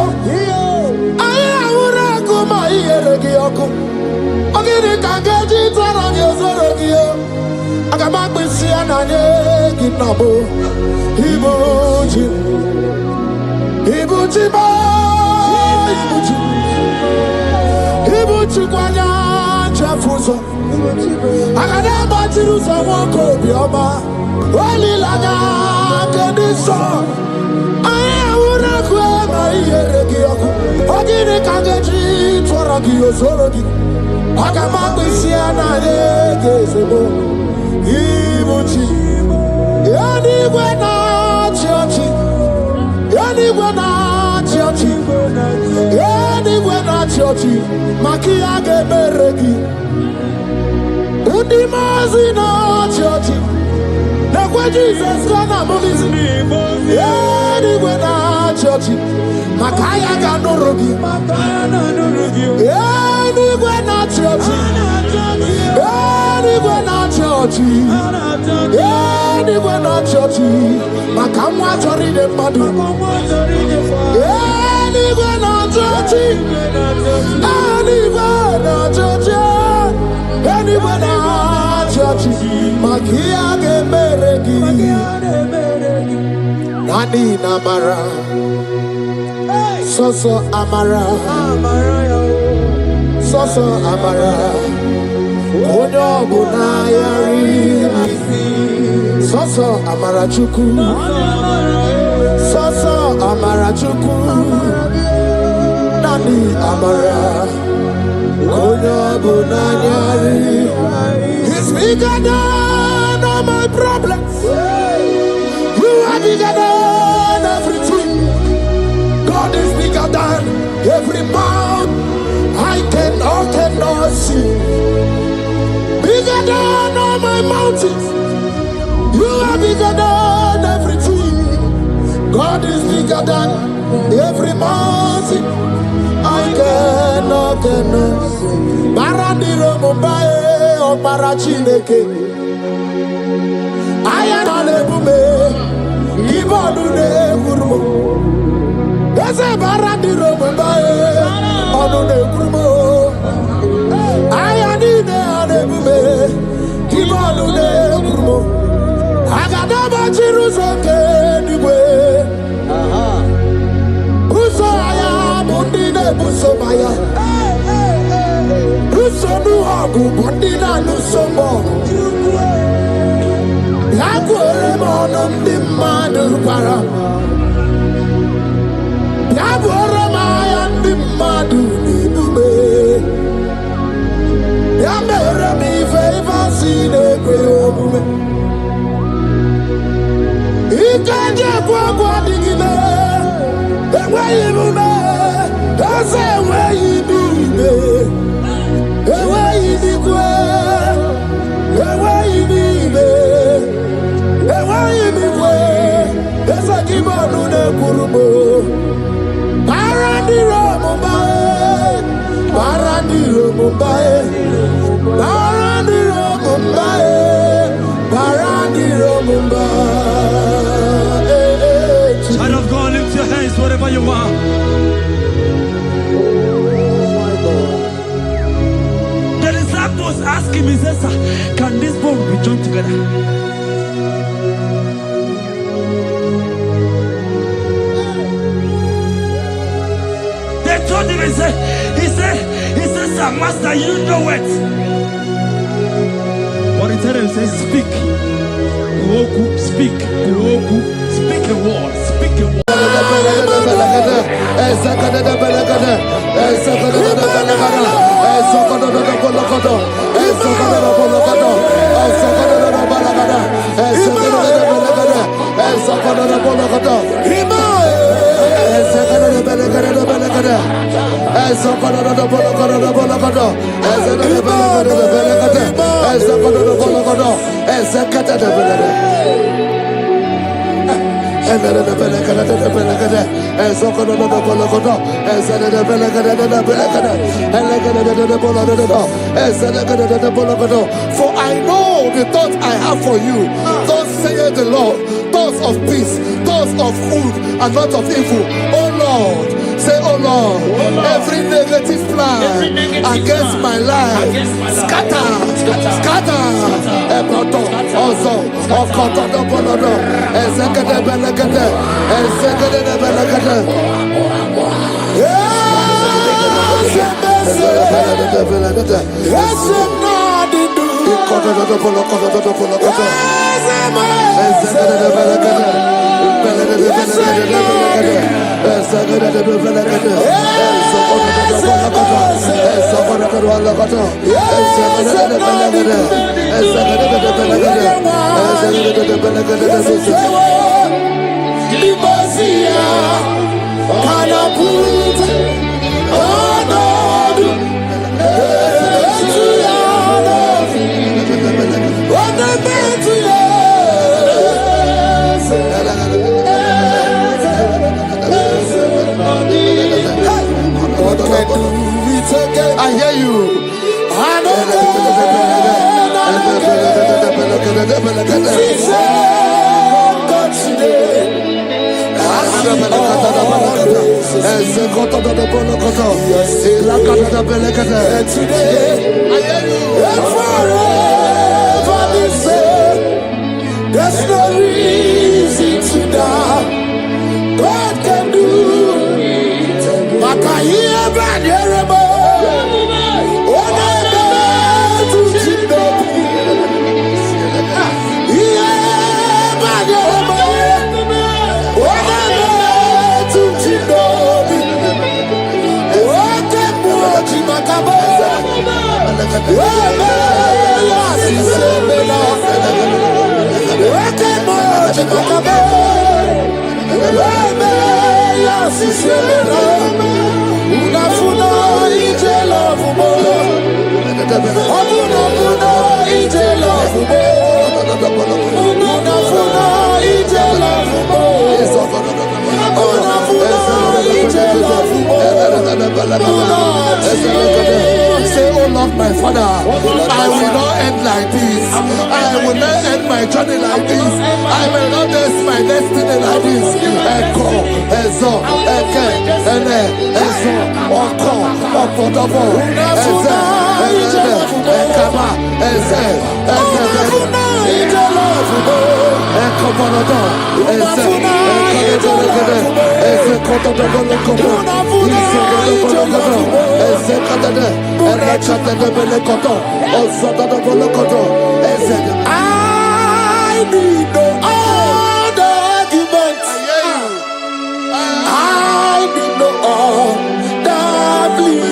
Aya ura kuma iyeregi oku Ogiri kangeji tarangi ozorogi yo Agama kwisi ananye kinabo Ibuchi Ibuchi ba Ibuchi Ibuchi kwanya Jafuso Agada Bachirusa wonko bioma Holy lanya kediso Aya ura kuma iyeregi oku Ogiri kangeji tarangi ozorogi Agama kwisi ananye kinabo Ibuchi Anigwe na chiochi Anigwe na chiochi Anigwe na chiochi Makia geberegi Undi mazi na chiochi Nekwe Jesus kana mulisi Anigwe na chiochi Makaya ganorogi Anigwe na chiochi Anigwe na chiochi Anigwe na chiochi Makamwa chori de madu Anigwe na chiochi Anigwe na chiochi Anigwe na chiochi Makia gemeregi Nani namara Soso amara Soso amara Onyo bunayari Soso amara chuku Soso amara chuku Nani amara Onyo bunayari He's bigger than all my problems. You are bigger than everything. God is bigger than every mountain I cannot see. Bigger than all my mountains. You are bigger than everything. God is bigger than every mountain I can Baradiro Mumbai or Parachineke. I am on a bume, Ibodune Gurmo. There's a Baradiro Mumbai on a Gurmo. I am in a bume, Ibodune Gurmo. I got about Jerusalem anyway. Busaya, Mundine Busomaya. Busonu Hagu, Bundina Nusomo. Yaguere Monum Dimadu Para. Yaguere Mayan Dimadu Nibube. Yamere mi favor sine Kweobume. Ikanje kwa digile. Ewe ibume. Ese ewe ibibe. Ewe ibigwe. Ewe ibibe. Ewe ibigwe. Ese kibonu ne kurubo. Barandiro Mumbai. Barandiro Mumbai. Barandiro Mumbai. Barandiro Mumbai. Child of God, lift your hands wherever you are. The disciples asked him, he says, can this bone be joined together? They told him, he said, Master, you know it. But he told him, he says, speak. Uoku, speak. Uoku, speak a word. Speak a word. For I know the thoughts I have for you, thus saith the Lord, thoughts of peace, thoughts of good and not of evil. Oh Lord, say, oh Lord, every negative plan against my life, scatter. Also, I hear you. There's no reason to doubt. God can do it. But I hear bad Say, oh Lord, my Father, I will not end like this. I will not end my journey like this. I will not end my destiny like this. Echo, Ezo, Eke, Ene, Ezo, Oko, Opodobo, Eze, Ekaba, Eze, Ekobonodo, Eze, Ekobonodo, Eze, Kotodobo, Eze, Kadade, Erechatadebelekoto, Ozodobolokoto, Eze. I need no other argument. I need no other plea.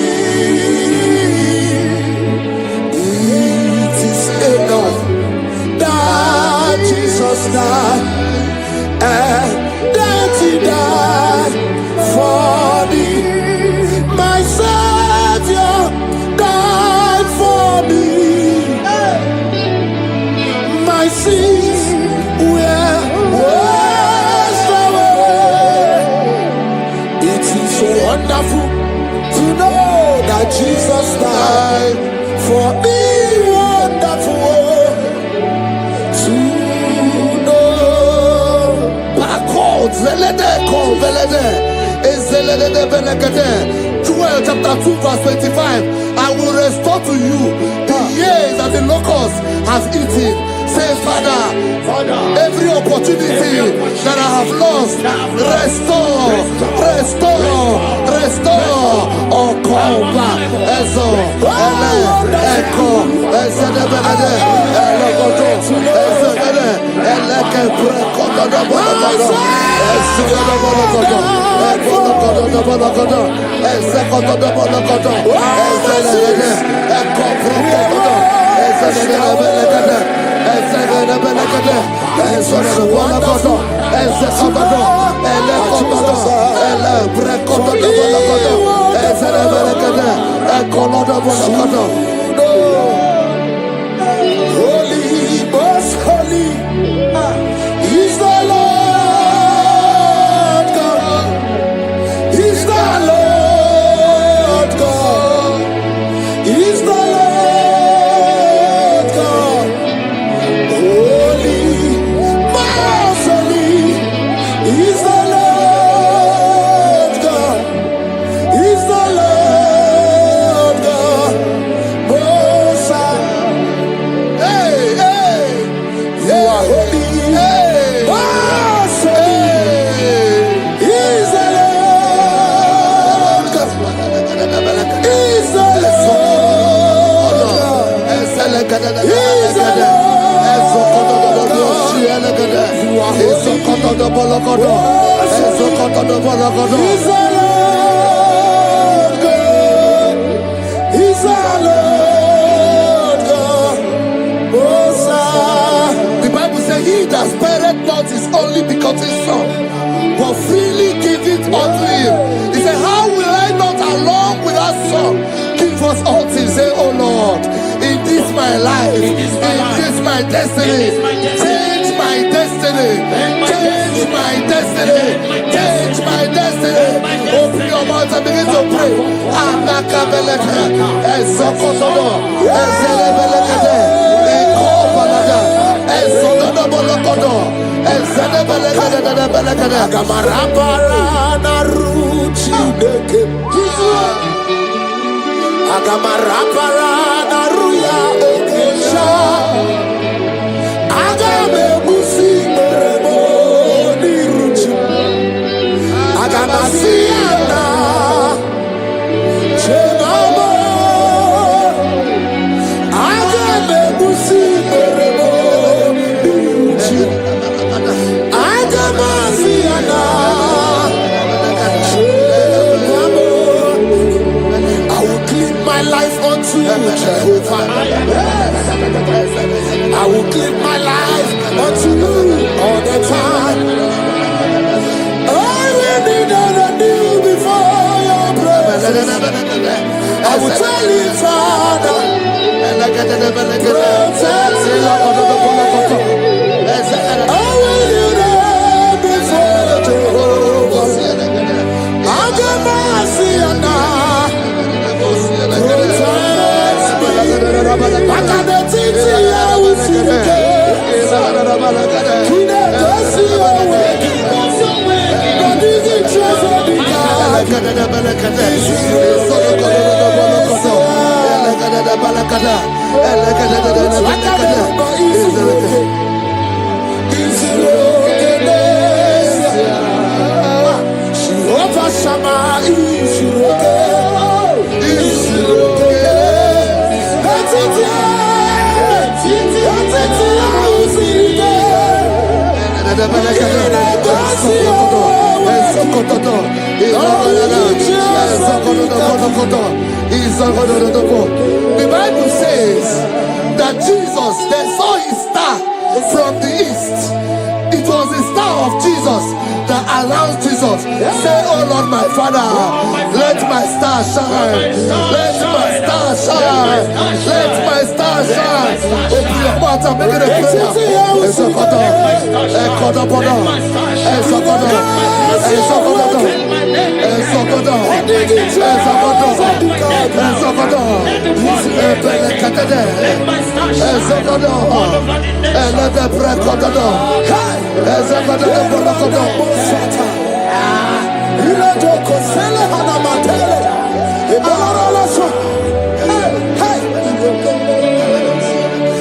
It is enough that Jesus died and that He died for me. My Savior died for me. My sins were washed away. It is so wonderful to know that Jesus died for me. Wonderful to know. Backwards, Joel chapter 2 verse 25. I will restore to you the years that the locust has eaten. Say, Father, every opportunity that I have lost, restore. Oh, come back. Ezo, Ele, Echo, Ezedebele, Elegodo, Ezedele, Eleke, Prekodo, Ezedebologodo, Ekologodo, Ezekodo, Ezedele, Echo, Prekodo, Ezedebele, Holy, most holy is the Lord God. Is the Lord God. Is the Lord God. Holy, most holy is the Lord God. Is the Lord God. Most high. Hey, hey, you are holy. Hey, most holy is the Lord God. Is the Lord God. Is the Lord. The Bible says, he that spareth not his only begotten son, but freely give it unto him. He said, how will I not along with that son give us all things? Say, oh Lord, in this my life, in this my destiny, change my destiny, change my destiny, change my destiny. Open your mouth and begin to pray. Anakabeleke, Ezokotodo, Ezelebelekede, Ekobalada, Ezodobolokodo, Ezelebelekede, Agamarabara Naruchi Deke, Agamarabara Naruya Okesha, Agame Musi Merebo Niruchi, Agamasiana, Chegamo, Agame Musi Merebo Niruchi, Agamasiana, Chegamo. I will clean my life unto you, Jehovah. I will clean my life unto you all the time. I will be done anew before your presence. I will tell you, Father, protect me. I will be there before Jehovah. I got mercy and The Bible says that Jesus, they saw his star from the east. It was the star of Jesus that announced Jesus. Say, oh Lord, my Father, let my star shine. Let my star shine. Let my star shine. Open your mouth and make it a prayer.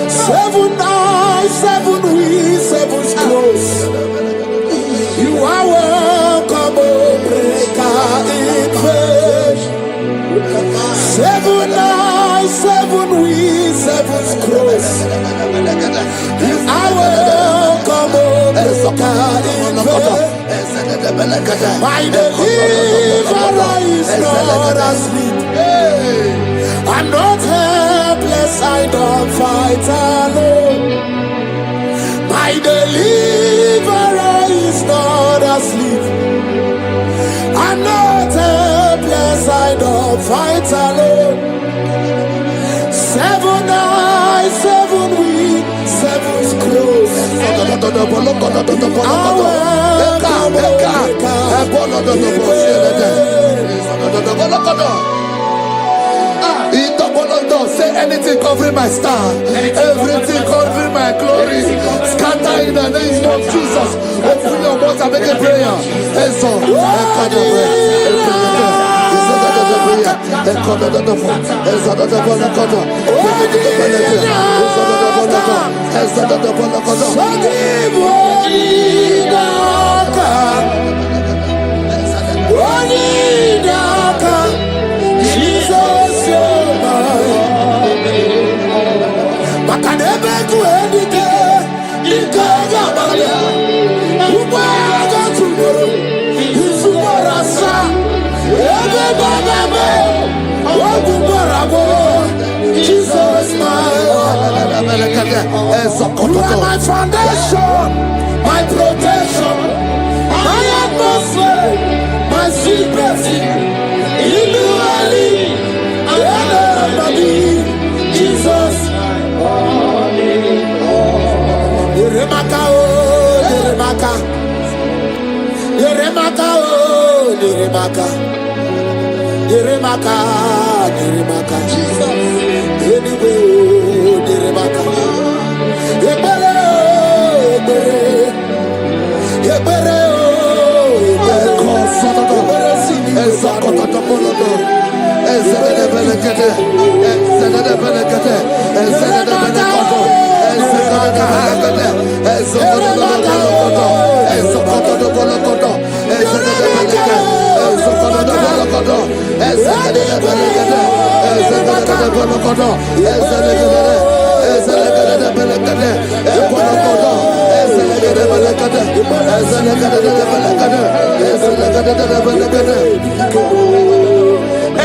Seven eyes, seven wings, seven scrolls. You are welcome, O breaker in faith. Seven eyes, seven wings, seven scrolls. You are welcome, O breaker in faith. My deliverer is not asleep. I'm not helpless, I don't fight alone. My deliverer is not asleep. I'm not helpless, I don't fight alone. Seven eyes, seven wings, seven scrolls. Say anything covering my star, everything covering my glory, scatter in the name of Jesus. Open your mouth and make a prayer. Jesus, you are my foundation, my protection, my atmosphere, my secret. In the valley, Jesus. Yeremaka, oh, Yeremaka. Yeremaka, oh, Yeremaka. Yeremaka, Yeremaka. Jesus. Anyway, oh, Yeremaka. Yebere, Yebere. Yebere, oh, Yebere. Yebere, Sini.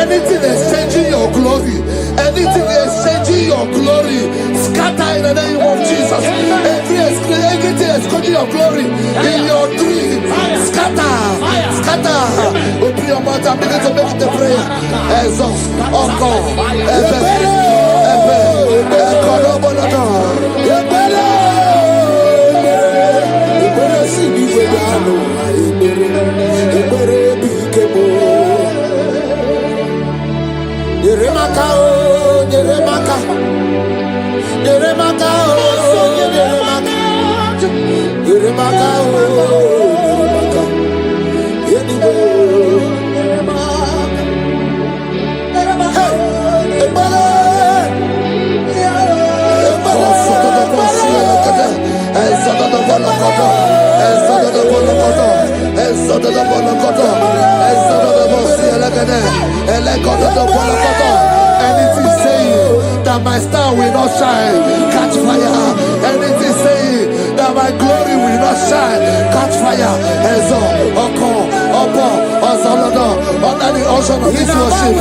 Anything exchanging your glory, anything exchanging your glory, scatter in the name of Jesus. Anything exchanging your glory in your dream, scatter, scatter. Open your mouth and begin to make the prayer. Oh God, Yeremaka, oh, Yeremaka. Anything saying that my star will not shine, catch fire. Anything saying that my glory will not shine, catch fire. Ezo, Oko, Opo, Ozolodo, under the ocean of this worship.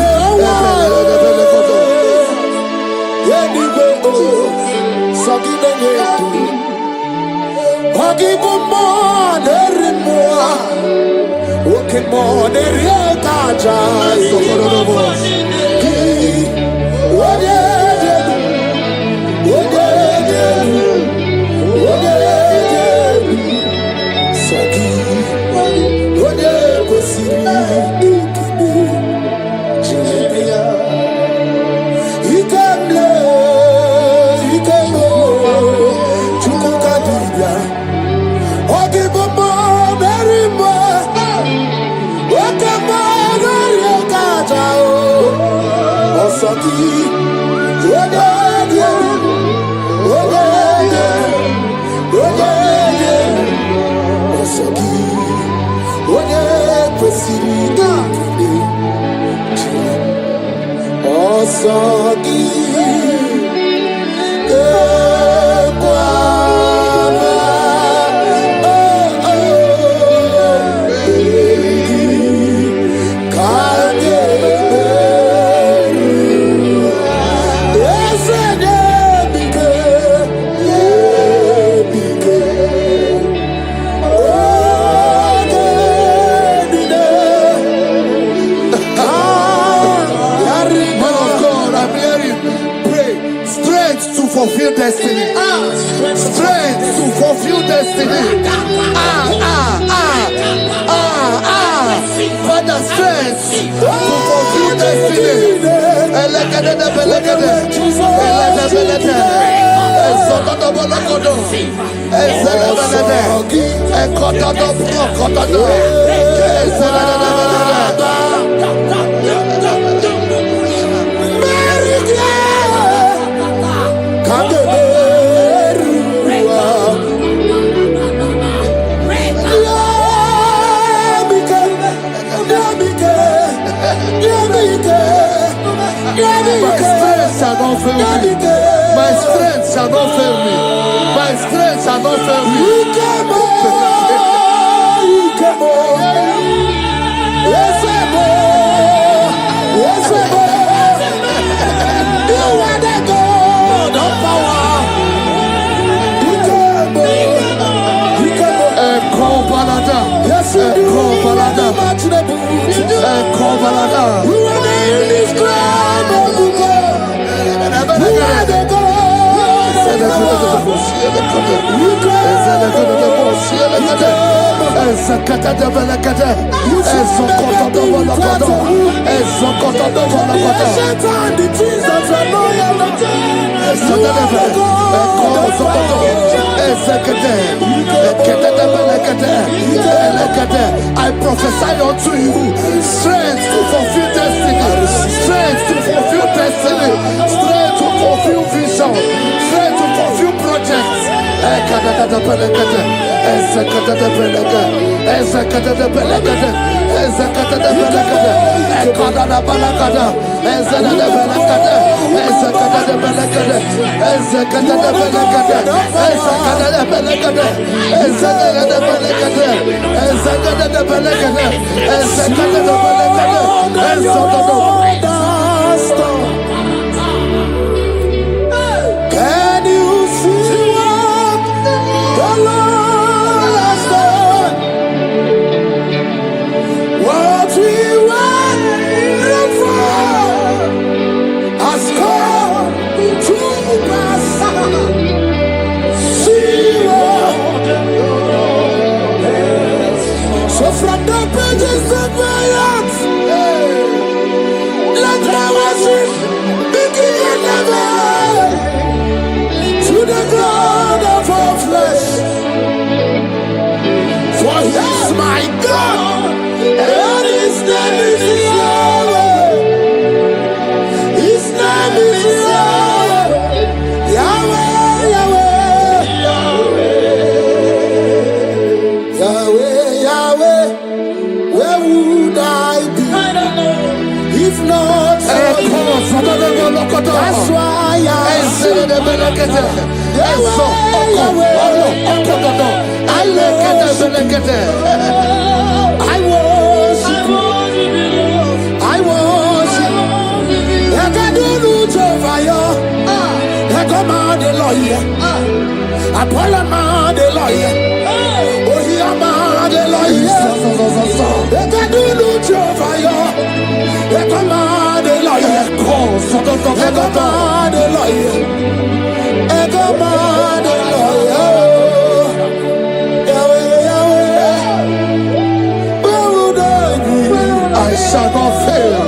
Fulfill destiny. Strength to fulfill destiny. Father, strength to fulfill destiny. My strength shall not fail me. My strength shall not fail me. You are the God of power. Yes, you are the God. I prophesy unto you strength to fulfill destiny, strength to fulfill destiny, strength to fulfill vision, strength to fulfill projects. Can you see what the Lord has done? What we waited for has come to pass. See what the Lord has. So from the pages of my heart, That's why I sing the Belekete. I worship. I worship. I can do fire. I command the lawyer. I pull a man the lawyer. Oh, he a man the lawyer. I can do fire. I command the lawyer. I command the lawyer. I command the lawyer. I shall not fail.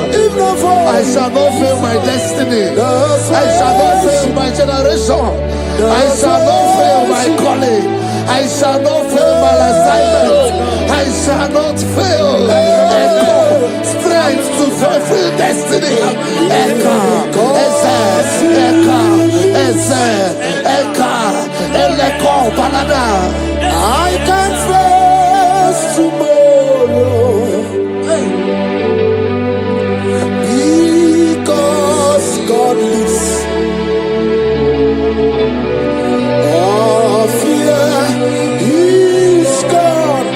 I shall not fail my destiny. I shall not fail my generation. I shall not fail my calling. I shall not fail my assignment. I shall not fail. Echo, strength to fulfill destiny. Echo, Eleko, Banana. I can face tomorrow. Because God lives. All fear is gone.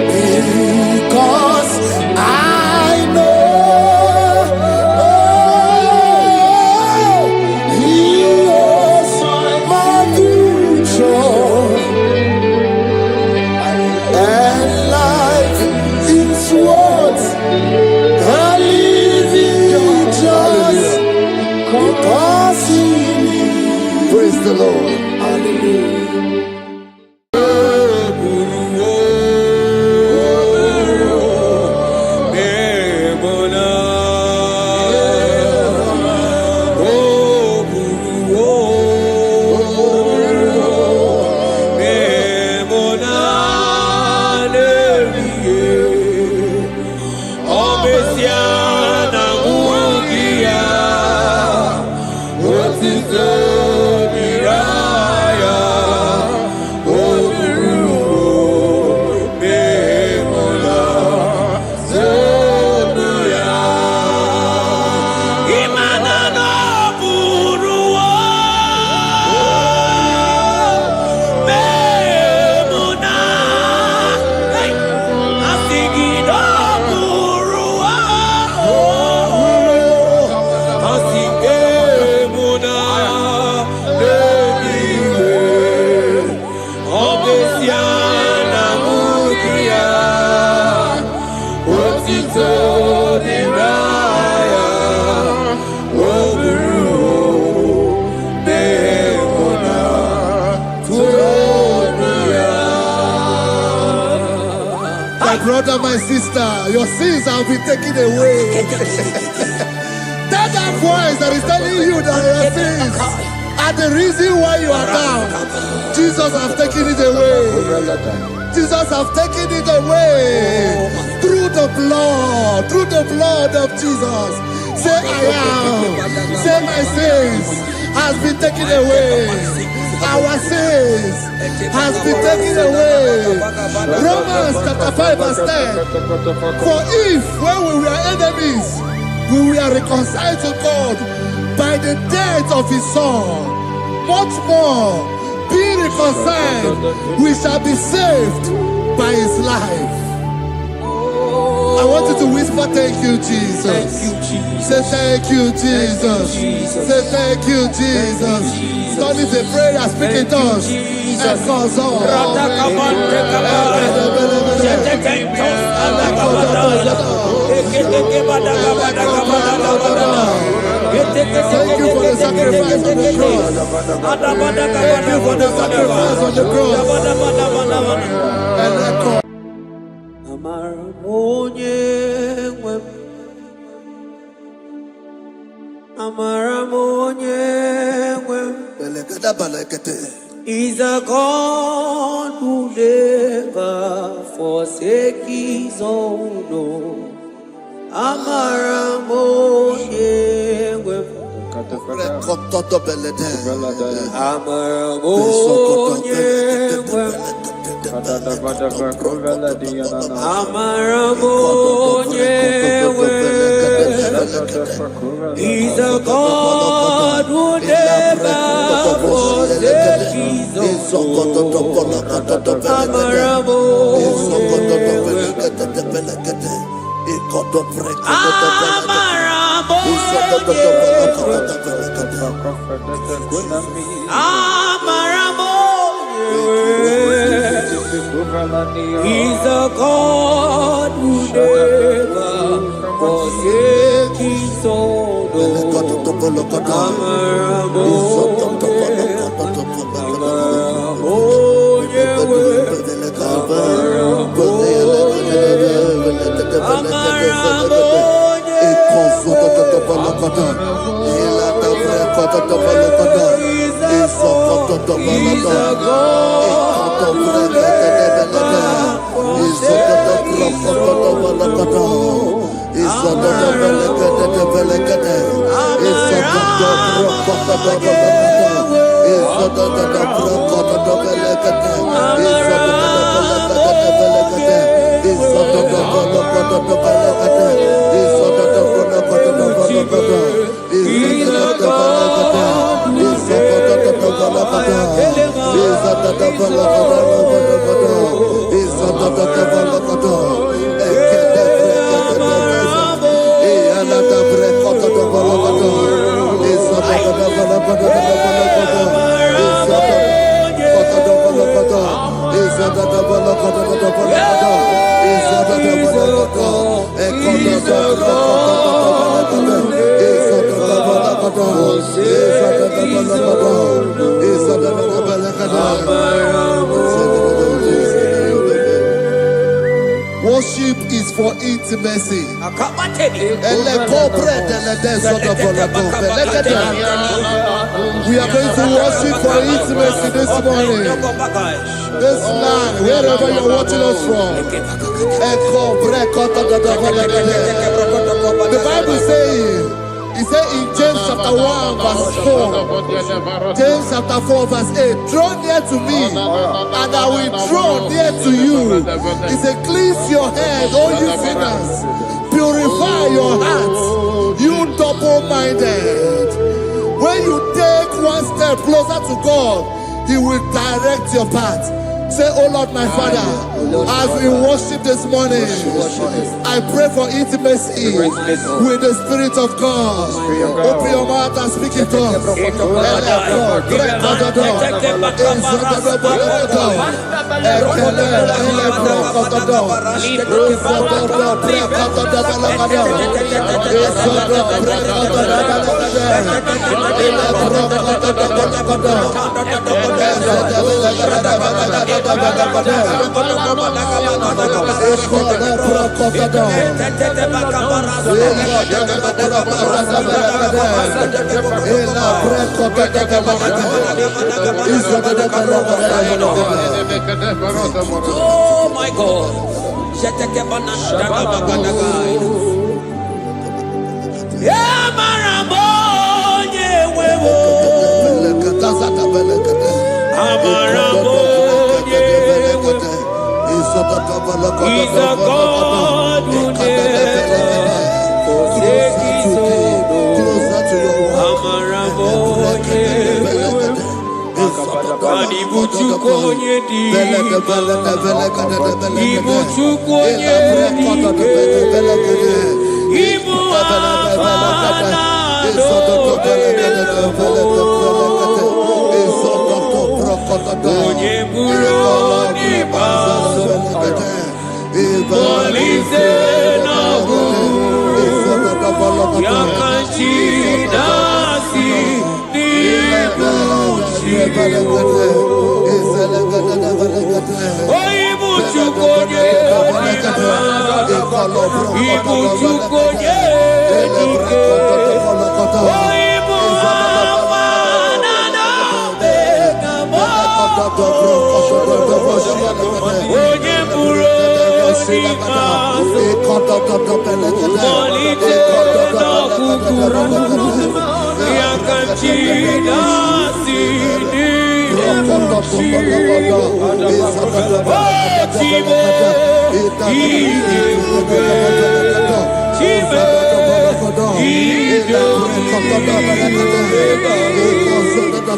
Because I know He is my future. And life is what I live in just because He lives. Praise the Lord. Hallelujah. My brother, my sister, your sins have been taken away. That voice that is telling you that your sins are the reason why you are down. Jesus has taken it away. Jesus has taken it away through the blood of Jesus. Say I am. Say my sins has been taken away. Our sins has been taken away. Romans chapter 5 verse 10. For if when we were enemies, we were reconciled to God by the death of His Son, much more, being reconciled, we shall be saved by His life. I want you to whisper, thank you, Jesus. Thank you, Jesus. Say thank you, Jesus. Say thank you, Jesus. Don't need a prayer, speak in tongues. Echoes on. Thank you for the sacrifice on the cross. Thank you for the sacrifice on the cross. And echo. Is a God who never forsake His own. Amaramonye He's a God who never forsakes his own. Worship is for intimacy. We are going to worship for intimacy this morning. This land, wherever you're watching us from. The Bible says, it says in James chapter 1 verse 4, James chapter 4 verse 8, draw near to me and I will draw near to you. It says, cleanse your head, all you sinners, purify your hearts, you double-minded. When you take one step closer to God, He will direct your path. Say, oh Lord, my Father, as we worship this morning, I pray for intimacy with the Spirit of God. Open your mouth and speak it to us. Oh my God. He's a God who never forsakes his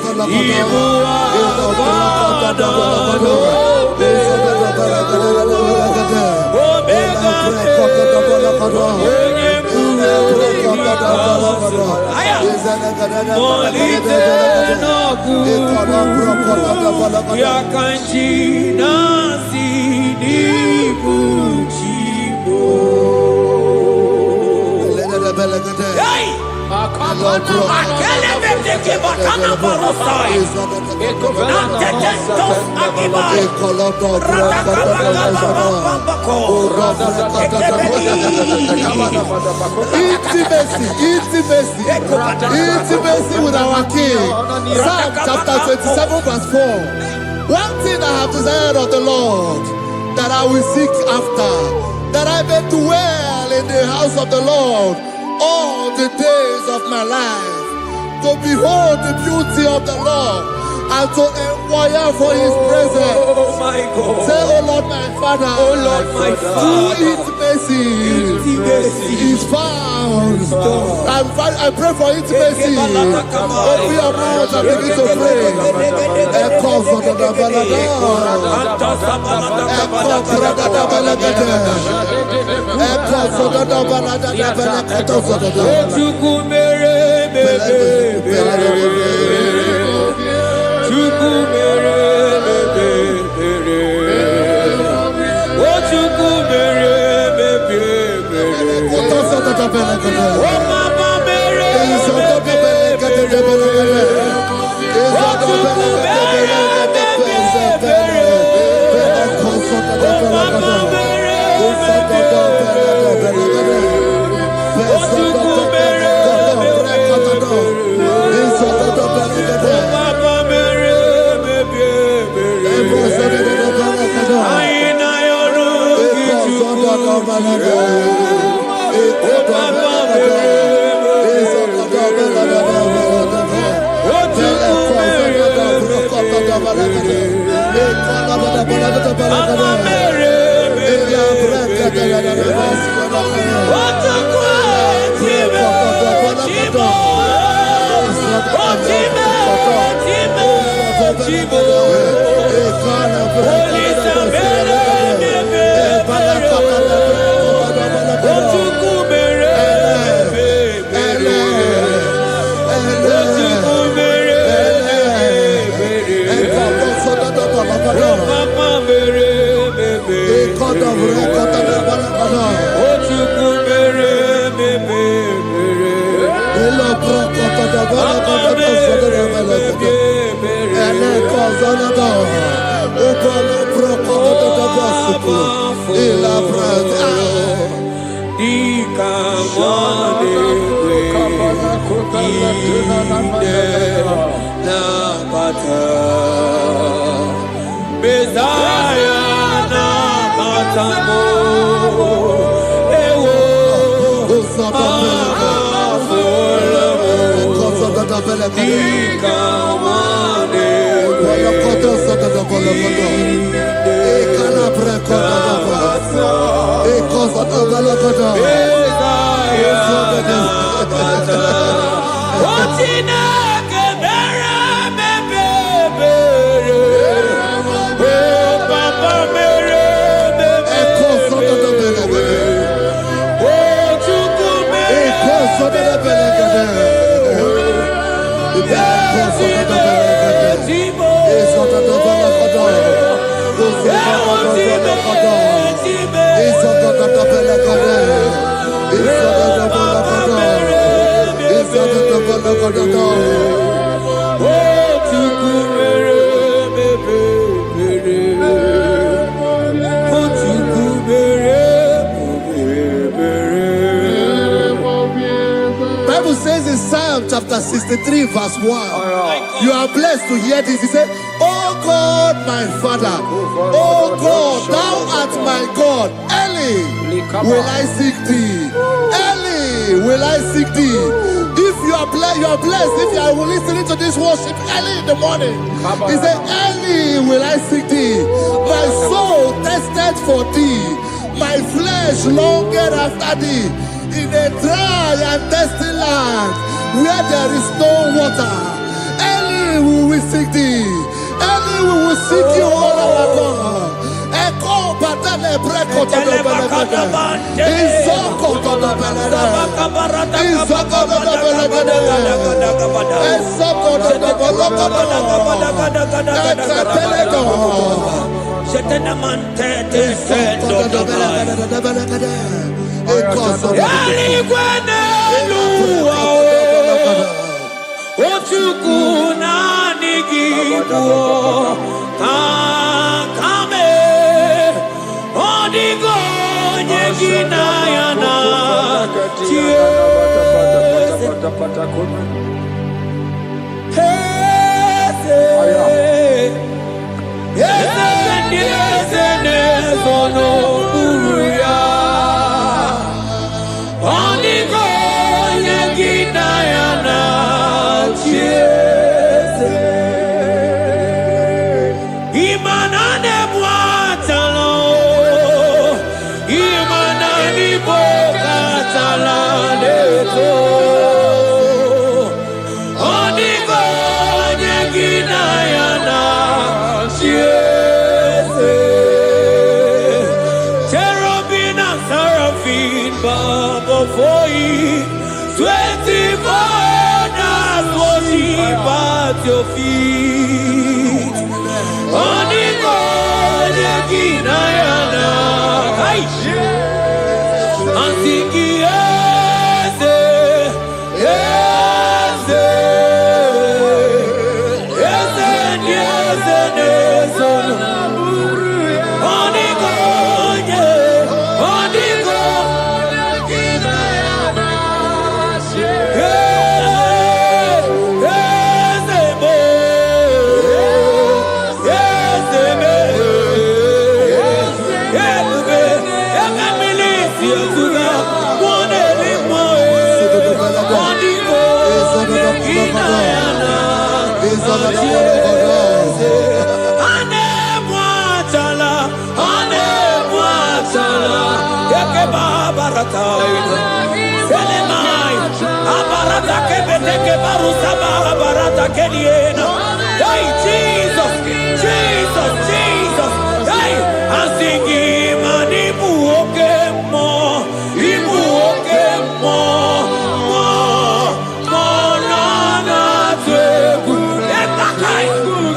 Intimacy with our King. Psalm chapter 27 verse 4. One thing I have desired of the Lord, that I will seek after, that I may dwell in the house of the Lord all the days of my life, to behold the beauty of the Lord and to inquire for his presence. Oh my God. Say, oh Lord my Father, Oh Lord my Father, through intimacy is found. I pray for intimacy. Open your mouth and begin to pray. Bible says in Psalm chapter 63 verse 1, you are blessed to hear this. He said, oh God, my Father, oh God, thou art my God. Early will I seek thee. Early will I seek thee. If you are blessed if you are listening to this worship early in the morning. He said, early will I seek thee. My soul thirsted for thee. My flesh longed after thee. In a dry and thirsty land where there is no water. Early will we seek thee. Early we will seek you, all our God. Echo batale breko to the belagada. Izoko to the belagada. Izoko to the belagada. Izoko to the belagada. Shetenamante te sendo doblai. Ochukuna nigibo kakame odigo nyegina yana at your feet. I'm thinking, yes, yes, yes, yes, yes, Hey, Jesus, Jesus, Jesus. Hey, I'm singing, man, Ibu okemo, na na tebu. Ekakai,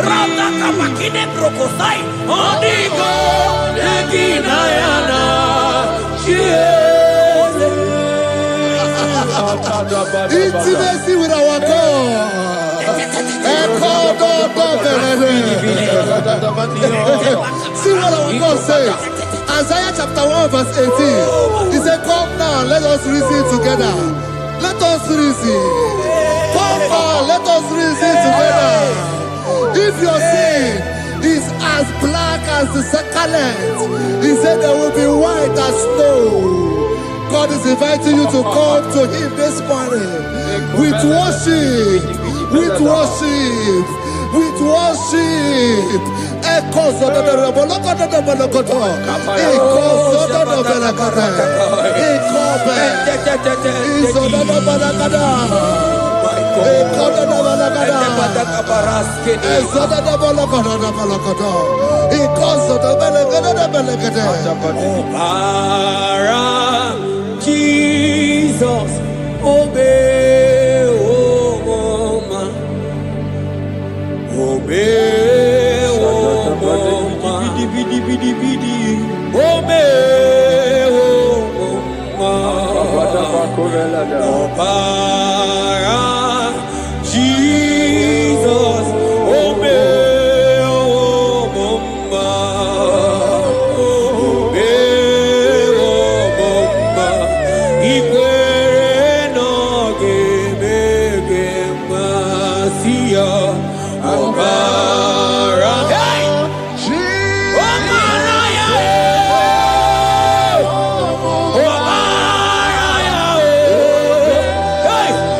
rata kamakine brokosai, onigo, negina yana, intimacy with our God. See what our God says. Isaiah chapter 1 verse 18. He said, come now, let us reason together. Let us reason. Come on, let us reason together. If your sin is as black as the scarlet, he said there will be white as snow. God is inviting you to come to him this morning with worship, with worship, with worship. Echoes of the Jesus, obey, oh man, obey, oh man, obey, oh man, Jesus, obey, oh Hey!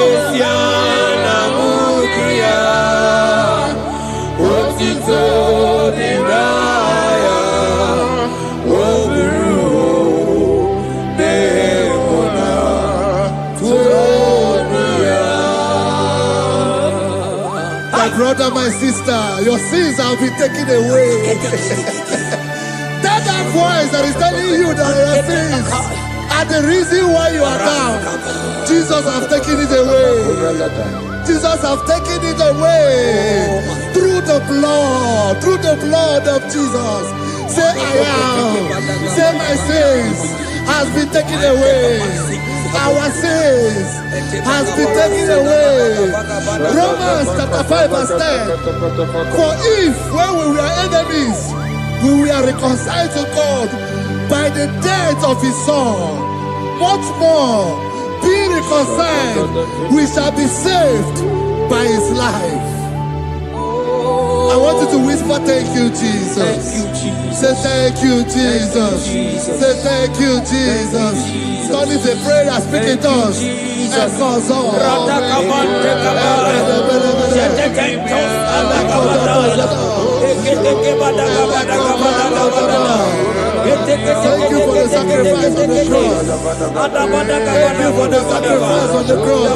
Esiana Mukia, Otito Dinaya, Oburu, Behona, Tuonia. My brother, my sister, your sins have been taken away. That voice that is telling you that your sins are the reason why you are down. Jesus has taken it away. Jesus has taken it away. Through the blood of Jesus. Say I am. Say my sins has been taken away. Our sins has been taken away. Romans chapter 5 verse 10. For if when we were enemies, we were reconciled to God by the death of his son, much more, being reconciled, we shall be saved by his life. I want you to whisper, thank you, Jesus. Thank you, Jesus. Say thank you, Jesus. Say thank you, Jesus. Turn it a prayer, speak in tongues. Thank you for the sacrifice on the cross. Thank you for the sacrifice on the cross.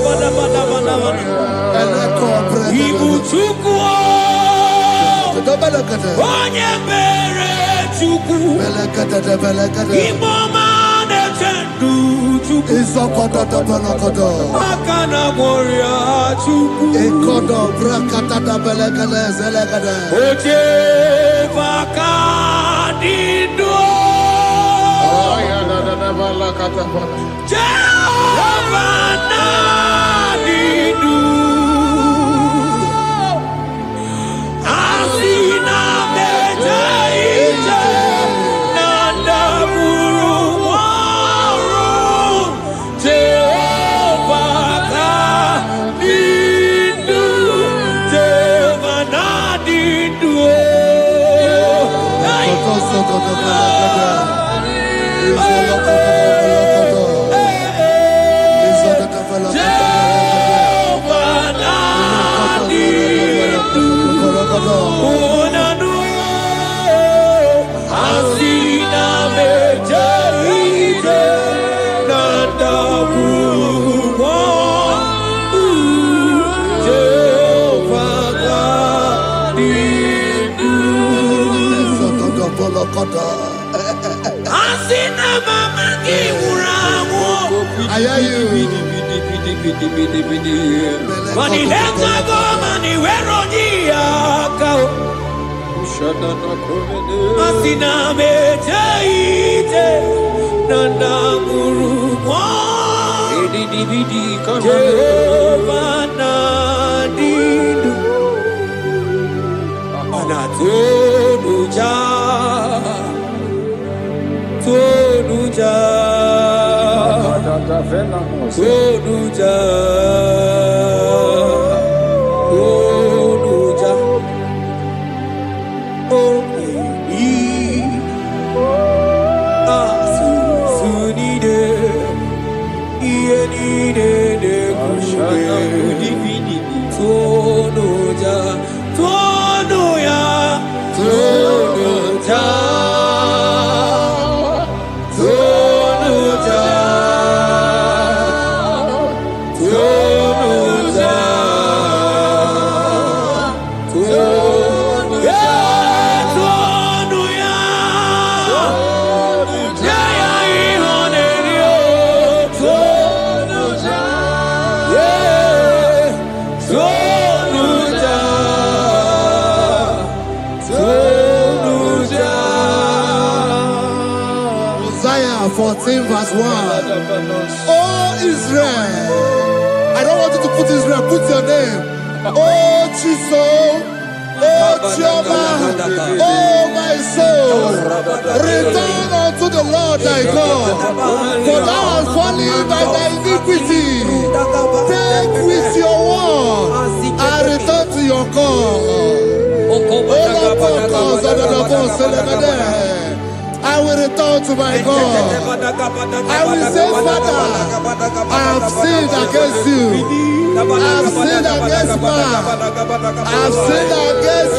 I hear you. Isaiah 14 verse 1. Oh Israel, I don't want you to put Israel, put your name. Oh Chiso, oh Chioma, oh my soul, return unto the Lord thy God, for thou hast fallen by thy iniquity. Take with your word and return to your God. I will return to my God. I will say, Father, I have sinned against you. I've sinned against man. I've sinned against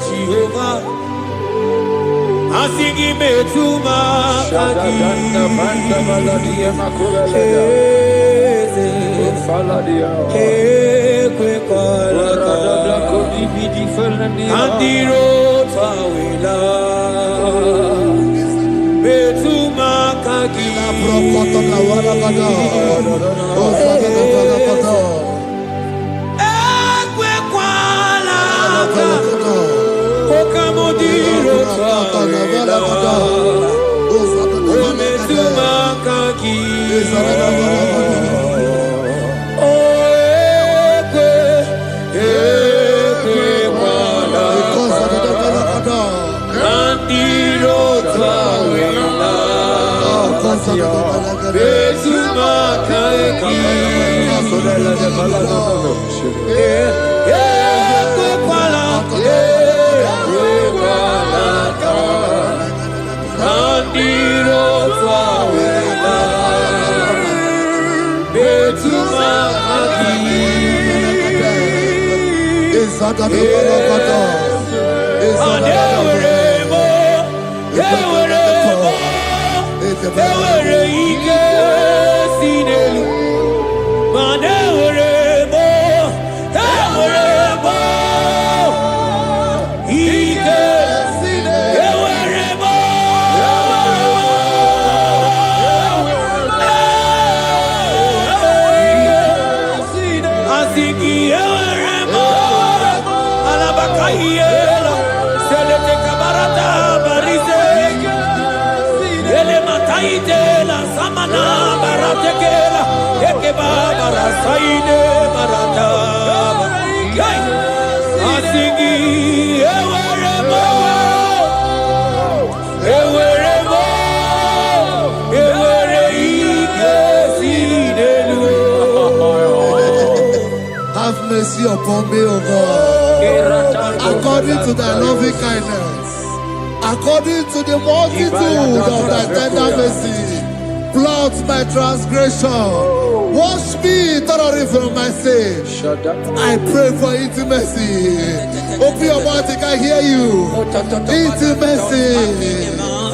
Jehovah, Asigi metuma kagi, Andiro tawila, metuma kagi, Okamodiro tawila, metuma kagi. Have mercy upon me, O God, according to thy loving kindness, according to the multitude of thy tender mercy. Blot my transgression, wash me thoroughly from my sin. I pray for intimacy. Open your mouth, I can hear you. Intimacy.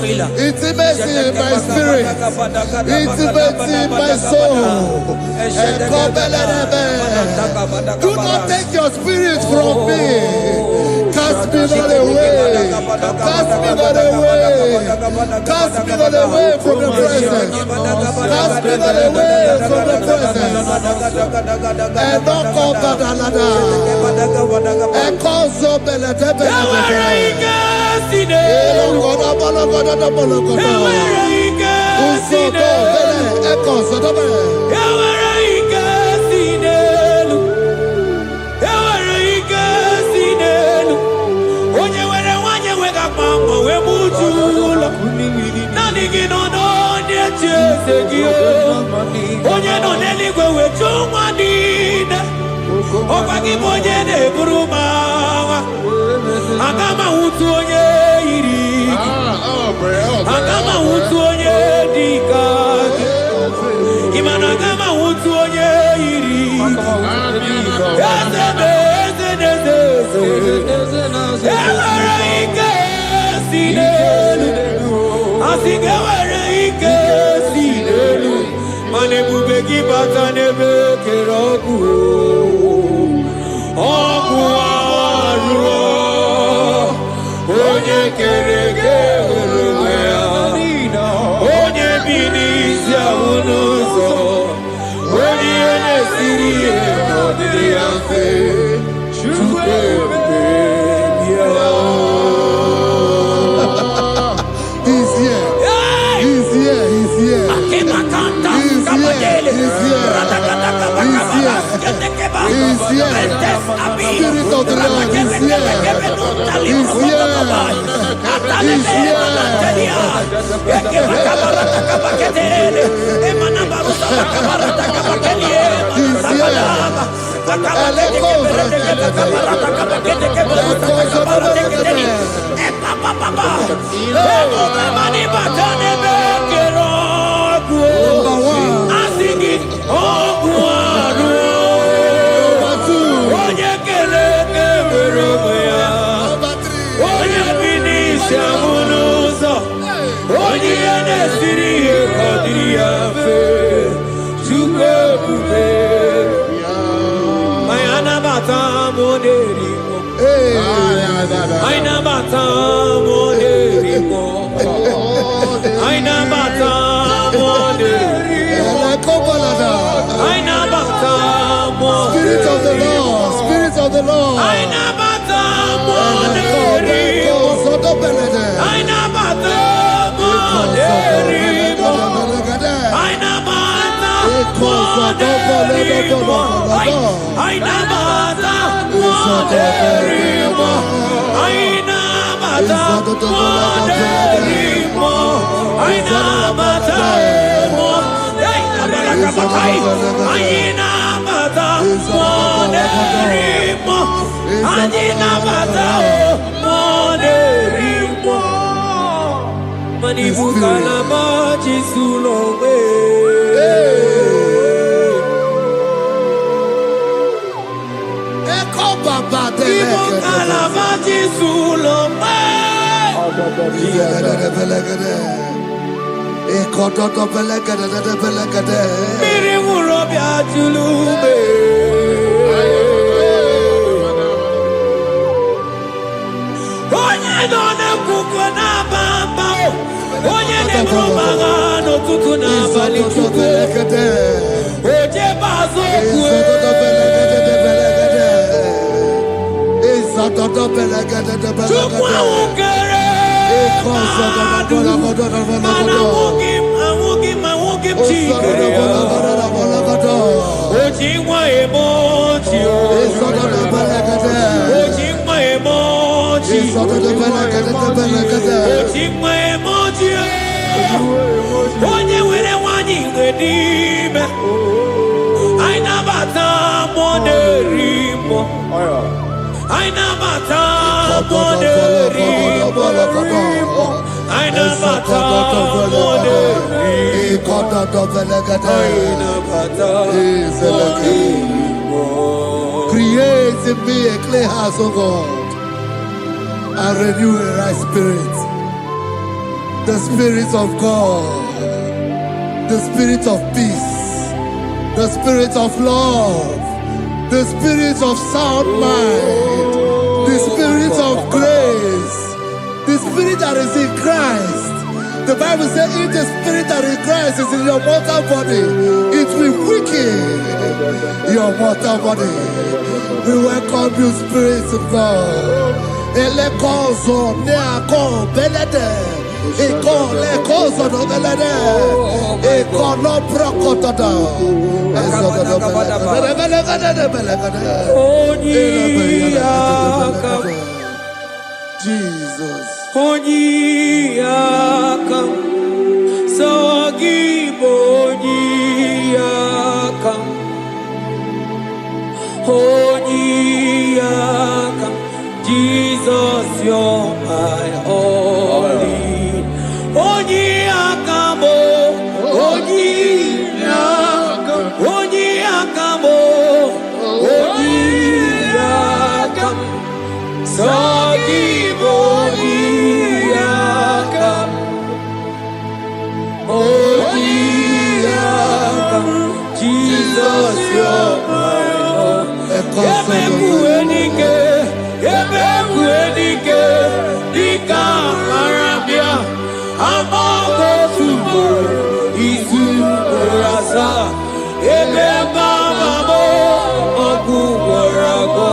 Intimacy in my spirit, intimacy in my soul. Do not take your spirit from me. Cast me not away. Cast me not away. Cast me not away from the presence. Cast me not away from the presence. And not come back another. And call so beletebe. Agama utu onye dikaki, imana agama utu onye iri. Ewere ike si n'elu, asị gị ewere ike si n'elu, mana ebube gị bata n'ebe kere ọgwụ, ọgwụ arụọ, onye kere gị. Spirit of the Lord is here. He's here. He's here. He's here. Spirit of the Lord, Spirit of the Lord. Create in me a clean house, O God, and renew a right spirit. The Spirit of God, the Spirit of peace, the Spirit of love, the Spirit of sound mind, the Spirit of grace, the Spirit that is in Christ. The Bible says, if the Spirit that is in Christ is in your mortal body, it will weaken your mortal body. We welcome you, Spirit of God. Elekozo neako belede, eko lekozo no belede, eko no brokotada, ezo no belede. Jesus. Onyiyakam, Sogibo Onyiyakam, Onyiyakam, Jesus, you're my only. Onyiyakam, Onyiyakam, Onyiyakam, Onyiyakam, Sogibo Onyiyakam, Onyiyakam, Jesus, you're my own. Ebekuenike, Ebekuenike, Dika Arabia, Amago Tubo, Isu Rasa, Ebebamamo, Ogu Warago,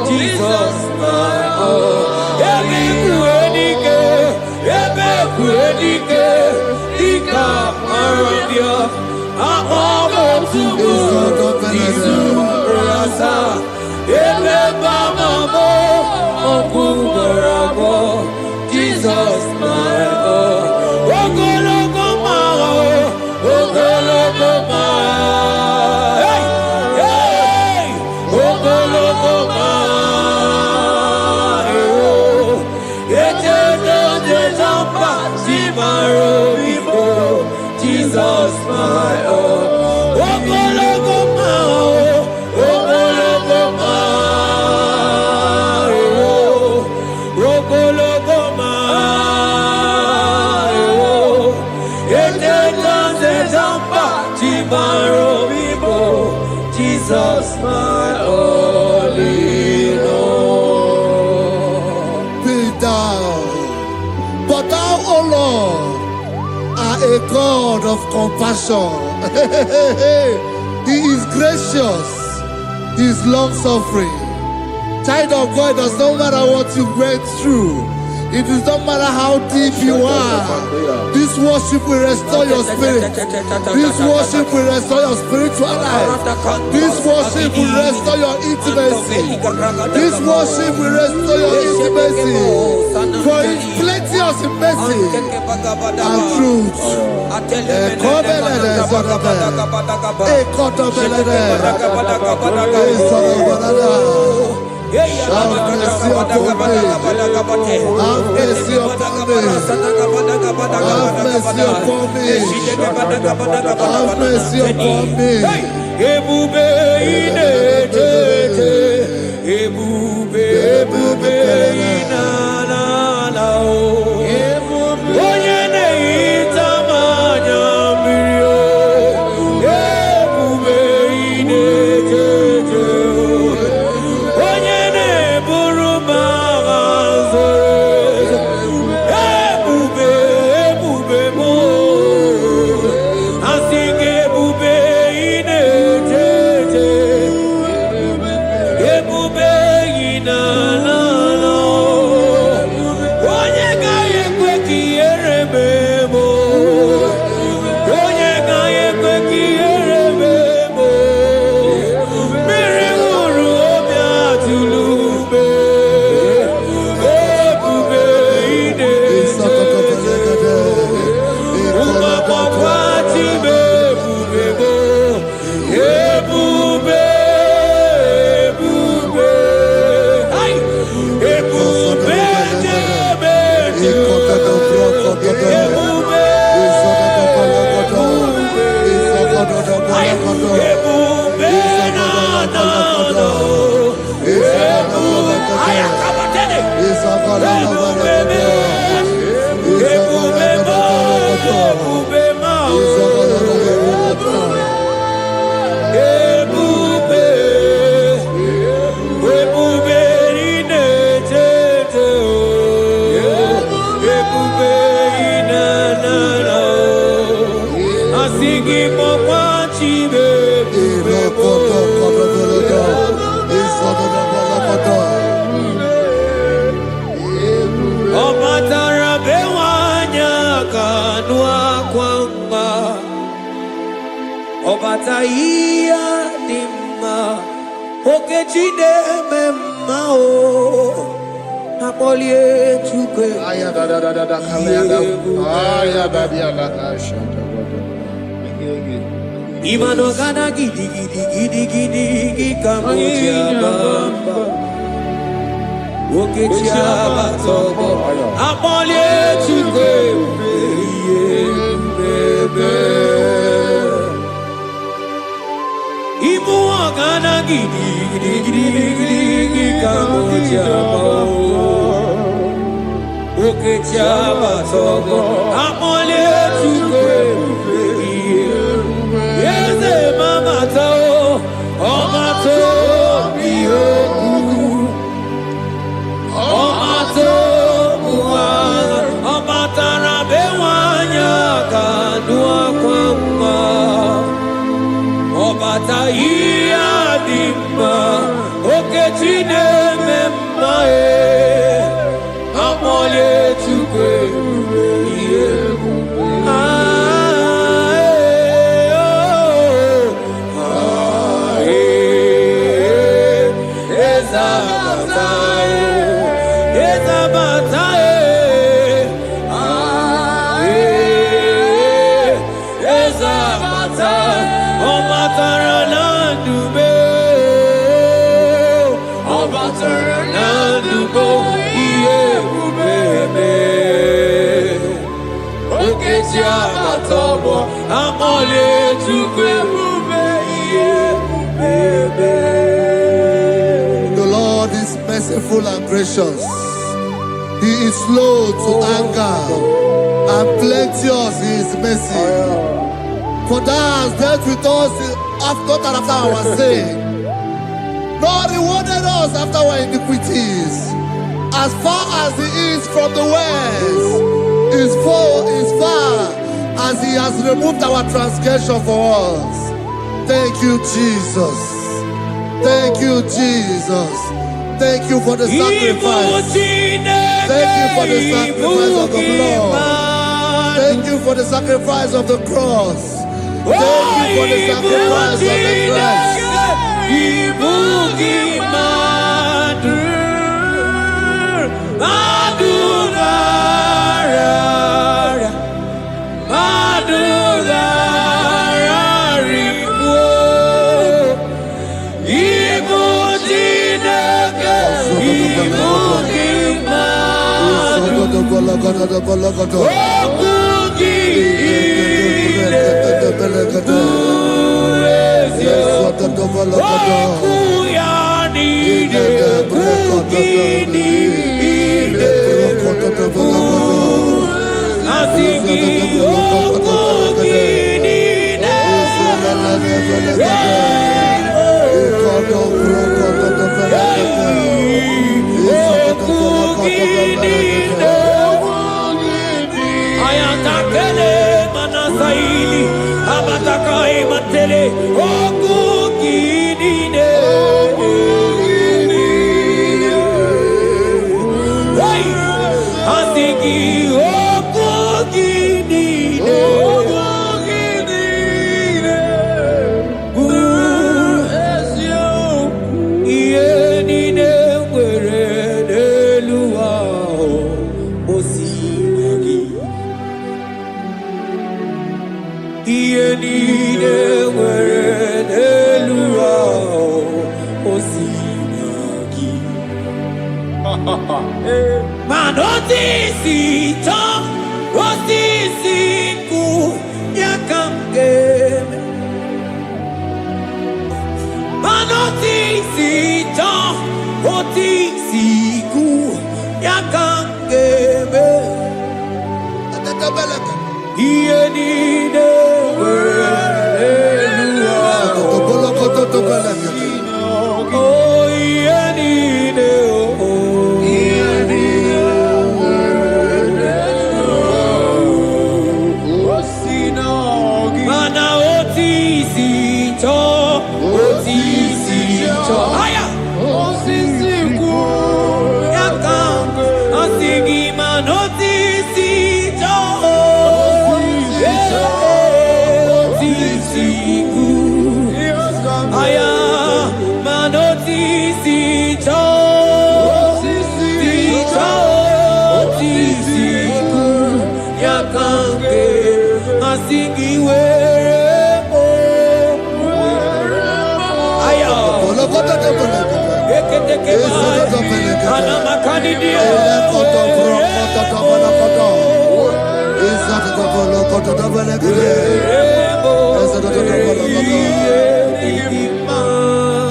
Jesus, my own. Ebekuenike, Ebekuenike, Dika Arabia, Amago Tubo, Isu Rasa, Ebebamamo, Ogu Warago, Jesus, my own. Ogologo mao, ogologo mao. Hey, hey, Jesus my oh, Ogologo ma oh, Ogologo ma oh, Ogologo ma oh, Etenanze jampa Timaro bibo, Jesus my only Lord. Be thou, but thou, O Lord, are a God of compassion. He is gracious. He is long-suffering. Child of God, it does not matter what you went through. It does not matter how deep you are. This worship will restore your spirit. This worship will restore your spiritual life. This worship will restore your intimacy. This worship will restore your intimacy. For it's plenty of mercy and truth. Have mercy upon me. Have mercy upon me. Have mercy upon me. Have mercy upon me. Ebube ine tete, ebube ina na na o. Onye na-ehita manya mmiri o. Ebube ine tete o. Onye na-eburu m agha nzere. Ebube m o. Asị gị ebube ine tete. Ebube ina na na o. Onye ga-ekwe ka ihere mee m o. Onye ga-ekwe ka ihere mee m o. Mmiri ṅụrụ obi atụrụ ume. Ebube ine tete. Ụmụagbọghọ atibe ebube m o. Ebube, ebube. Ai! Ebube jebe jebe. Ebube, ai! Ebube na na na. Ebube, ai akabatene. Ebube me. Ebube ma. Ebube ma. Ebube, ebube ine tete o. Ebube ine na na o. Asị gị kpọkwa Chibe ebube mo. Ọ batara be nwanyị aka nụ akwa mma. Ọ bata ihe dị mma. Okechi na-eme mma o. Akpọlie Chukwu. Imano gana gidi gidi gidi gidi gidi kamoji abamba. Okechi abatogo. Akpọlie Chukwu ebube. Ibu ọgana gidi gidi gidi gidi gidi kamoji abamba. Okechi abatogo. Akpọlie Chukwu ebube. Yeze mama to, ọma to bi oku. Ọma to buwa, ọma tara be nwanyị aka nụ akwa mma. Ọba ta ihe dị mma, Okechi na-eme mma e. Akpọlie Chukwu ebube ihe ebube. amole tukwebube yebube. The Lord is merciful and gracious. He is slow to anger and plenteous in his mercy. For thou hast dealt with us not after our sin, nor rewarded us after our iniquities. As far as the east from the west is far as he has removed our transgression for us. Thank you, Jesus. Thank you, Jesus. Thank you for the sacrifice. Thank you for the sacrifice of the blood. Thank you for the sacrifice of the cross. Thank you for the sacrifice of the Christ.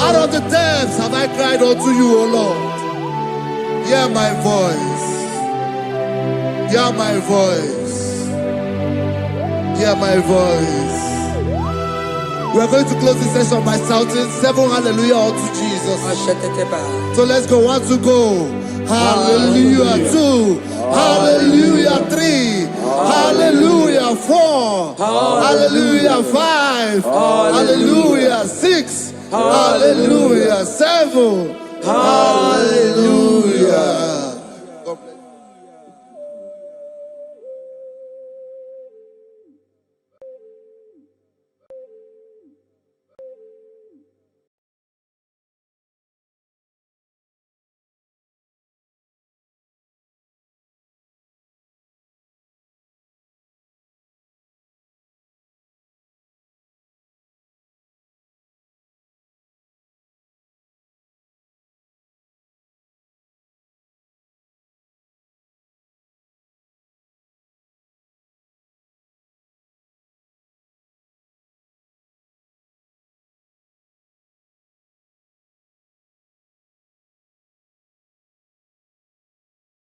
Out of the depths have I cried unto you, O Lord. Hear my voice. Hear my voice. Hear my voice. We are going to close this session by shouting 7 hallelujah unto Jesus. So let's go. 1, 2, go. Hallelujah. 2. Hallelujah. 3. Hallelujah. 4. Hallelujah. 5. Hallelujah. 6. Hallelujah. 7. Hallelujah.